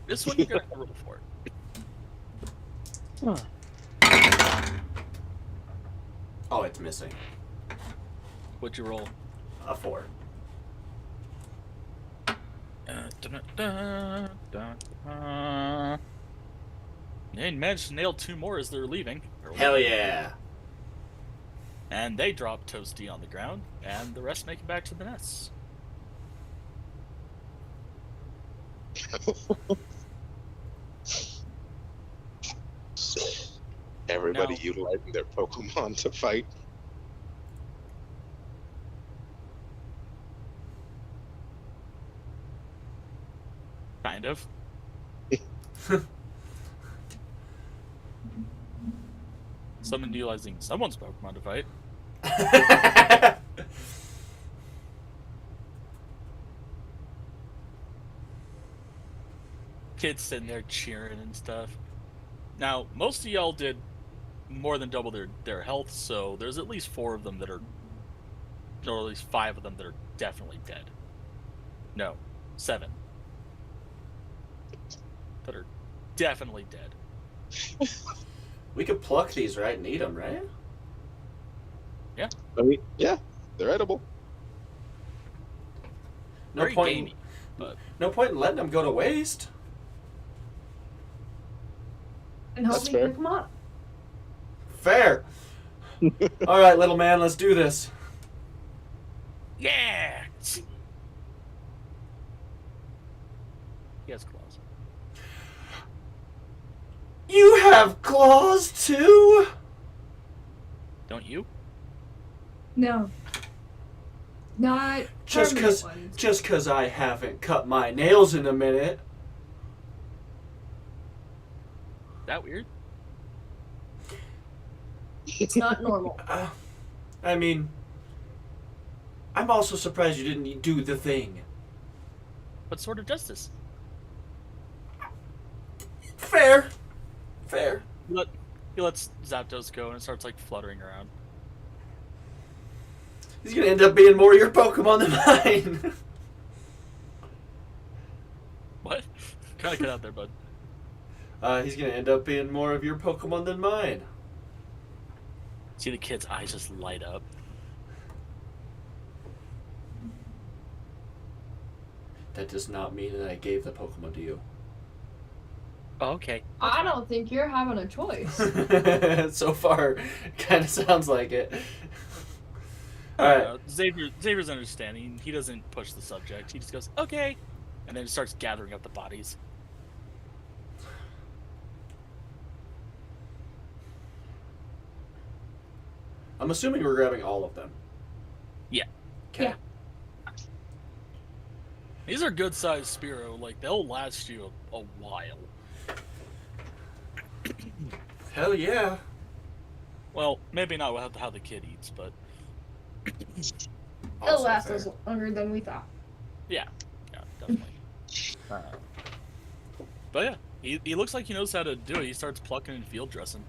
This one you're gonna have to roll for it. Oh, it's missing. What'd you roll? A 4. They managed to nail 2 more as they're leaving. Hell yeah. And they drop Toasty on the ground, and the rest make it back to the nests. Everybody Now- utilizing their Pokemon to fight. Kind of. Someone utilizing someone's Pokemon to fight. Kids sitting there cheering and stuff. Now, most of y'all did more than double their health, so there's at least 4 of them that are, or at least 5 of them that are definitely dead. No, 7 that are definitely dead. We could pluck these, right, and eat them, right? I mean, yeah, they're edible. No Very point. gamey, but No point in letting them go to waste. And help That's me fair. pick them up. Fair. All right, little man, let's do this. yeah. He has claws. You have claws too? Don't you? No. Not Just permanent 'cause- ones. Just 'cause I haven't cut my nails in a minute. That weird? It's not normal. I mean, I'm also surprised you didn't do the thing. What sort of justice? Fair. Fair. He lets Zapdos go and it starts like fluttering around. He's gonna end up being more your Pokemon than mine. What? Kind of cut out there, bud. He's gonna end up being more of your Pokemon than mine. See the kid's eyes just light up. That does not mean that I gave the Pokemon to you. Oh, okay. I don't think you're having a choice. So far, kind of sounds like it. All right. Xavier's understanding. He doesn't push the subject. He just goes, okay. And then starts gathering up the bodies. I'm assuming we're grabbing all of them. Yeah. Okay. Yeah. These are good sized Spearow. Like, they'll last you a while. Hell yeah. Well, maybe not with how the kid eats, but It'll Also last fair. us longer than we thought. yeah, definitely. But yeah, he looks like he knows how to do it. He starts plucking and field dressing.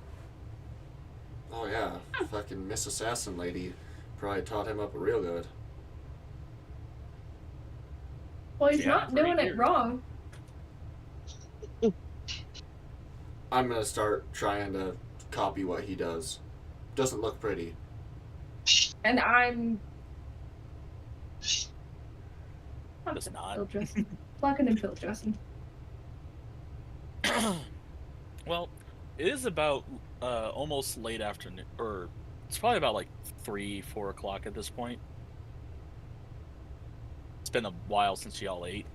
Oh yeah. Fucking Miss Assassin lady probably taught him up real good. Well, he's Yeah, not pretty doing it weird. wrong. I'm gonna start trying to copy what he does. Doesn't look pretty. And I'm Does not. field dressing. Plucking and field dressing. Well, it is about almost late afternoon, or it's probably about like 3-4 o'clock at this point. It's been a while since y'all ate.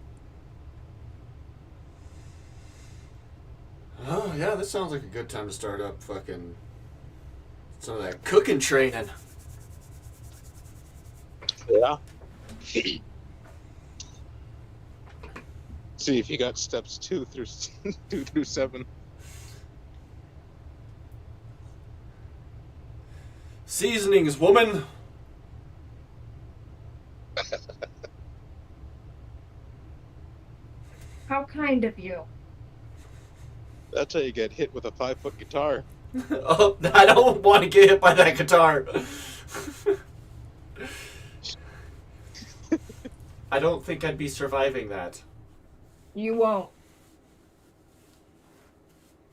Oh yeah, this sounds like a good time to start up fucking some of that cooking training. Yeah. See if you got steps 2 through 2 through 7. Seasonings, woman. How kind of you. That's how you get hit with a 5-foot guitar. Oh, I don't want to get hit by that guitar. I don't think I'd be surviving that. You won't.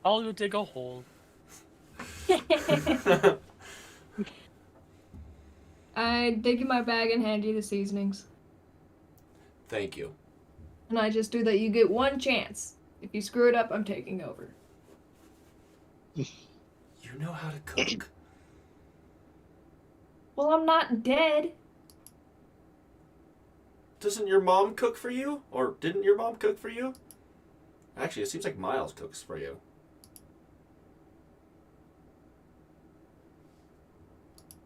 I'll go dig a hole. I dig in my bag and hand you the seasonings. Thank you. And I just do that. You get one chance. If you screw it up, I'm taking over. You know how to cook. Well, I'm not dead. Doesn't your mom cook for you? Or didn't your mom cook for you? Actually, it seems like Miles cooks for you.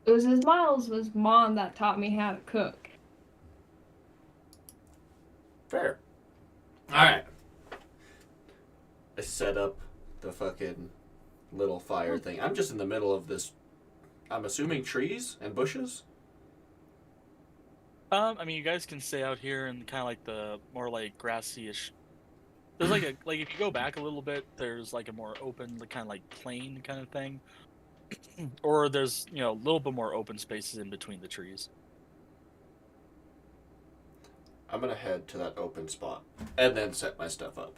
It was his Miles' mom that taught me how to cook. Fair. Alright. I set up the fucking little fire thing. I'm just in the middle of this, I'm assuming trees and bushes? I mean, you guys can stay out here and kind of like the more like grassy-ish. There's like if you go back a little bit, there's like a more open, kind of like plain kind of thing, or there's a little bit more open spaces in between the trees. I'm gonna head to that open spot and then set my stuff up.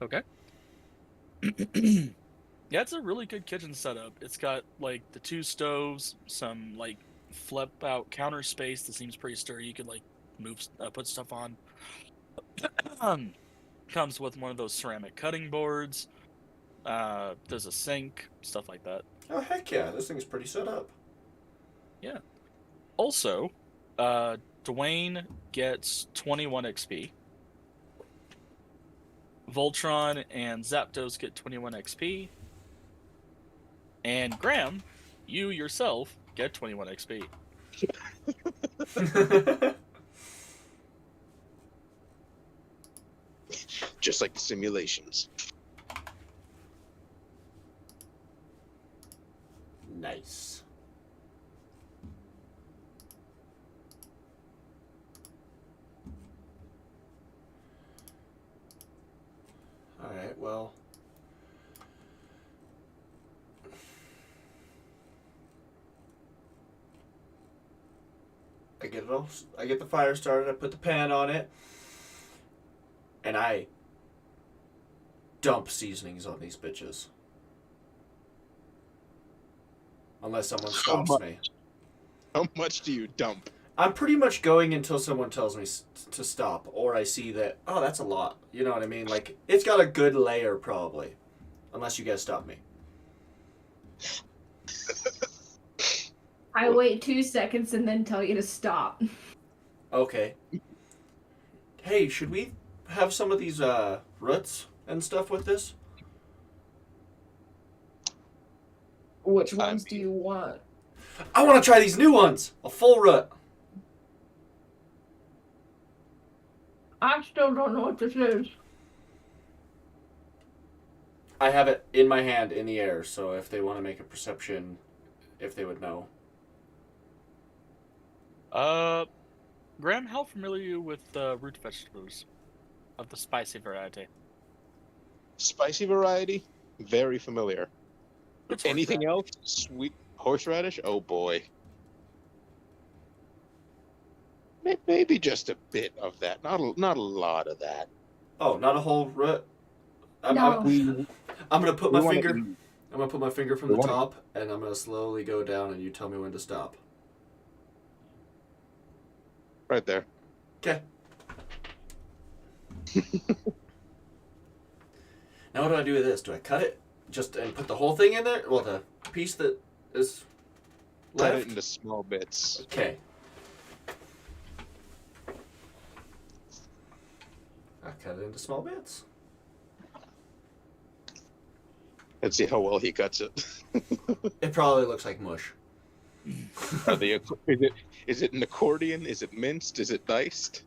Okay. Yeah, it's a really good kitchen setup. It's got like the 2 stoves, some like flip out counter space that seems pretty sturdy. You could like put stuff on. Comes with one of those ceramic cutting boards. There's a sink, stuff like that. Oh, heck yeah. This thing's pretty set up. Yeah. Also, Dwayne gets 21 XP. Voltron and Zapdos get 21 XP. And Graham, you yourself get 21 XP. Just like the simulations. Nice. Alright, well. I get the fire started, I put the pan on it, and I dump seasonings on these bitches. Unless someone stops me. How much do you dump? I'm pretty much going until someone tells me to stop, or I see that, oh, that's a lot. You know what I mean? Like, it's got a good layer, probably. Unless you guys stop me. I wait 2 seconds and then tell you to stop. Okay. Hey, should we have some of these roots and stuff with this? Which ones do you want? I want to try these new ones! A full root. I still don't know what this is. I have it in my hand in the air, so if they want to make a perception, if they would know. Graham, how familiar are you with root vegetables of the spicy variety? Spicy variety? Very familiar. It's Anything else? Sweet horseradish? Oh boy. Maybe just a bit of that. Not a lot of that. Oh, not a whole root? I'm gonna put my finger. I'm gonna put my finger from the top, and I'm gonna slowly go down, and you tell me when to stop. Right there. Okay. Now what do I do with this? Do I cut it just and put the whole thing in there? Well, the piece that is Cut left. it into small bits. Okay. I cut it into small bits. Let's see how well he cuts it. It probably looks like mush. Are they, is it an accordion? Is it minced? Is it diced?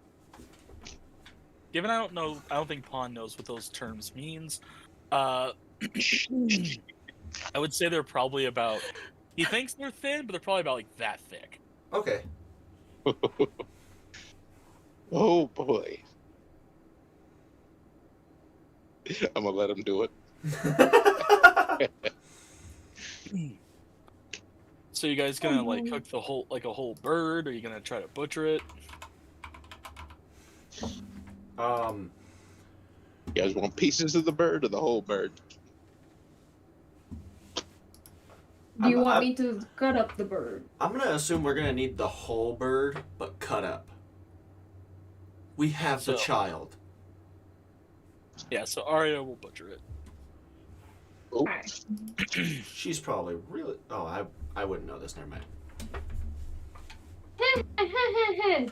Given I don't think Pond knows what those terms means. I would say they're probably about. He thinks they're thin, but they're probably about like that thick. Okay. Oh boy. I'm gonna let him do it. So you guys gonna like cook the whole a whole bird, or are you gonna try to butcher it? Um, You guys want pieces of the bird or the whole bird? Do you I'm- want me to cut up the bird? I'm gonna assume we're gonna need the whole bird, but cut up. We have the So- child. Yeah, so Arya will butcher it. Oh, Alright. She's probably really. Oh, I wouldn't know this. Never mind.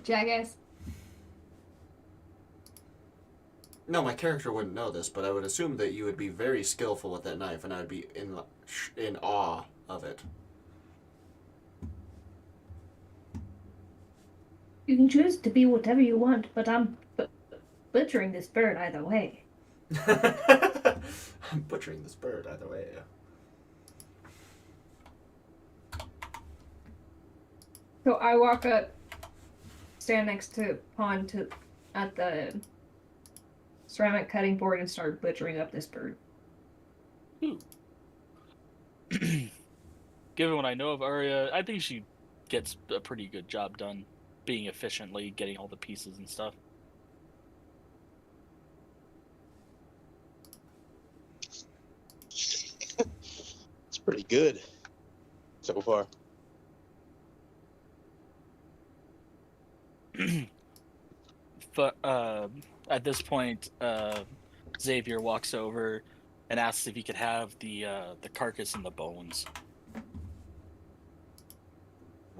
Jackass. No, my character wouldn't know this, but I would assume that you would be very skillful with that knife, and I would be in awe of it. You can choose to be whatever you want, but I'm butchering this bird either way. I'm butchering this bird either way. So I walk up, stand next to Pond at the ceramic cutting board and start butchering up this bird. Given what I know of Arya, I think she gets a pretty good job done, being efficiently, getting all the pieces and stuff. It's pretty good so far. But at this point, Xavier walks over and asks if he could have the carcass and the bones.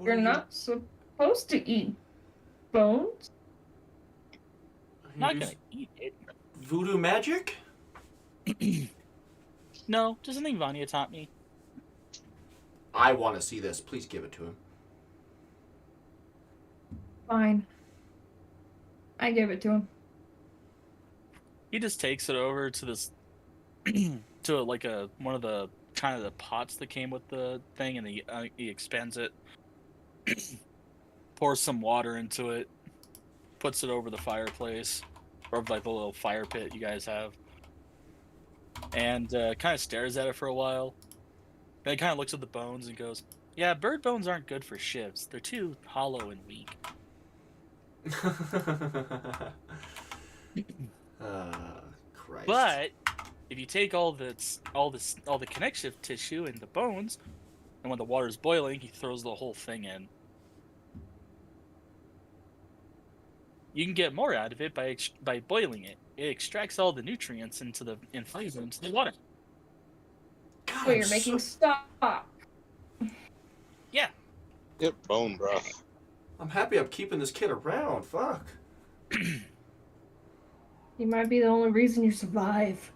You're not supposed to eat bones. I'm not gonna eat it. Voodoo magic? No, just something Vanya taught me. I want to see this. Please give it to him. Fine. I give it to him. He just takes it over to this to like one of the kind of the pots that came with the thing, and he expands it, pours some water into it, puts it over the fireplace, or like the little fire pit you guys have, and kind of stares at it for a while. Then he kind of looks at the bones and goes, "Yeah, bird bones aren't good for shivs. They're too hollow and weak." Christ. But if you take all the connective tissue and the bones, and when the water's boiling, he throws the whole thing in. You can get more out of it by boiling it. It extracts all the nutrients and flavors into the water. God, So I'm you're making so- stock. Yeah. Yep, bone broth. I'm happy I'm keeping this kid around. Fuck. He might be the only reason you survive.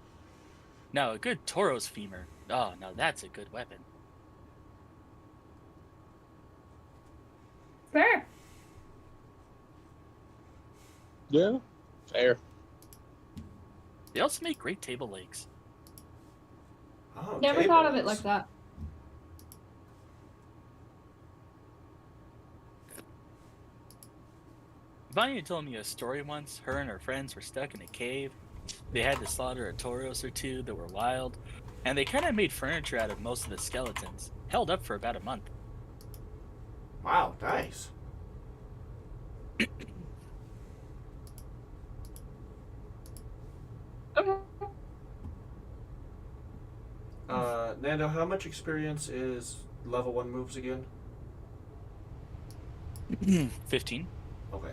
Now a good Tauros femur. Oh, now that's a good weapon. Fair. Yeah, fair. They also make great table legs. Oh, Never thought of it tables. like that. Vanya told me a story once. Her and her friends were stuck in a cave. They had to slaughter a Tauros or two that were wild, and they kind of made furniture out of most of the skeletons. Held up for about a month. Wow, nice. Okay. Nando, how much experience is level 1 moves again? 15. Okay.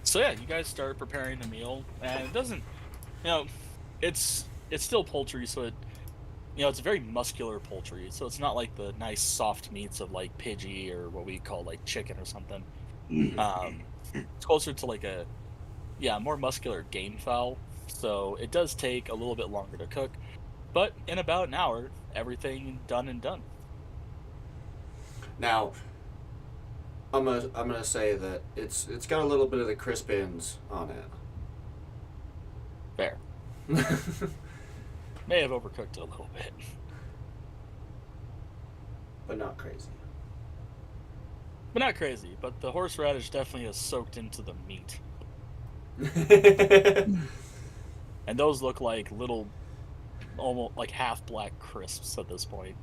So yeah, you guys start preparing the meal, and it doesn't, it's still poultry, so it's a very muscular poultry, so it's not like the nice soft meats of like Pidgey or what we call like chicken or something. It's closer to like a more muscular game fowl, so it does take a little bit longer to cook, but in about an hour, everything done and done. Now, I'm gonna say that it's got a little bit of the crisp ends on it. Fair. May have overcooked it a little bit. But not crazy. But not crazy, but the horseradish definitely is soaked into the meat. And those look like little, almost like half black crisps at this point.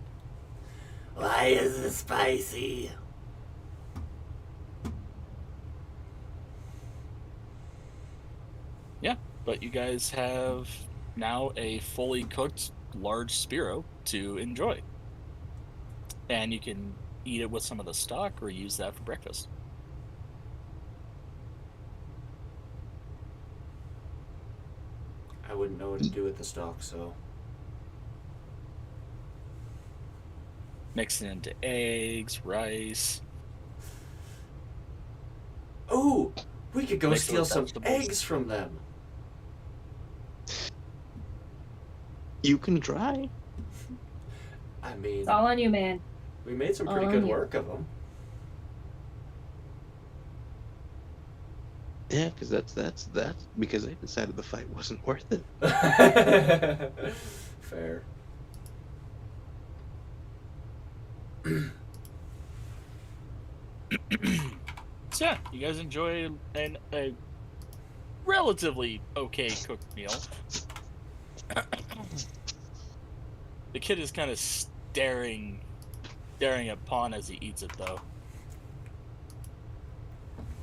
Why is it spicy? Yeah, but you guys have now a fully cooked large Spiro to enjoy. And you can eat it with some of the stock or use that for breakfast. I wouldn't know what to do with the stock, so. Mix it into eggs, rice. Oh, we could go Mix it steal with some vegetables. eggs from them. You can try. I mean, It's all on you, man. we made some pretty all good on you. work of them. Yeah, because that's because I decided the fight wasn't worth it. Fair. So yeah, you guys enjoy a relatively okay cooked meal. The kid is kind of staring at Pawn as he eats it, though.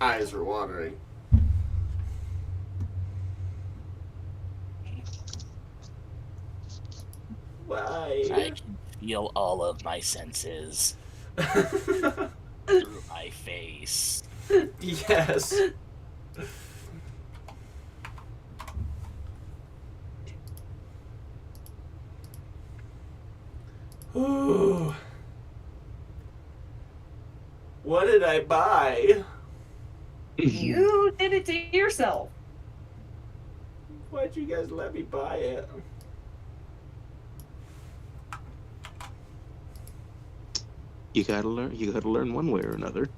Eyes are watering. Why? I can feel all of my senses through my face. Yes. Ooh. What did I buy? You did it to yourself. Why'd you guys let me buy it? You gotta learn. You gotta learn one way or another.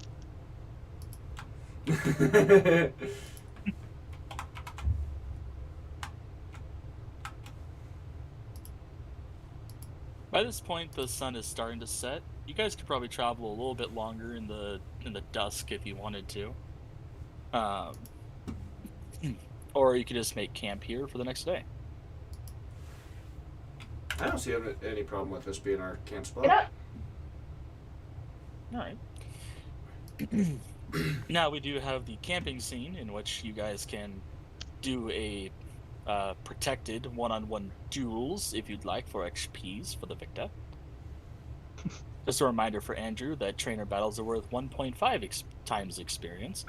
By this point, the sun is starting to set. You guys could probably travel a little bit longer in the dusk if you wanted to, or you could just make camp here for the next day. I don't see any problem with this being our camp spot. Get up. All right. Now we do have the camping scene in which you guys can do a protected one-on-one duels if you'd like for XPs for the victor. Just a reminder for Andrew that trainer battles are worth 1.5 times experience.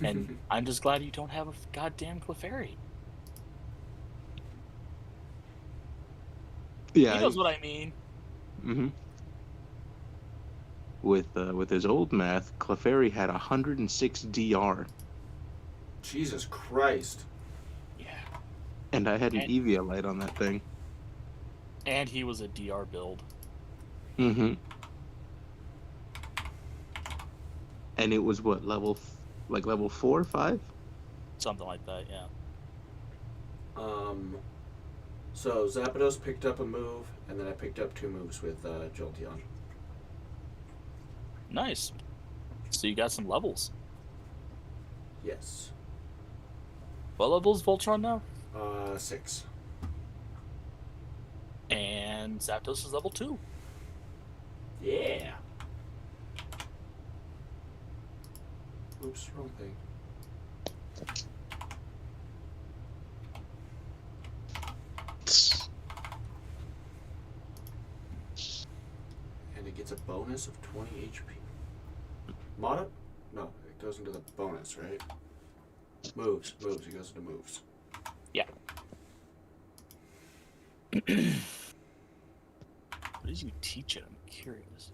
And I'm just glad you don't have a goddamn Clefairy. Yeah. He knows what I mean. Mm-hmm. With his old math, Clefairy had 106 DR, Jesus Christ. Yeah. and I had an And- Eviolite on that thing. And he was a DR build. Mm-hmm. And it was what, level 4, 5? Something like that, yeah. So Zapdos picked up a move, and then I picked up 2 moves with Jolteon. Nice. So you got some levels. Yes. What level is Voltron now? 6. And Zapdos is level 2. Yeah. Oops, wrong thing. And it gets a bonus of 20 HP. Mod up? No, it goes into the bonus, right? Moves. It goes into moves. Yeah. What did you teach it? I'm curious.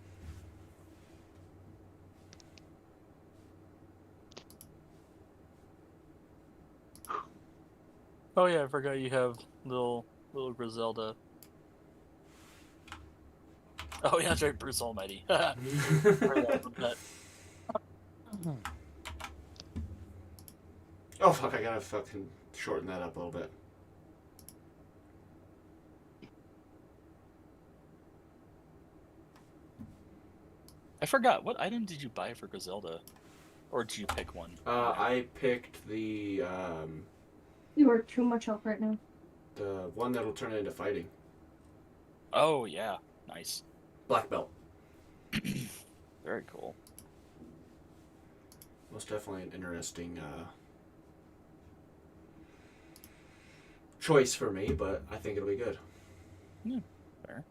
Oh yeah, I forgot you have little Griselda. Oh yeah, that's right, Bruce Almighty. Forgot about that. Oh fuck, I gotta fucking shorten that up a little bit. I forgot, what item did you buy for Griselda? Or did you pick one? I picked the You are too much help right now. one that'll turn it into fighting. Oh yeah, nice. Black belt. Very cool. Most definitely an interesting choice for me, but I think it'll be good. Fair.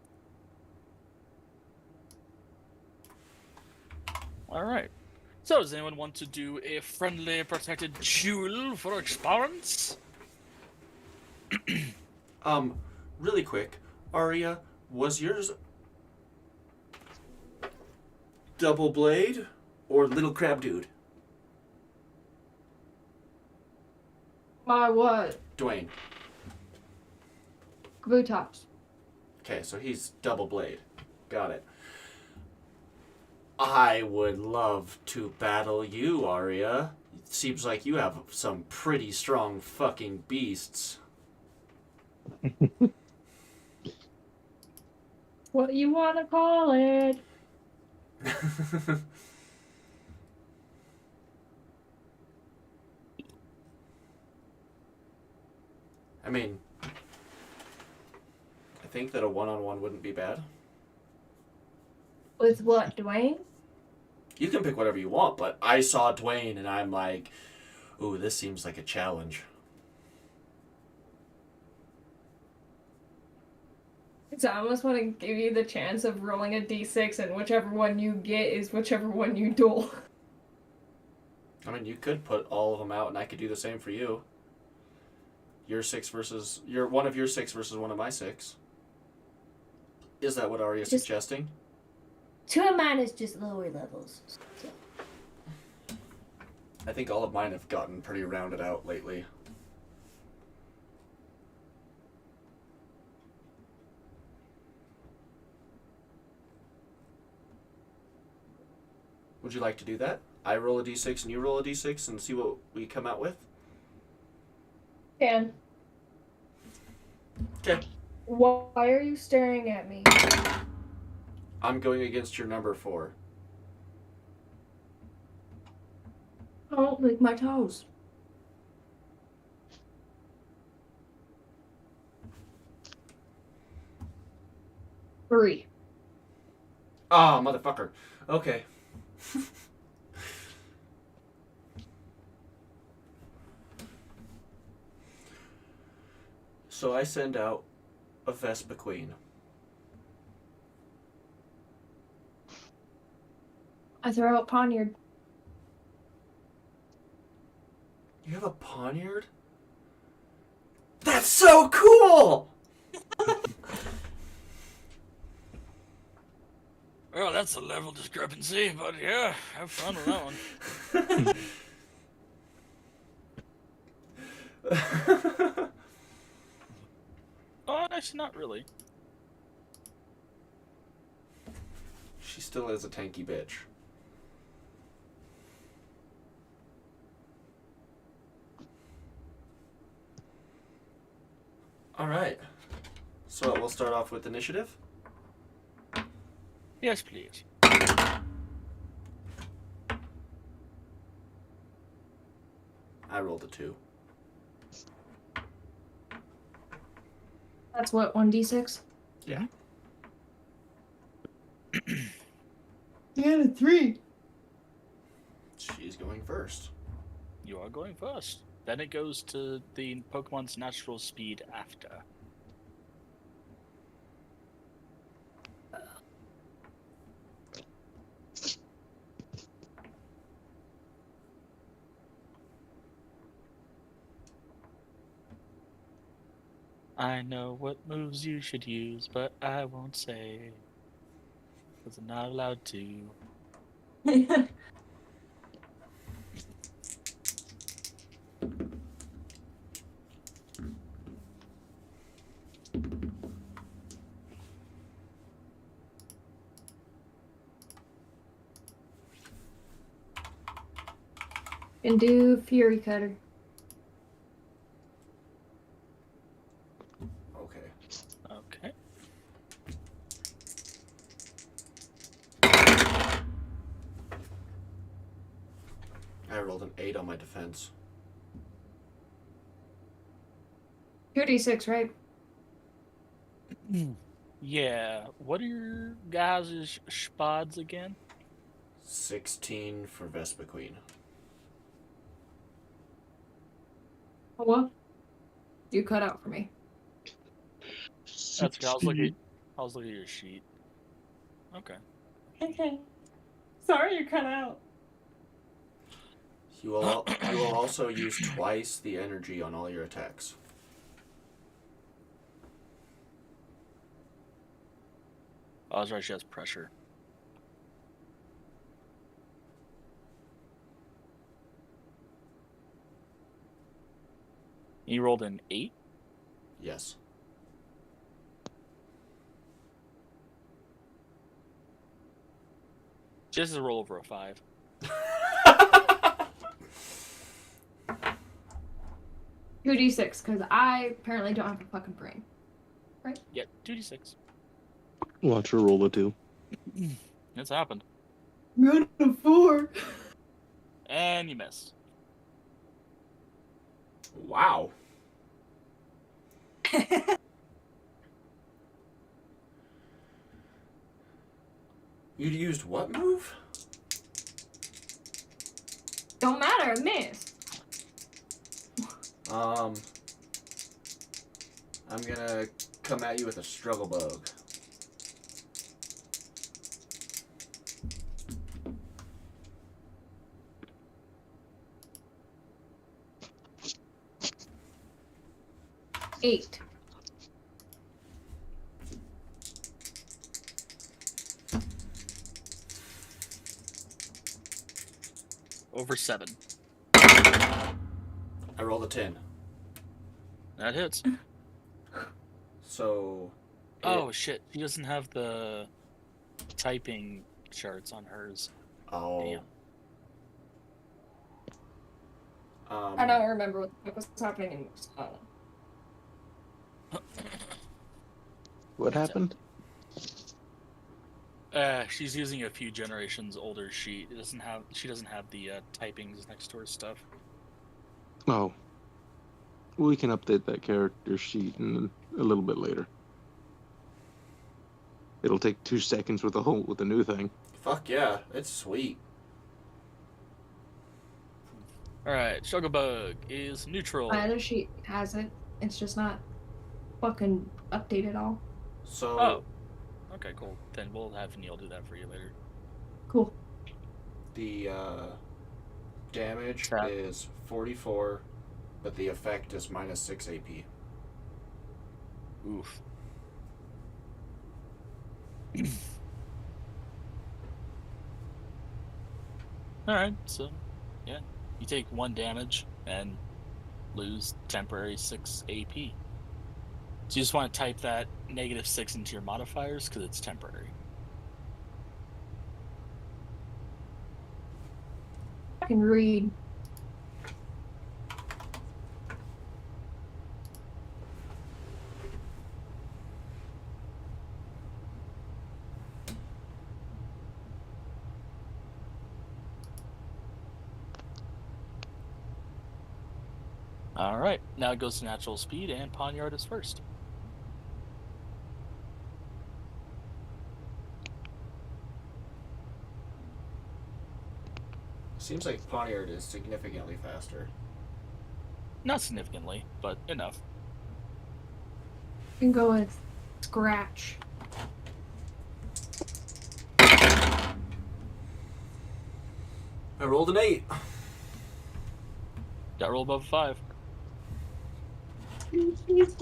All right. So, does anyone want to do a friendly protected duel for experience? Really quick, Arya, was yours double blade or little crab dude? My what? Dwayne. Glue tops. Okay, so he's double blade. Got it. I would love to battle you, Arya. It seems like you have some pretty strong fucking beasts. What you want to call it? I mean, I think that a one-on-one wouldn't be bad. With what, Dwayne? You can pick whatever you want, but I saw Dwayne and I'm like, ooh, this seems like a challenge. So I almost want to give you the chance of rolling a d6, and whichever one you get is whichever one you duel. I mean, you could put all of them out and I could do the same for you. Your one of your 6 versus one of my 6. Is that what Arya's Just- suggesting? 2 of mine is just lower levels. So. I think all of mine have gotten pretty rounded out lately. Would you like to do that? I roll a d6 and you roll a d6 and see what we come out with? Dan, Okay. why are you staring at me? I'm going against your number 4. Don't lick my toes. Three. Ah, motherfucker. Okay. So I send out a Vespa Queen. I throw out Poniard. You have a Poniard? That's so cool! Well, that's a level discrepancy, but yeah, have fun with that one. Oh, actually, not really. She still is a tanky bitch. Alright. So we'll start off with initiative. Yes, please. I rolled a 2. That's what, 1d6? Yeah. Yeah, a 3. She's going first. You are going first. Then it goes to the Pokemon's natural speed after. I know what moves you should use, but I won't say. Because I'm not allowed to. And do Fury Cutter. Okay. Okay. I rolled an 8 on my defense. 2d6, right? Yeah. What are your guys' spods again? 16 for Vespa Queen. What? You cut out for me. That's okay. I was looking at your sheet. Okay. Okay. Sorry, you cut out. You will also use twice the energy on all your attacks. Oh, that's right. She has pressure. You rolled an 8? Yes. She has to roll over a 5. 2d6, because I apparently don't have a fucking brain. Yeah, 2d6. Watch her roll a 2. It's happened. Got a 4. And you missed. Wow. You used what move? Don't matter, I missed. I'm gonna come at you with a struggle bug. Eight. Over 7. I rolled a 10. That hits. So. Oh shit! She doesn't have the typing charts on hers. Oh. Damn. I don't remember what the fuck was happening in Scotland. What happened? She's using a few generations older sheet. She doesn't have the typings next to her stuff. Oh. We can update that character sheet in a little bit later. It'll take 2 seconds with a new thing. Fuck yeah, it's sweet. Alright, Shugabug is neutral. My other sheet has it. It's just not fucking updated all. So. Oh. Okay, cool. Then we'll have Neil do that for you later. Cool. The damage Yeah. is 44, but the effect is minus 6 AP. Oof. Alright, so, yeah. You take 1 damage and lose temporary 6 AP. So you just want to type that -6 into your modifiers because it's temporary. I can read. Alright, now it goes to natural speed, and Poniard is first. Seems like Poniard is significantly faster. Not significantly, but enough. You can go with Scratch. I rolled an 8. Got roll above 5. Please.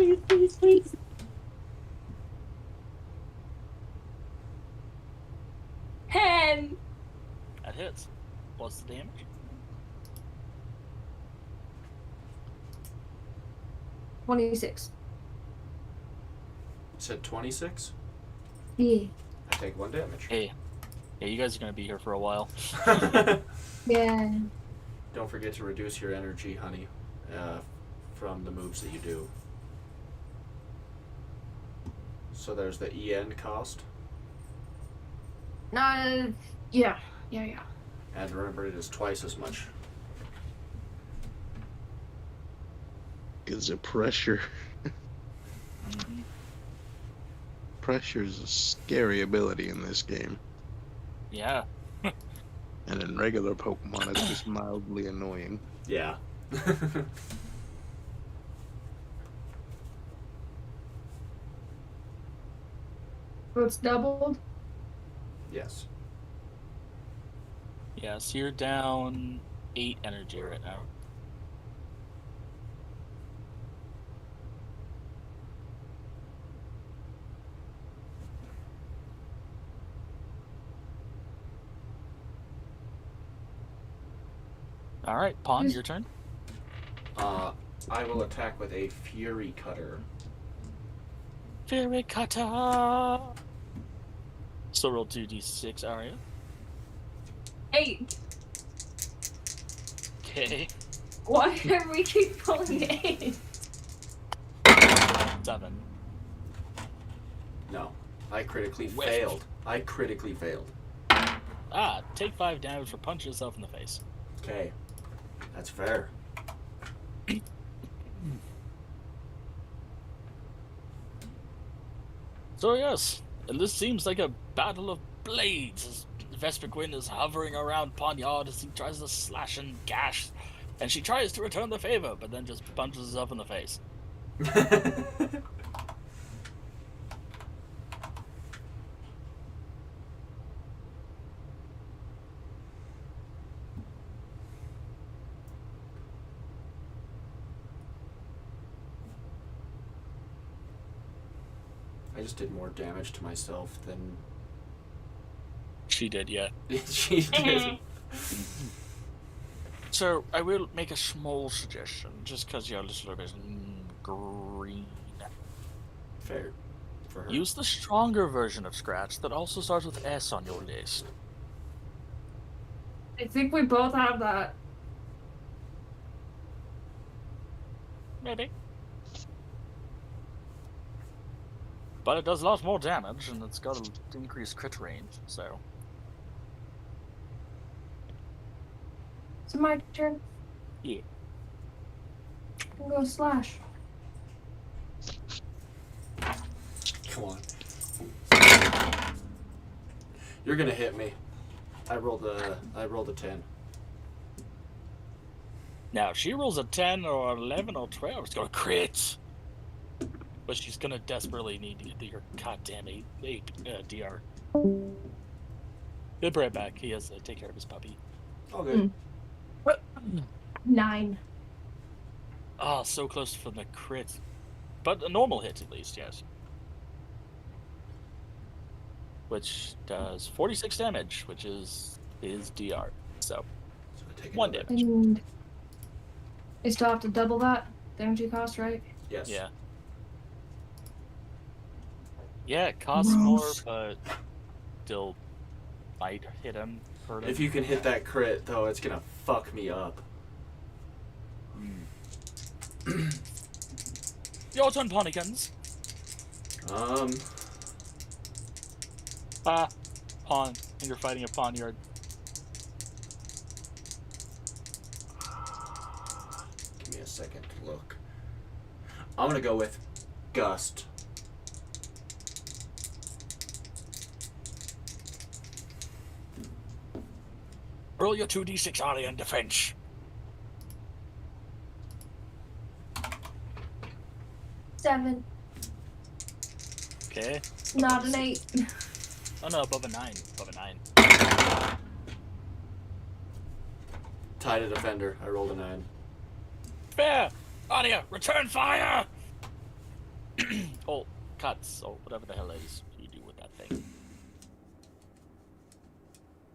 10! That hits. What's the damage? $26. You said 26? Yeah. I take 1 damage. Hey. Yeah, you guys are going to be here for a while. Yeah. Don't forget to reduce your energy, honey, from the moves that you do. So there's the EN cost. Yeah. Yeah. And remember, it is twice as much. Because of pressure. Mhm. Pressure is a scary ability in this game. Yeah. And in regular Pokemon, it's just mildly annoying. Yeah. So it's doubled. Yes. Yeah, so you're down 8 energy right now. All right, Pawn, Who's- your turn. I will attack with a Fury Cutter. Fury Cutter. So roll 2d6, Arya. 8. Okay. Why do we keep rolling 8? 7. No. I critically Whiff. failed. I critically failed. Ah, take 5 damage for punching yourself in the face. Okay. That's fair. So yes, and this seems like a battle of blades as Vesper Gwyn is hovering around Ponyard as he tries to slash and gash, and she tries to return the favor, but then just punches herself in the face. I just did more damage to myself than She did, yeah. she did. So I will make a small suggestion, just because you're a little bit green. Fair. For her. Use the stronger version of Scratch that also starts with S on your list. I think we both have that. Maybe. But it does a lot more damage, and it's got an increased crit range, so... Is it my turn? Yeah. I'll go slash. Come on. You're gonna hit me. I rolled a 10. Now, if she rolls a 10 or 11 or 12, it's gonna crit! But she's gonna desperately need your goddamn 8 DR. He'll be right back. He has to take care of his puppy. All good. 9. Ah, so close from the crit. But a normal hit, at least, yes. Which does 46 damage, which is his DR. So, So I take 1 another- damage. And I still have to double that the energy cost, right? Yes. Yeah. Yeah, it costs more, Gross. but still might hit him. Hurt him. If you can hit that crit, though, it's gonna fuck me up. Your turn, Ponykins. Pawn. And you're fighting a Ponyard. Give me a second to look. I'm gonna go with Gust. Roll your 2d6 Arya in defense. Seven. Okay. Not an 8. Oh no, above a 9. Above a 9. Tie to defender. I rolled a 9. Fair! Arya, return fire! Oh, cuts, or whatever the hell it is you do with that thing.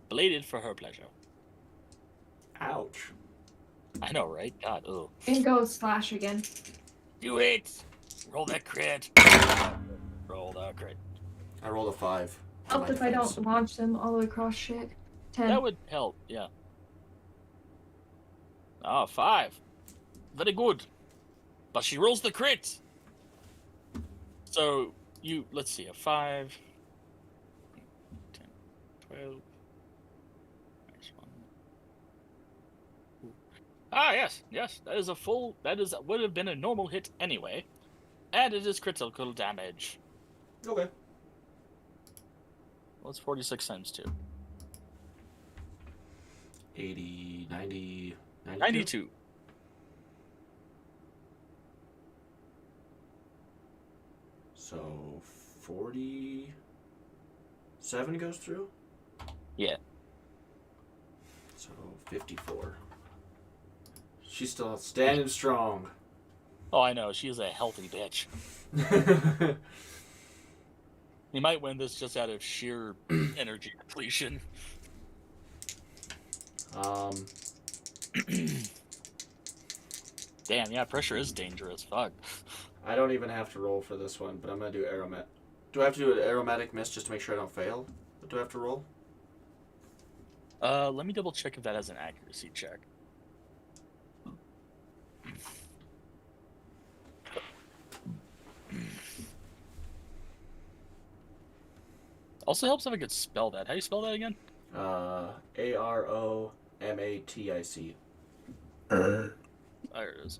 Belated for her pleasure. Ouch. I know, right? God, ugh. And go slash again. Do it! Roll that crit. Roll that crit. I rolled a 5. on Help my if I defense. don't launch them all the way across shit. 10. That would help, yeah. Ah, 5. Very good. But she rolls the crit! So, you, let's see, a 5, 10, 12. There's one. Ooh. Ah, yes, that is a full, would have been a normal hit anyway. And it is critical damage. Okay. What's 46 times 2? 80, 90, 92. So 40. 7 goes through? Yeah. So 54. She's still standing strong. Oh, I know. She is a healthy bitch. You might win this just out of sheer energy depletion. Damn, yeah, pressure is dangerous. Fuck. I don't even have to roll for this one, but I'm gonna do aromatic. Do I have to do an aromatic mist just to make sure I don't fail? What do I have to roll? Let me double check if that has an accuracy check. Also helps if I could spell that. How do you spell that again? Aromatic. There it is.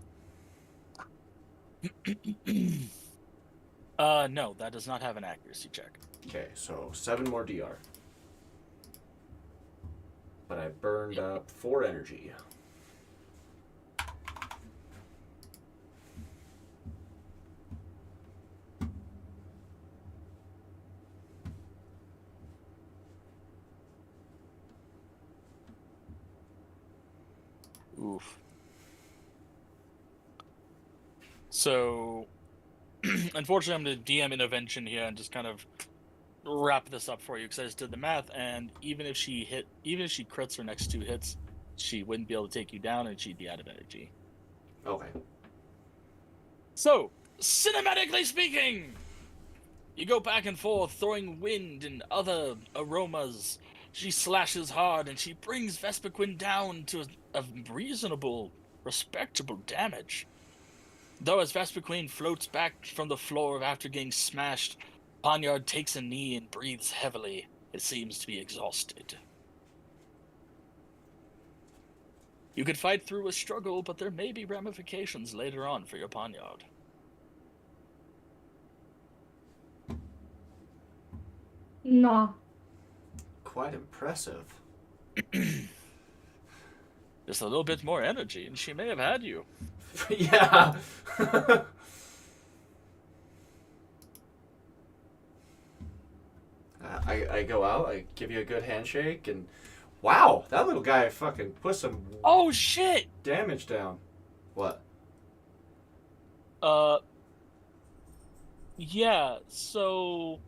No, that does not have an accuracy check. Okay, so 7 more DR. But I burned up 4 energy. Oof. So, unfortunately, I'm going to DM intervention here and just kind of wrap this up for you because I just did the math, and even if she crits her next 2 hits, she wouldn't be able to take you down, and she'd be out of energy. Okay. So, cinematically speaking, you go back and forth, throwing wind and other aromas. She slashes hard, and she brings Vespiquen down to a reasonable, respectable damage. Though as Vespiquen floats back from the floor after getting smashed, Poniard takes a knee and breathes heavily. It seems to be exhausted. You could fight through a struggle, but there may be ramifications later on for your Poniard. No. Quite impressive. Just a little bit more energy, and she may have had you. Yeah. I go out, I give you a good handshake, and wow, that little guy fucking put some Oh shit! damage down. What? Yeah, so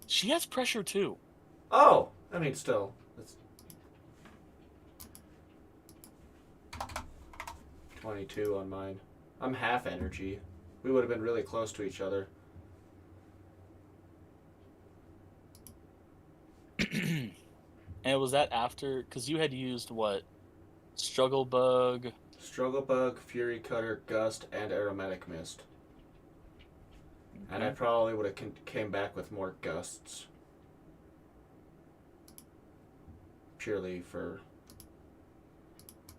she has pressure too. Oh, I mean, still. That's 22 on mine. I'm half energy. We would have been really close to each other. And was that after? Because you had used what? Struggle Bug. Struggle Bug, Fury Cutter, Gust, and Aromatic Mist. And I probably would have came back with more gusts. Purely for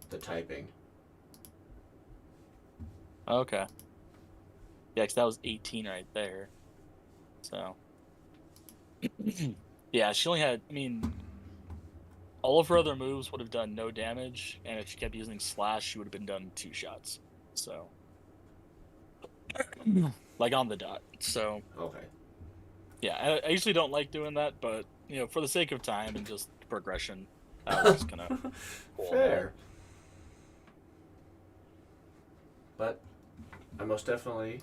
the typing. Okay. Yeah, because that was 18 right there. So. Yeah, she only had, I mean, all of her other moves would have done no damage, and if she kept using Slash, she would have been done 2 shots. So. Like on the dot. So. Okay. Yeah, I usually don't like doing that, but, you know, for the sake of time and just progression, I was just gonna. Fair. But I most definitely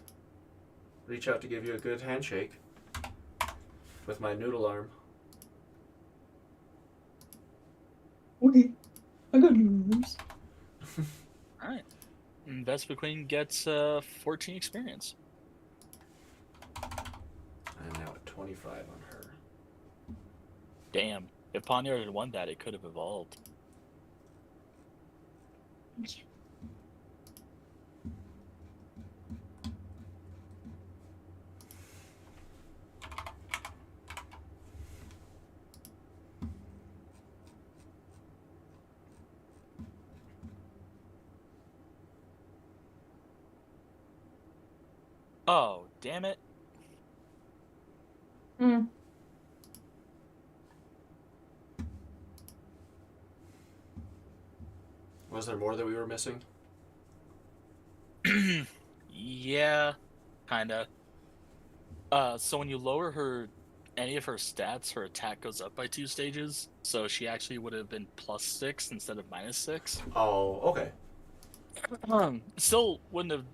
reach out to give you a good handshake with my noodle arm. Okay, I got yours. Alright. Vespiquen gets 14 experience. I'm now at 25 on her. Damn. If Poniard had won that, it could have evolved. Oh, damn it. Hmm. Was there more that we were missing? Yeah, kinda. So when you lower any of her stats, her attack goes up by 2 stages. So she actually would have been +6 instead of -6. Oh, okay. Still wouldn't have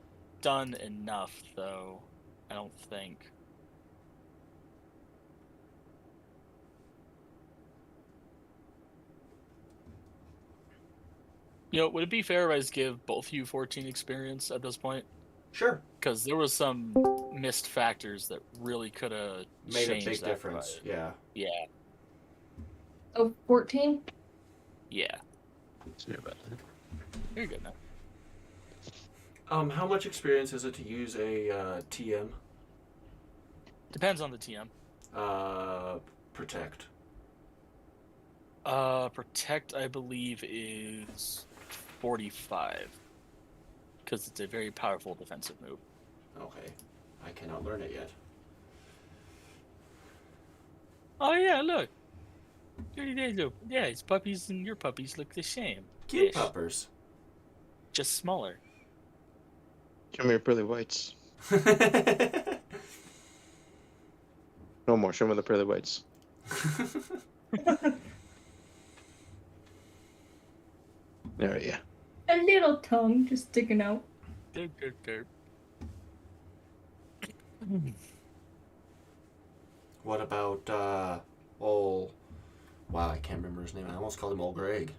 done enough, though. I don't think. Would it be fair if I just give both of you 14 experience at this point? Sure. Because there was some missed factors that really could have Made a changed big that difference. fight. Yeah. Yeah, Oh, 14? yeah. Sorry about that. You're good now. How much experience is it to use a TM? Depends on the TM. Protect. Protect, I believe, is 45. Because it's a very powerful defensive move. Okay. I cannot learn it yet. Oh, yeah, look. Dirty days, look. Yeah, his puppies and your puppies look the same. Cute Ish. puppers. Just smaller. Come here, pearly whites. No more. Show me the pearly whites. There, yeah. A little tongue just sticking out. Derp, derp, derp. What about, wow, I can't remember his name. I almost called him Old Greg.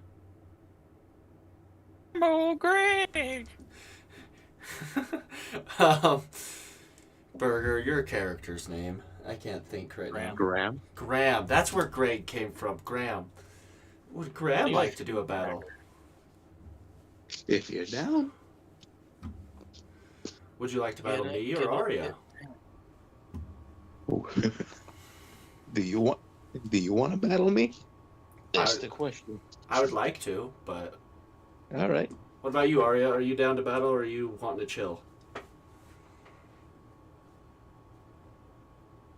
Oh, Greg! Burger, your character's name. I can't think right now. Graham. Graham. That's where Greg came from. Graham. Would Graham like to do a battle? If you're down. Would you like to battle Yeah, me give or it- Arya? Do you want to battle me? That's I- the question. I would like to, but All right. what about you, Arya? Are you down to battle or are you wanting to chill?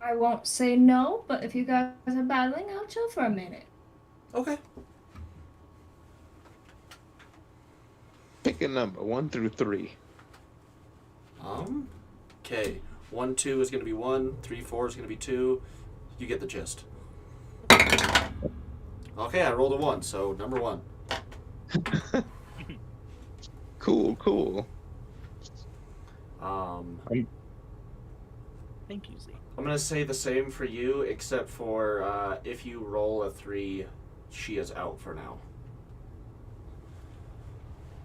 I won't say no, but if you guys are battling, I'll chill for a minute. Okay. Pick a number, 1 through 3. Okay. 1, 2 is going to be 1. 3, 4 is going to be 2. You get the gist. Okay, I rolled a 1, so number 1. Cool. Thank you, Z. I'm going to say the same for you, except for if you roll a 3, she is out for now.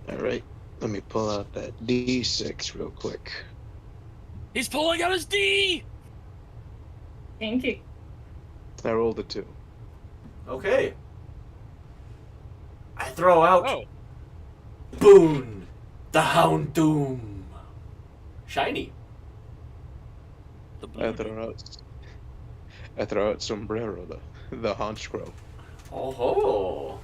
All right. Let me pull out that D6 real quick. He's pulling out his D! Thank you. I rolled a 2. Okay. I throw out Oh, Boone, the Houndoom. Shiny. the I blue. throw out Sombrero, the Haunch Crow. Oh-ho.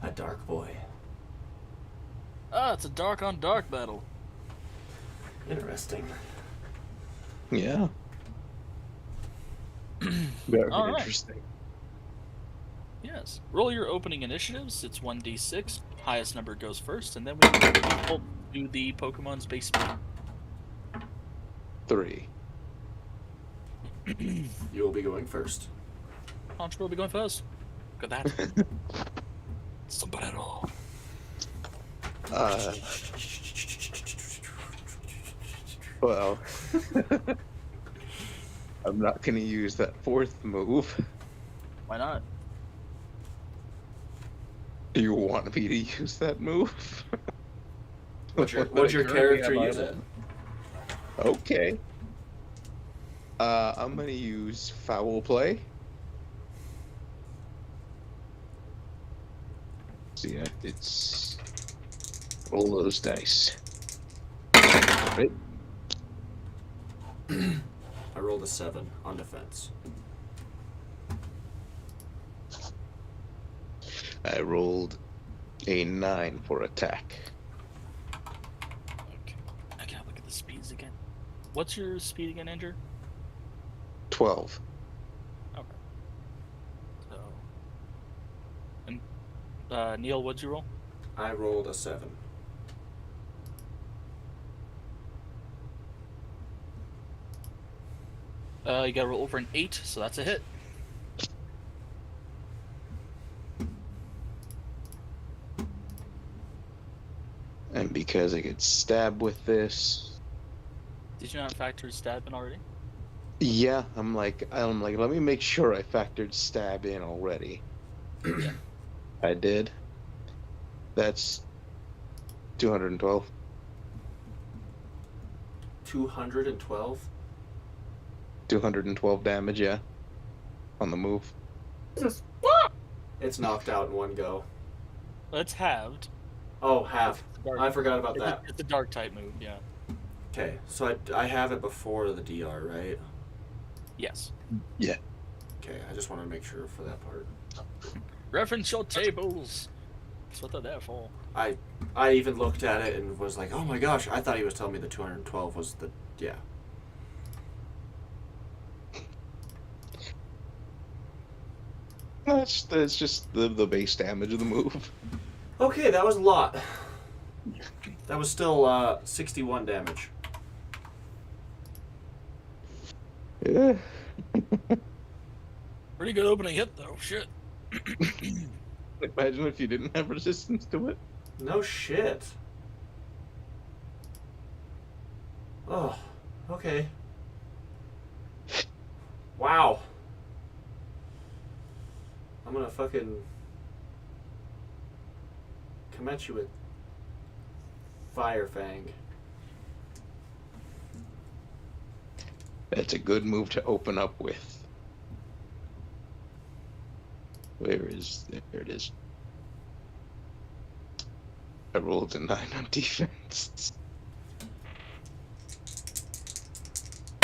A dark boy. Ah, it's a dark on dark battle. Interesting. Yeah. Very All right. interesting. Yes. Roll your opening initiatives. It's 1d6. Highest number goes first, and then we will do the Pokemon's base speed. 3. You will be going first. Honcho will be going first. Look at that. Sombrero. Well, I'm not going to use that 4th move. Why not? Do you want me to use that move? What's your currently character have use on it? Okay. I'm going to use Foul Play. See, it's roll those dice. Right. I rolled a 7 on defense. I rolled a 9 for attack. Okay. I gotta look at the speeds again. What's your speed again, Andrew? 12. Okay. So. And Neil, what'd you roll? I rolled a 7. You gotta roll over an 8, so that's a hit. And because I get stabbed with this, Did you not factor stab in already? yeah, I'm like, let me make sure I factored stab in already. Yeah. I did. That's 212. 212. 212 damage, yeah. On the move. Jesus. It's knocked out in one go. It's halved. Oh, half. It's a dark- I forgot about it's that. it's a dark type move, yeah. Okay, so I have it before the DR, right? Yes. Yeah. Okay, I just want to make sure for that part. Reference your tables. That's what they're there for. I even looked at it and was like, oh my gosh, I thought he was telling me the 212 was the, yeah. That's just the base damage of the move. Okay, that was a lot. That was still 61 damage. Yeah. Pretty good opening hit, though. Shit. Imagine if you didn't have resistance to it. No shit. Oh, okay. Wow. I'm gonna fucking come at you with Fire Fang. That's a good move to open up with. There it is. I rolled a 9 on defense.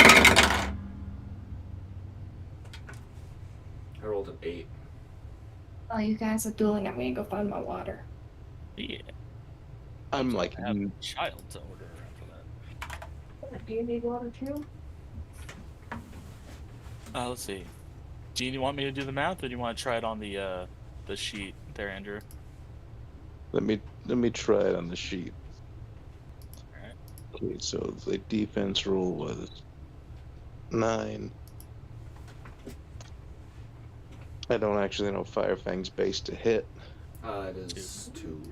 I rolled an 8. While you guys are dueling, I'm gonna go find my water. Yeah. I'm like, I have a child to order for that. Do you need water too? Let's see. Do you want me to do the math, or do you want to try it on the sheet there, Andrew? let me try it on the sheet. Alright. Okay, so the defense roll was 9. I don't actually know Fire Fang's base to hit. It is 2.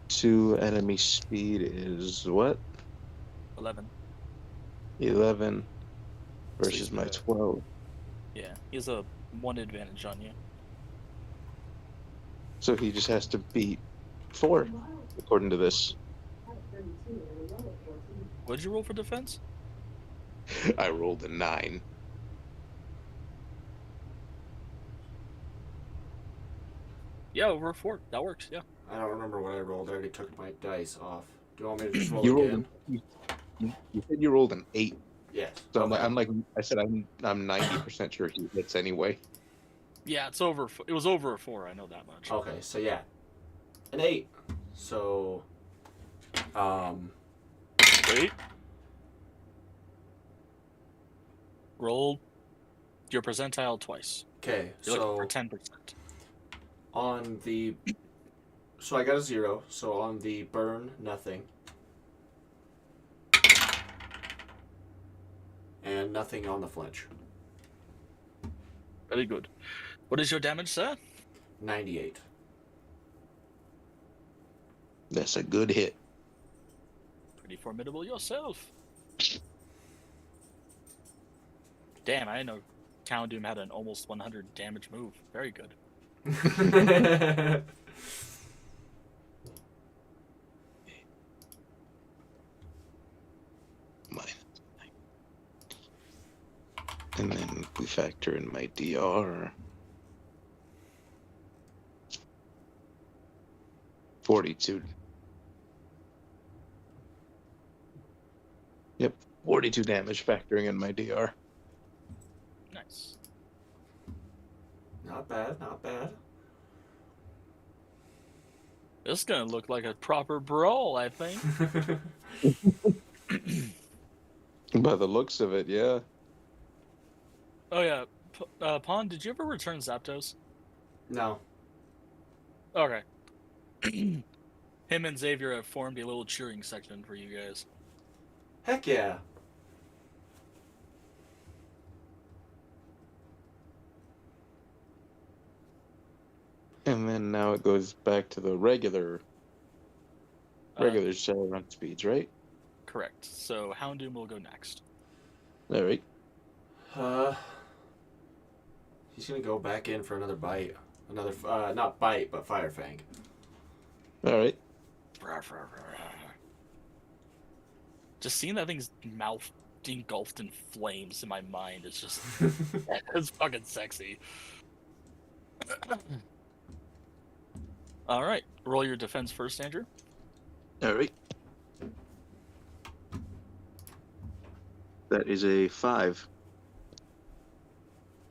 2 enemy speed is what? 11. 11 versus Sweet, my yeah. 12. Yeah, he has a 1 advantage on you. So he just has to beat 4, according to this. What did you roll for defense? I rolled a 9. Yeah, over a 4. That works. Yeah. I don't remember what I rolled. I already took my dice off. Do you want me to just roll You again? rolled you said you rolled an 8. Yes. So Okay. I'm like I said I'm 90% sure he hits anyway. Yeah, it's over. It was over a 4. I know that much. Okay, so yeah. An 8. So Wait. Roll your percentile twice. okay, You're looking so for 10%. on the so I got a 0, so on the burn, nothing. And nothing on the flinch. Very good. What is your damage, sir? 98. That's a good hit. Pretty formidable yourself. Damn, I didn't know Count Doom had an almost 100 damage move. Very good. Mine. And then we factor in my DR. 42. Yep, 42 damage factoring in my DR. Nice. Not bad, not bad. This is gonna look like a proper brawl, I think. By the looks of it, yeah. Oh yeah, Pond, did you ever return Zapdos? No. Okay. Him and Xavier have formed a little cheering section for you guys. Heck yeah. And now it goes back to the regular cell run speeds, right? Correct. So Houndoom will go next. All right. He's gonna go back in for another bite. Another, not bite, but Fire Fang. All right. Just seeing that thing's mouth engulfed in flames in my mind is just it's fucking sexy. All right, roll your defense first, Andrew. All right. That is a 5.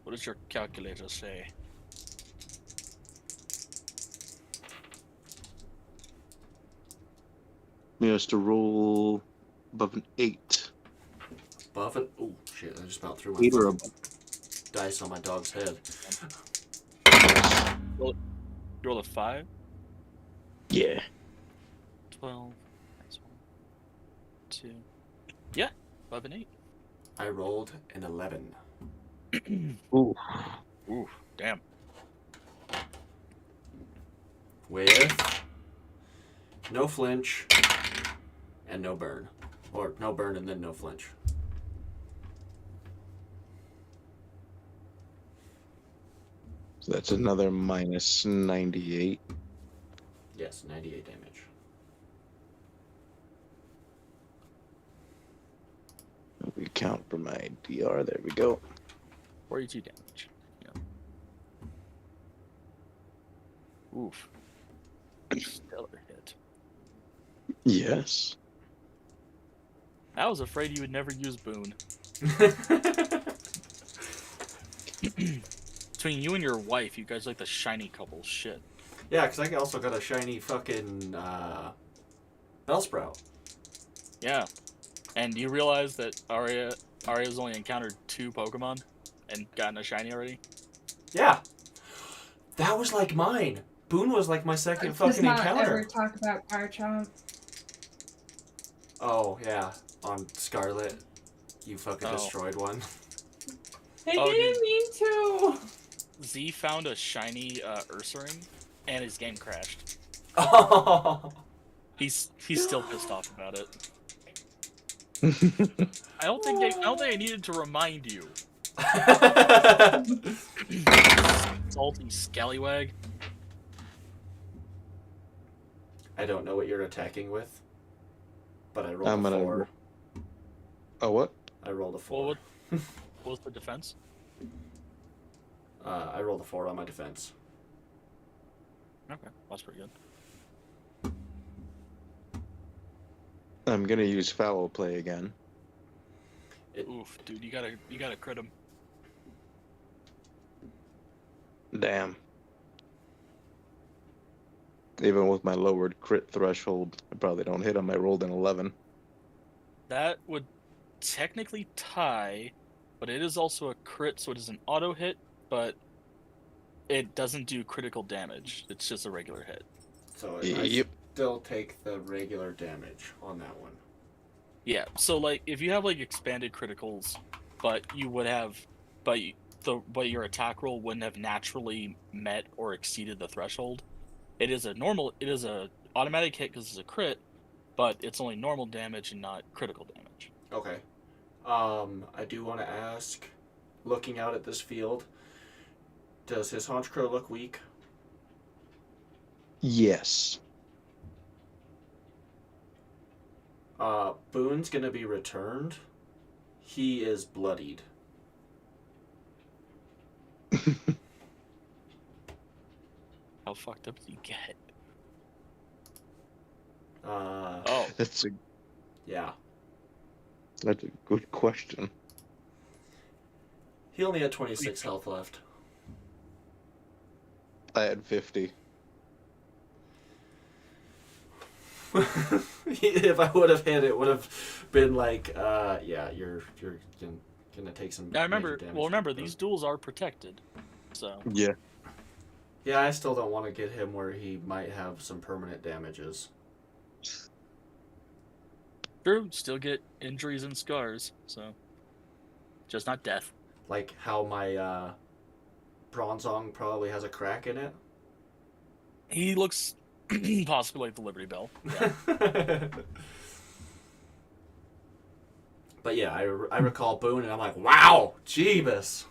What does your calculator say? He has to roll above an 8. Above it. Oh shit! I just about threw my 8 or fucking dice on my dog's head. You roll a 5. Yeah. 12. That's 1, 2. Yeah, above an 8. I rolled an 11. Ooh. Ooh, damn. With no flinch and no burn. Or no burn and then no flinch. So that's another minus 98. Yes, 98 damage. We count for my DR. There we go. 42 damage. Yeah. Oof. Stellar hit. Yes. I was afraid you would never use Boone. Between you and your wife, you guys like the shiny couple. Shit. Yeah, because I also got a shiny fucking Bellsprout. Yeah. And you realize that Arya's only encountered 2 Pokemon and gotten a shiny already? Yeah. That was like mine. Boone was like my second Let's fucking not encounter. ever talk about Garchomp. Oh, yeah. On Scarlet, you fucking Oh. destroyed one. I Oh, didn't mean to. Z found a shiny Ursaring, and his game crashed. Oh. He's still pissed off about it. I don't think I needed to remind you. Salty scallywag. I don't know what you're attacking with, but I rolled I'm a gonna- 4. Oh, what? I rolled a 4. What was the defense? I rolled a 4 on my defense. Okay, that's pretty good. I'm gonna use foul play again. Oof, dude, you gotta crit him. Damn. Even with my lowered crit threshold, I probably don't hit him. I rolled an 11. That would technically tie, but it is also a crit, so it is an auto hit, but it doesn't do critical damage. It's just a regular hit. So Yep. I still take the regular damage on that one. Yeah, so like if you have like expanded criticals, but you would have, but your attack roll wouldn't have naturally met or exceeded the threshold. It is a automatic hit because it's a crit, but it's only normal damage and not critical damage. Okay. I do want to ask, looking out at this field, does his Honchkrow look weak? Yes. Boone's gonna be returned. He is bloodied. How fucked up do you get? Oh. That's a Yeah. good question. He only had 26 health left. I had 50. If I would have hit, it would have been like, yeah, you're gonna take some. Now remember, major damage. well remember these duels are protected, so Yeah. Yeah, I still don't want to get him where he might have some permanent damages. true. Still get injuries and scars, so just not death. Like how my Bronzong probably has a crack in it. He looks possibly like the Liberty Bell. Yeah. But yeah, I recall Boone, and I'm like, wow, Jeebus.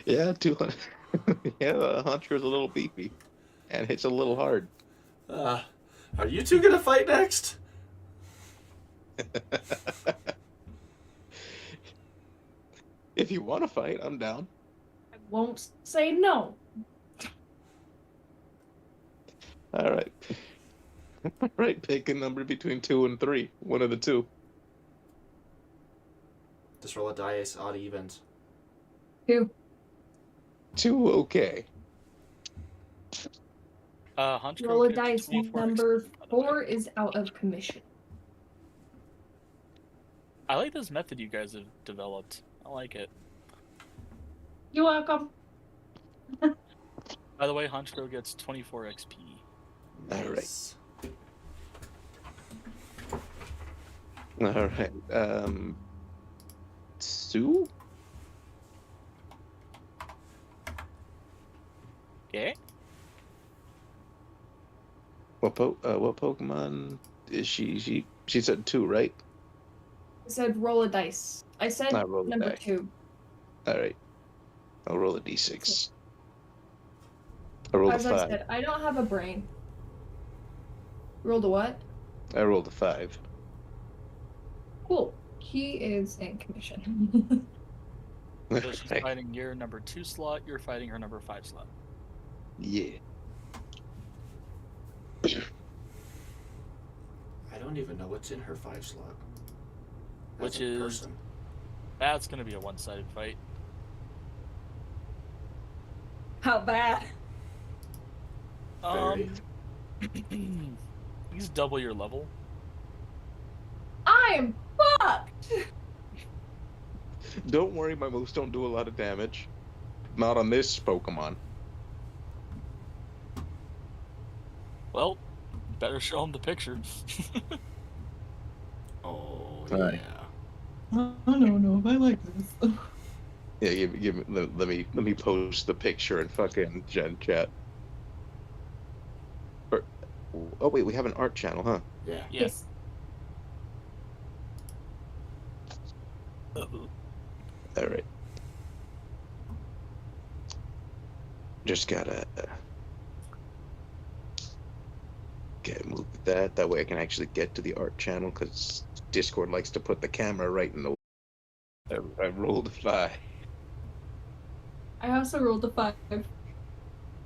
Yeah, 200. Yeah, Hunter's a little beefy, and hits a little hard. Are you two gonna fight next? If you want to fight, I'm down. I won't say no. All right. All right, pick a number between 2 and 3. One of the two. Just roll a dice, odd evens. 2. 2, okay. Hunter Roll a gets dice. 24 Number XP, by the 4 way. is out of commission. I like this method you guys have developed. I like it. You're welcome. By the way, Hunter gets 24 XP. All right. Nice. All right. Sue? Okay. What Pokemon is she? She said 2, right? I said roll a dice. I said I rolled a number die. 2. All right. I'll roll a d6. I rolled a As I 5. said, I don't have a brain. Rolled a what? I rolled a 5. Cool. He is in commission. So she's Right. fighting your number 2 slot, you're fighting her number 5 slot. Yeah. I don't even know what's in her 5 slot. As Which a is- person. That's gonna be a one-sided fight. How bad? Very. He's double your level. I'm fucked! Don't worry, my moves don't do a lot of damage. Not on this Pokemon. Well, better show him the picture. Oh, Alright. yeah. I don't know if I like this. Yeah, let me post the picture in fucking Gen Chat. Oh wait, we have an art channel, huh? Yeah. Yes. All right. Just gotta move that. That way I can actually get to the art channel, because Discord likes to put the camera right in the. I rolled a 5. I also rolled a 5.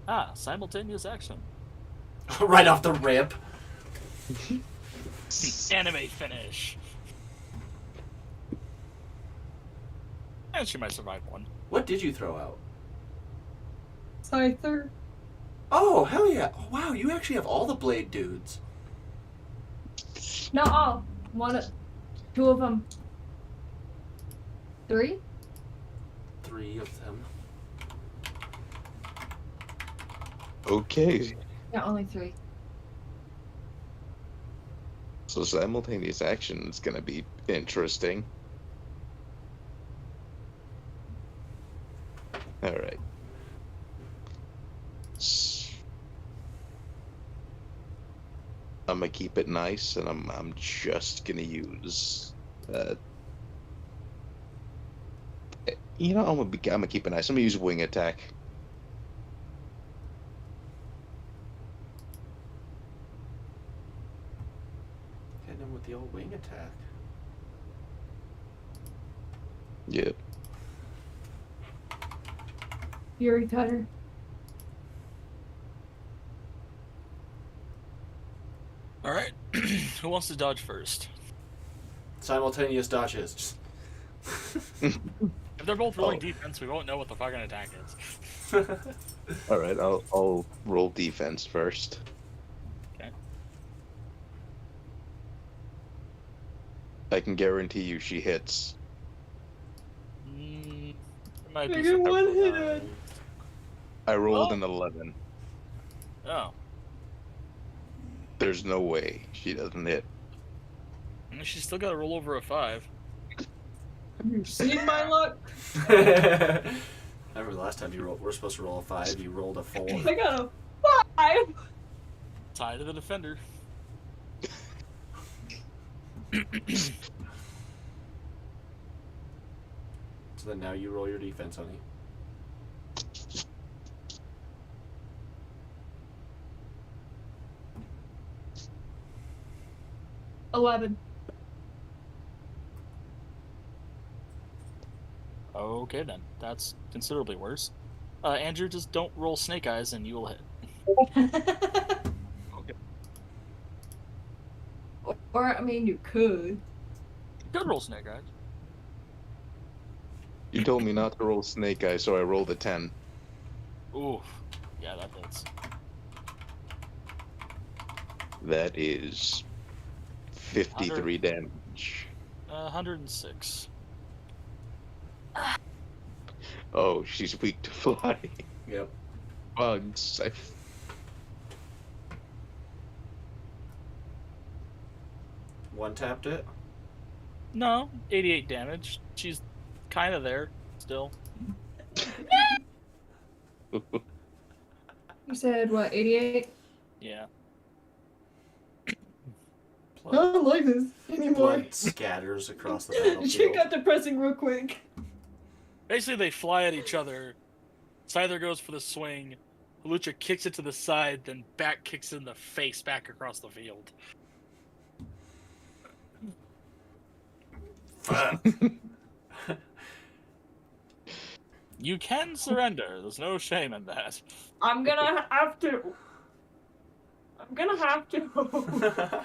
Ah, simultaneous action. Right off the rip. Anime finish. And she might survive one. What did you throw out? Scyther. Oh, hell yeah. Oh, wow, you actually have all the blade dudes. Not all. 2 of them. 3? 3 of them. Okay. Yeah, only 3. So simultaneous action is gonna be interesting. All right. I'm gonna keep it nice, and I'm just gonna use. You know, I'm gonna keep it nice. I'm gonna use wing attack. Hitting him with the old wing attack. Yep. Fury Cutter. Alright. Who wants to dodge first? Simultaneous dodges. Just If they're both rolling Oh. defense, we won't know what the fucking attack is. All right. I'll roll defense first. Okay. I can guarantee you she hits. There might be Nigga, some one hit purple it. I rolled Oh. an 11. Oh. There's no way she doesn't hit. And she's still got to roll over a 5. Have you seen my luck? remember the last time you rolled. We're supposed to roll a 5. You rolled a 4. I got a 5. Tie to the defender. So then now you roll your defense, honey. $11. Okay then, that's considerably worse. Andrew, just don't roll snake eyes and you will hit. Okay. Or, I mean, you could. Good roll snake eyes. You told me not to roll snake eye, so I rolled a 10. Ooh, yeah, that hits. That is 53 damage. 106. Oh, she's weak to fly. Yep. Bugs. One tapped it. No, 88 damage. She's kind of there still. You said, what, 88? Yeah. I don't like this anymore. Blood scatters across the Shit battlefield. got depressing real quick. Basically, they fly at each other. Scyther goes for the swing. Lucha kicks it to the side, then back kicks it in the face back across the field. Fuck. You can surrender. There's no shame in that. I'm gonna have to. I'm gonna have to.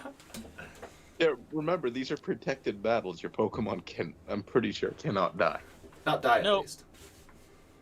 Yeah, remember, these are protected battles. Your Pokemon I'm pretty sure, cannot die. Not die at Nope. least.